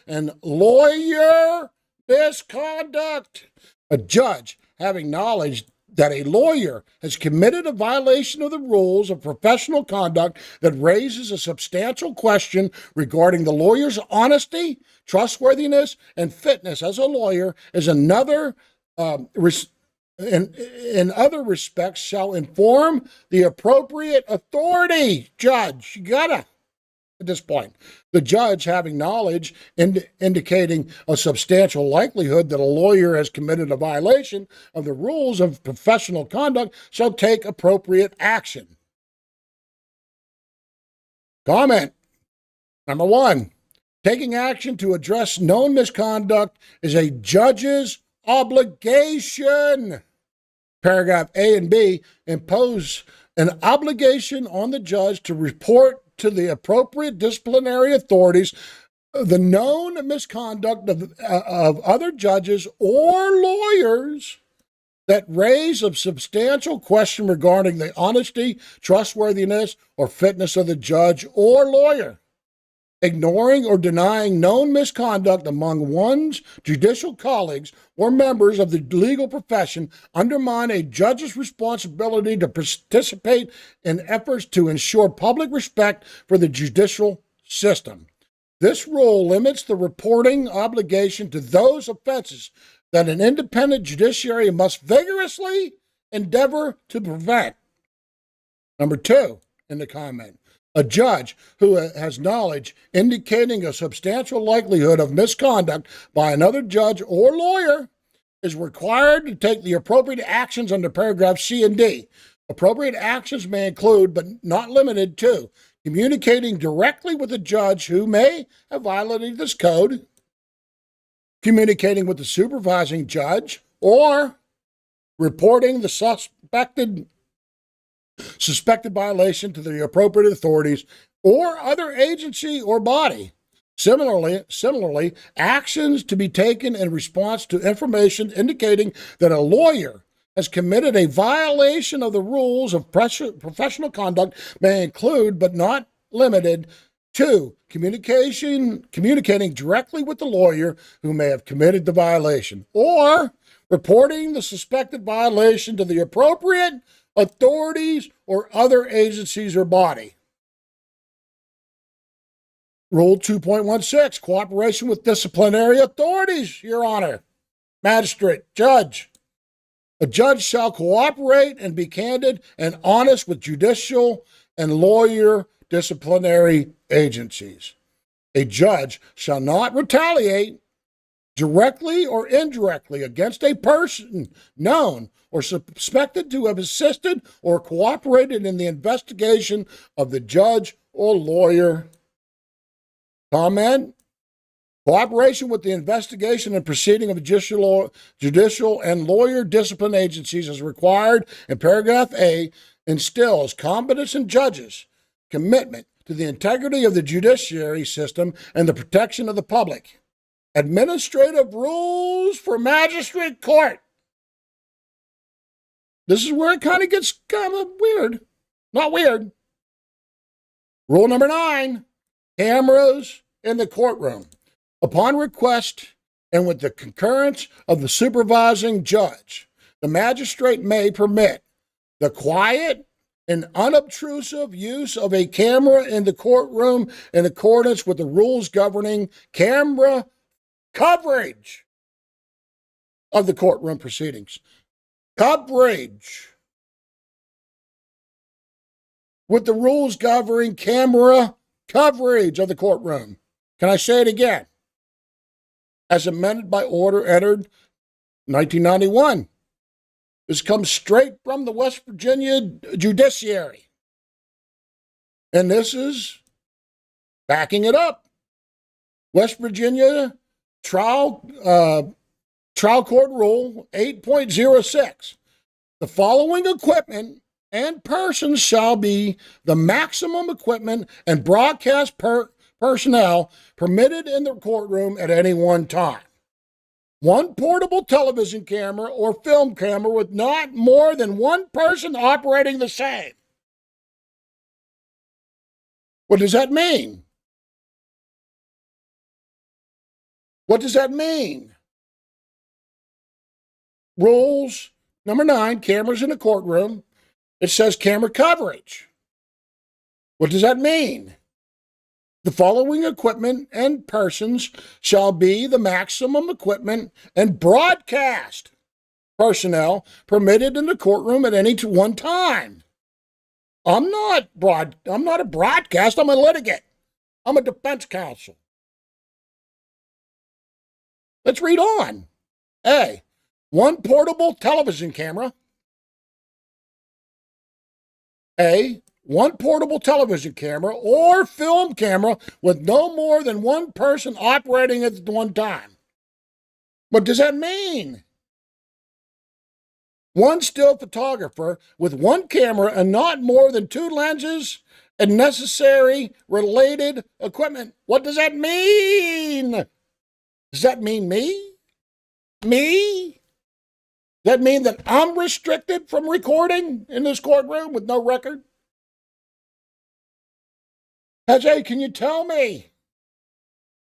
Speaker 1: and lawyer misconduct. A judge having knowledge that a lawyer has committed a violation of the rules of professional conduct that raises a substantial question regarding the lawyer's honesty, trustworthiness, and fitness as a lawyer is another in other respects shall inform the appropriate authority. Judge, you gotta, at this point, the judge having knowledge indicating a substantial likelihood that a lawyer has committed a violation of the rules of professional conduct shall take appropriate action. Comment. Number 1, taking action to address known misconduct is a judge's obligation. Paragraph A and B impose an obligation on the judge to report to the appropriate disciplinary authorities the known misconduct of other judges or lawyers that raise a substantial question regarding the honesty, trustworthiness, or fitness of the judge or lawyer. ignoring or denying known misconduct among one's judicial colleagues or members of the legal profession undermine a judge's responsibility to participate in efforts to ensure public respect for the judicial system. This rule limits the reporting obligation to those offenses that an independent judiciary must vigorously endeavor to prevent. Number 2 in the comment. A judge who has knowledge indicating a substantial likelihood of misconduct by another judge or lawyer is required to take the appropriate actions under paragraphs C and D. Appropriate actions may include, but not limited to, communicating directly with a judge who may have violated this code, communicating with the supervising judge, or reporting the suspected violation to the appropriate authorities or other agency or body. Similarly, actions to be taken in response to information indicating that a lawyer has committed a violation of the rules of professional conduct may include, but not limited to, communicating directly with the lawyer who may have committed the violation, or reporting the suspected violation to the appropriate authorities or other agencies or body. Rule 2.16, cooperation with disciplinary authorities, Your Honor. Magistrate, judge. A judge shall cooperate and be candid and honest with judicial and lawyer disciplinary agencies. A judge shall not retaliate directly or indirectly against a person known or suspected to have assisted or cooperated in the investigation of the judge or lawyer. Comment. Cooperation with the investigation and proceeding of judicial and lawyer discipline agencies as required in paragraph A instills confidence in judges, commitment to the integrity of the judiciary system and the protection of the public. Administrative rules for magistrate court. This is where it kind of gets kind of weird. Not weird. Rule number 9, cameras in the courtroom. Upon request and with the concurrence of the supervising judge, the magistrate may permit the quiet and unobtrusive use of a camera in the courtroom in accordance with the rules governing camera coverage of the courtroom proceedings. Coverage. With the rules governing camera coverage of the courtroom. Can I say it again? As amended by order entered 1991. This comes straight from the West Virginia judiciary. And this is backing it up. West Virginia Trial Court Rule 8.06. The following equipment and persons shall be the maximum equipment and broadcast personnel permitted in the courtroom at any one time. One portable television camera or film camera with not more than one person operating the same. What does that mean? What does that mean? Rules number 9, cameras in a courtroom. It says camera coverage. What does that mean? The following equipment and persons shall be the maximum equipment and broadcast personnel permitted in the courtroom at any one time. I'm not a broadcast, I'm a litigant. I'm a defense counsel. Let's read on. A, one portable television camera. A, one portable television camera or film camera with no more than one person operating at one time. What does that mean? One still photographer with one camera and not more than 2 lenses and necessary related equipment. What does that mean? Does that mean me? Me? Does that mean that I'm restricted from recording in this courtroom with no record? Hey, can you tell me?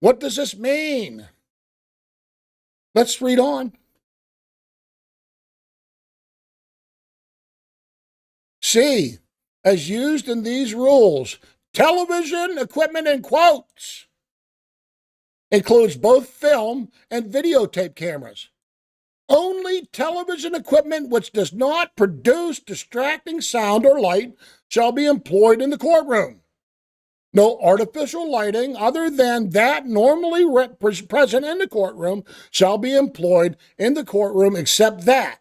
Speaker 1: What does this mean? Let's read on. C, as used in these rules, television equipment in quotes includes both film and videotape cameras. Only television equipment which does not produce distracting sound or light shall be employed in the courtroom. No artificial lighting other than that normally present in the courtroom shall be employed in the courtroom except that,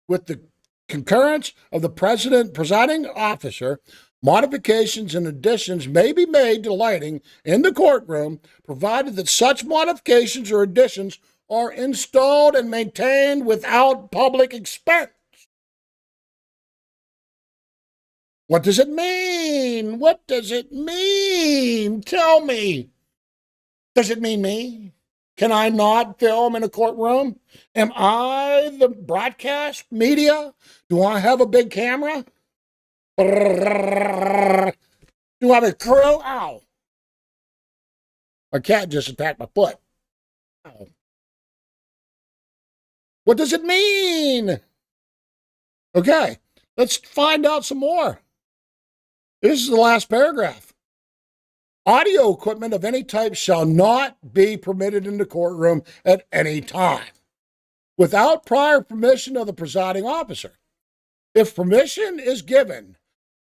Speaker 1: with the concurrence of the presiding officer, modifications and additions may be made to lighting in the courtroom, provided that such modifications or additions are installed and maintained without public expense. What does it mean? What does it mean? Tell me. Does it mean me? Can I not film in a courtroom? Am I the broadcast media? Do I have a big camera? Do I have a crew? Ow. My cat just attacked my foot. Ow. What does it mean? Okay, let's find out some more. This is the last paragraph. Audio equipment of any type shall not be permitted in the courtroom at any time, without prior permission of the presiding officer. If permission is given,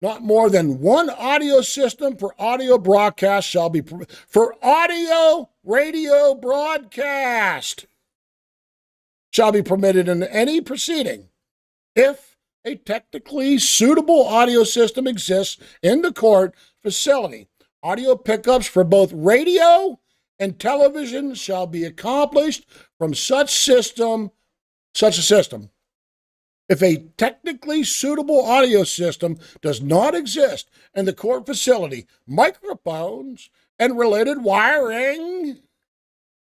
Speaker 1: not more than one audio system for audio broadcast shall be for audio radio broadcast shall be permitted in any proceeding if a technically suitable audio system exists in the court facility. Audio pickups for both radio and television shall be accomplished from such a system. If a technically suitable audio system does not exist in the court facility, microphones and related wiring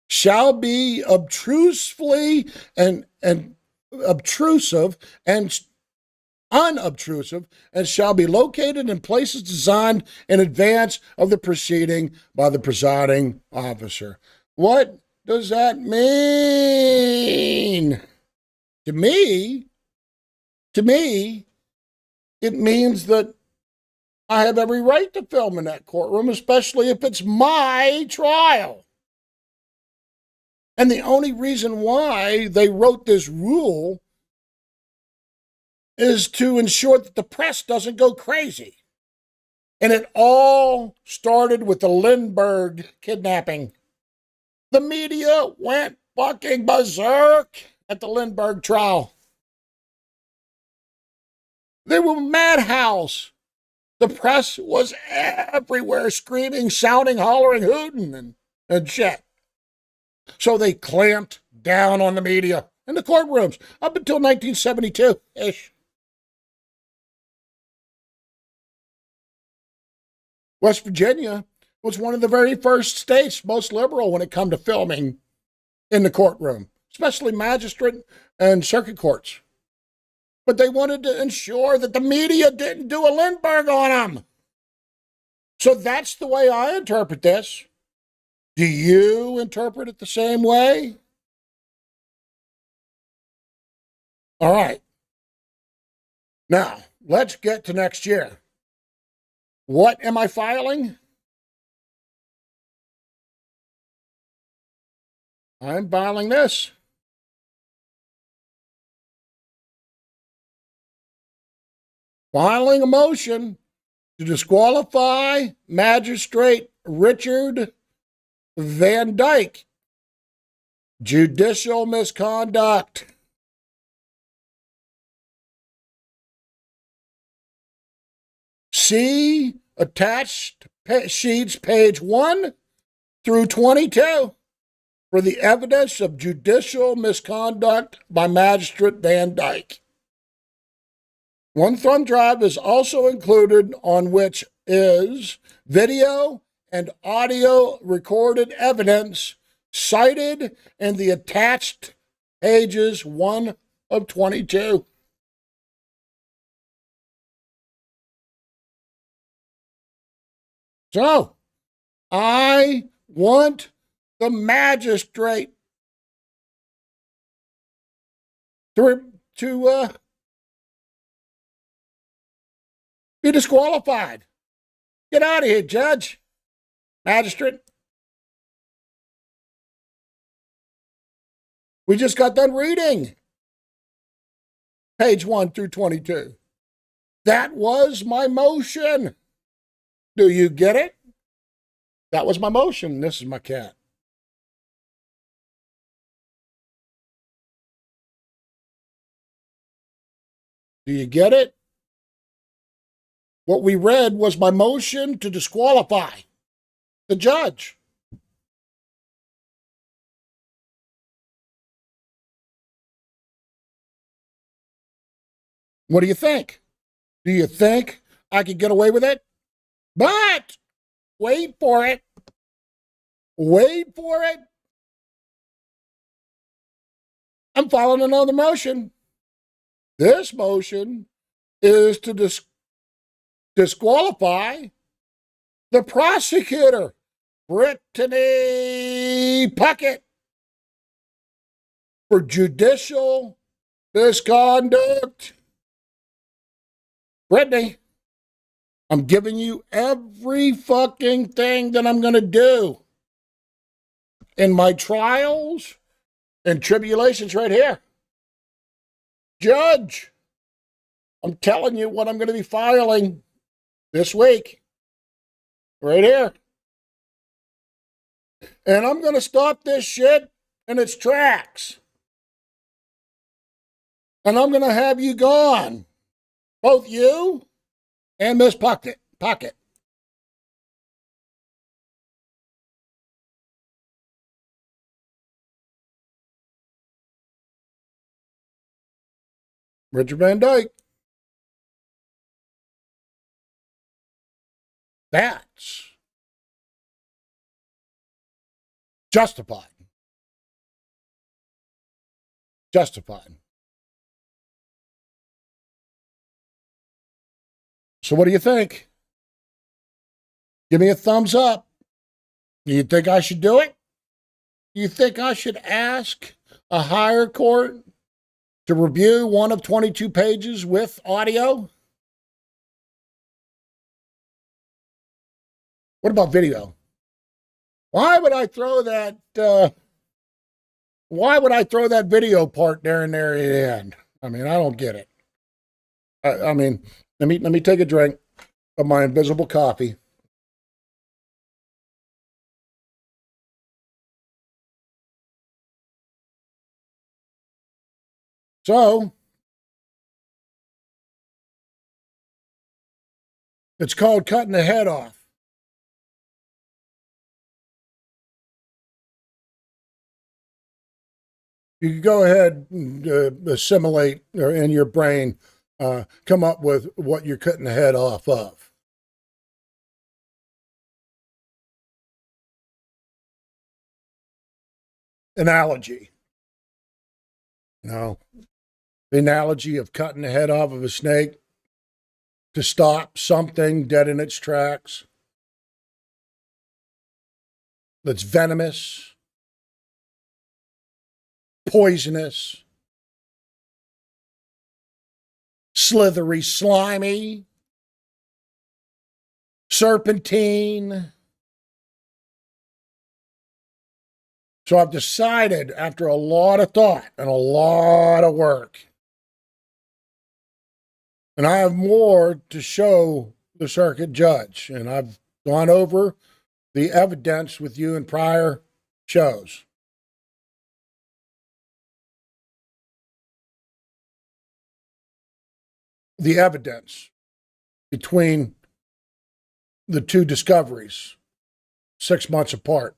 Speaker 1: shall be obtrusively and obtrusive and unobtrusive and shall be located in places designed in advance of the proceeding by the presiding officer. What does that mean? To me, it means that I have every right to film in that courtroom, especially if it's my trial. And the only reason why they wrote this rule is to ensure that the press doesn't go crazy. And it all started with the Lindbergh kidnapping. The media went fucking berserk at the Lindbergh trial. They were madhouse. The press was everywhere screaming, shouting, hollering, hooting, and shit. So they clamped down on the media in the courtrooms up until 1972-ish. West Virginia was one of the very first states most liberal when it come to filming in the courtroom, especially magistrate and circuit courts. But they wanted to ensure that the media didn't do a Lindbergh on them. So that's the way I interpret this. Do you interpret it the same way? All right. Now, let's get to next year. What am I filing? I'm filing this. Filing a motion to disqualify Magistrate Richard Van Dyke. Judicial misconduct. See attached sheets page 1 through 22 for the evidence of judicial misconduct by Magistrate Van Dyke. One thumb drive is also included on which is video and audio recorded evidence cited in the attached pages 1 of 22. So, I want the magistrate to be disqualified. Get out of here, Judge. Magistrate. We just got done reading page 1 through 22. That was my motion. Do you get it? That was my motion. This is my cat. Do you get it? What we read was my motion to disqualify the judge. What do you think? Do you think I could get away with it? But wait for it. Wait for it. I'm filing another motion. This motion is to disqualify the prosecutor, Brittany Puckett, for judicial misconduct. Brittany, I'm giving you every fucking thing that I'm going to do in my trials and tribulations right here. Judge, I'm telling you what I'm going to be filing this week. Right here. And I'm going to stop this shit in its tracks. And I'm going to have you gone. Both you and Miss Puckett. Richard Van Dyke. That's justified. Justified. So what do you think? Give me a thumbs up. Do you think I should do it? Do you think I should ask a higher court to review one of 22 pages with audio? What about video? Why would I throw that video part there and there at the end? I mean, I don't get it. I mean, let me take a drink of my invisible coffee. So, it's called cutting the head off. You can go ahead and assimilate or in your brain, come up with what you're cutting the head off of. Analogy. No. The analogy of cutting the head off of a snake to stop something dead in its tracks that's venomous, poisonous, slithery, slimy, serpentine. So I've decided, after a lot of thought and a lot of work, and I have more to show the circuit judge, and I've gone over the evidence with you in prior shows. The evidence between the two discoveries, 6 months apart.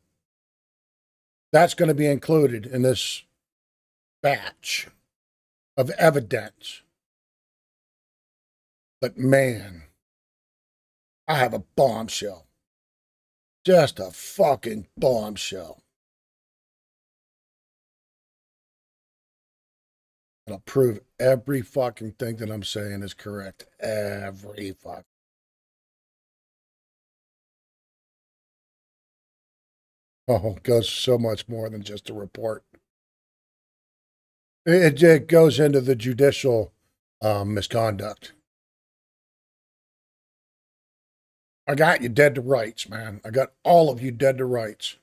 Speaker 1: That's going to be included in this batch of evidence. But man, I have a bombshell. Just a fucking bombshell. And I'll prove every fucking thing that I'm saying is correct. Every fucking.
Speaker 15: Oh, it goes so much more than just a report. It goes into the judicial misconduct. I got you dead to rights, man. I got all of you dead to rights.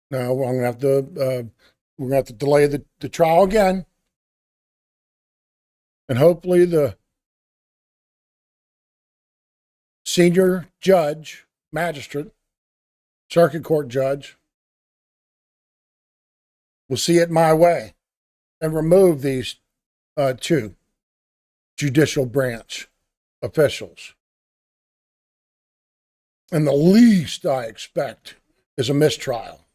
Speaker 15: Now we're gonna have to delay the trial again, and hopefully the senior judge, magistrate, circuit court judge will see it my way and remove these two judicial branch officials. And the least I expect is a mistrial.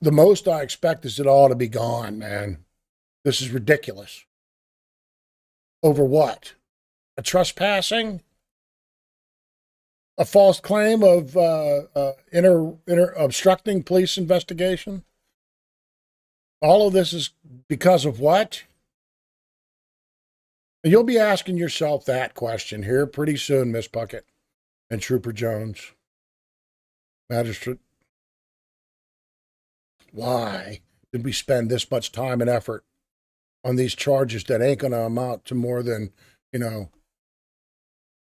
Speaker 15: The most I expect is it all to be gone, man. This is ridiculous. Over what? A trespassing? A false claim of obstructing police investigation? All of this is because of what? And you'll be asking yourself that question here pretty soon, Miss Puckett and Trooper Jones. Magistrate, why did we spend this much time and effort on these charges that ain't going to amount to more than,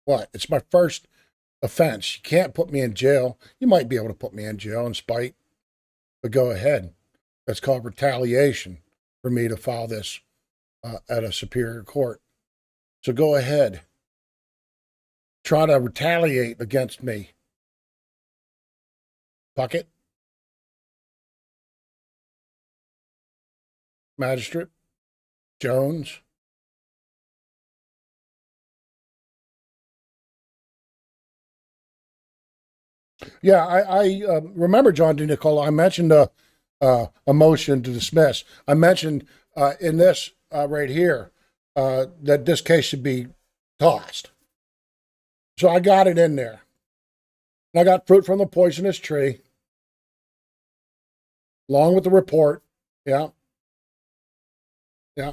Speaker 15: what? It's my first offense. You can't put me in jail. You might be able to put me in jail in spite, but go ahead. That's called retaliation for me to file this at a superior court. So go ahead. Try to retaliate against me. Puckett. Magistrate. Jones. Yeah, I remember, John D. Nicola, I mentioned a motion to dismiss. I mentioned in this right here that this case should be tossed. So I got it in there. And I got fruit from the poisonous tree, along with the report. Yeah. Yeah.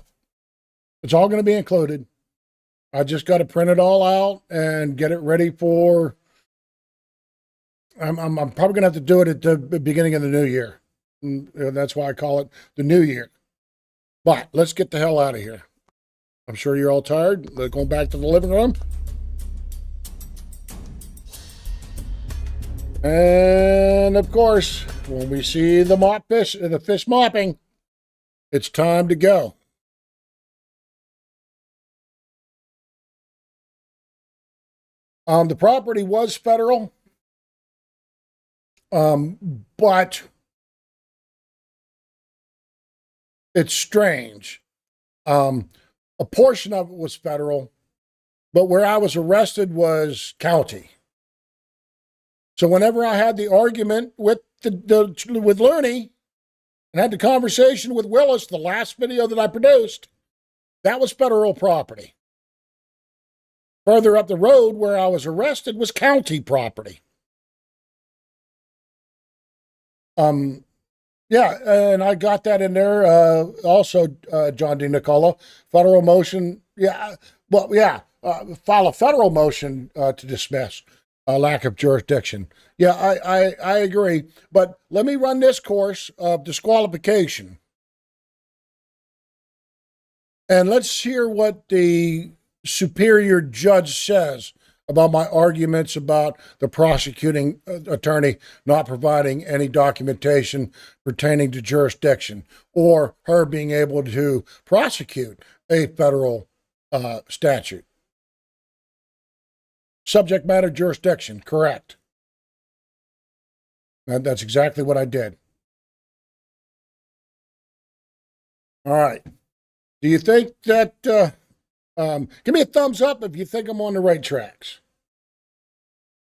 Speaker 15: It's all going to be included. I just got to print it all out and get it ready for... I'm probably going to have to do it at the beginning of the new year. And that's why I call it the new year. But let's get the hell out of here. I'm sure you're all tired. They're going back to the living room. And of course, when we see the fish mopping, it's time to go. The property was federal, but it's strange. A portion of it was federal, but where I was arrested was county. So whenever I had the argument with with Looney and had the conversation with Willis, the last video that I produced, that was federal property. Further up the road where I was arrested was county property. Yeah, and I got that in there. Also, John D. Nicola, federal motion. Yeah, well, yeah, file a federal motion to dismiss lack of jurisdiction. Yeah, I agree. But let me run this course of disqualification. And let's hear what the superior judge says about my arguments about the prosecuting attorney not providing any documentation pertaining to jurisdiction or her being able to prosecute a federal statute. Subject matter jurisdiction, correct. And that's exactly what I did. All right. Do you think that, give me a thumbs up if you think I'm on the right tracks.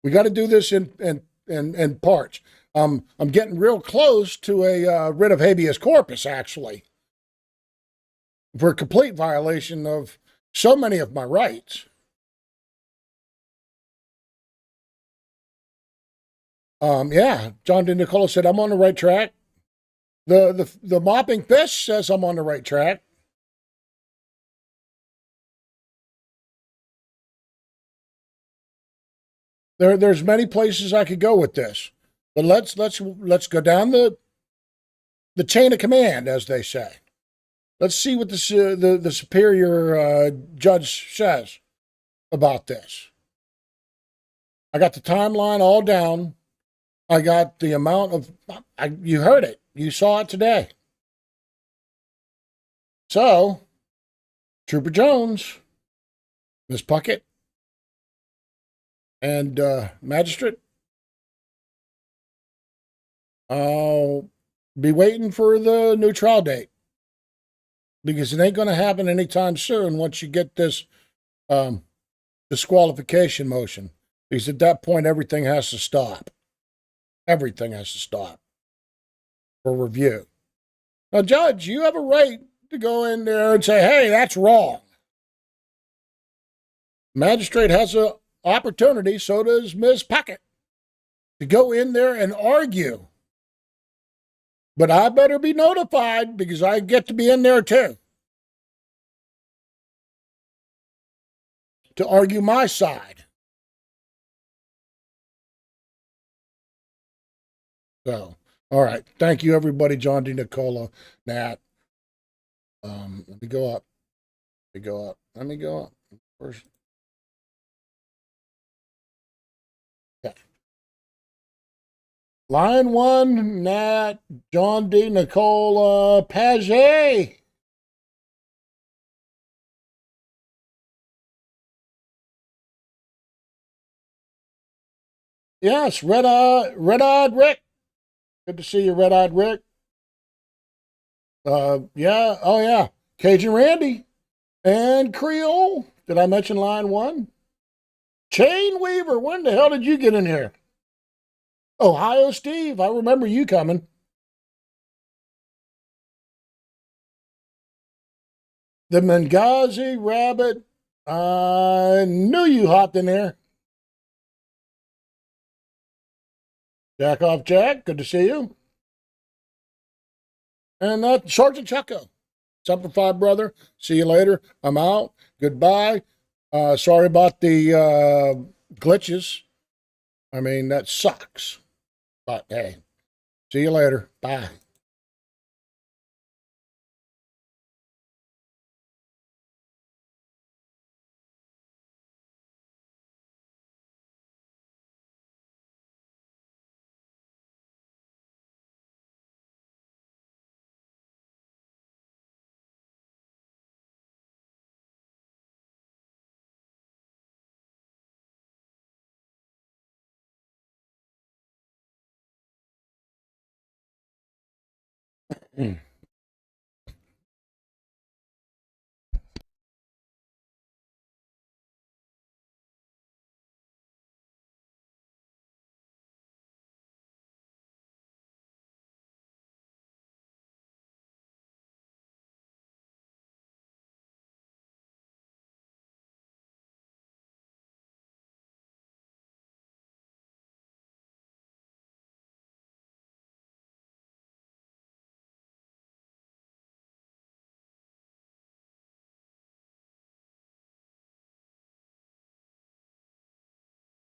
Speaker 15: We got to do this in parts. I'm getting real close to a writ of habeas corpus, actually, for a complete violation of so many of my rights. Yeah, John D. Nicola said I'm on the right track. The mopping fish says I'm on the right track. There's many places I could go with this, but let's go down the chain of command, as they say. Let's see what the superior judge says about this. I got the timeline all down. I got the amount of, you heard it. You saw it today. So, Trooper Jones, Miss Puckett, and Magistrate, I'll be waiting for the new trial date, because it ain't going to happen anytime soon once you get this disqualification motion, because at that point everything has to stop. Everything has to stop for review. Now, Judge, you have a right to go in there and say, hey, that's wrong. Magistrate has an opportunity, so does Ms. Puckett, to go in there and argue. But I better be notified, because I get to be in there too, to argue my side. So, all right. Thank you, everybody. John D. Nicola, Nat. Let me go up. Let me go up. First. Yeah. Line 1, Nat, John D. Nicola, Paget. Yes, Red-Eyed Rick. Good to see you, Red-Eyed Rick. Yeah, oh yeah. Cajun Randy and Creole. Did I mention line 1? Chain Weaver, when the hell did you get in here? Ohio Steve, I remember you coming. The Benghazi Rabbit, I knew you hopped in there. Jack off Jack, good to see you. And Sergeant Chucko. Semper Fi, brother. See you later. I'm out. Goodbye. Sorry about the glitches. I mean, that sucks. But hey, see you later. Bye. Mm.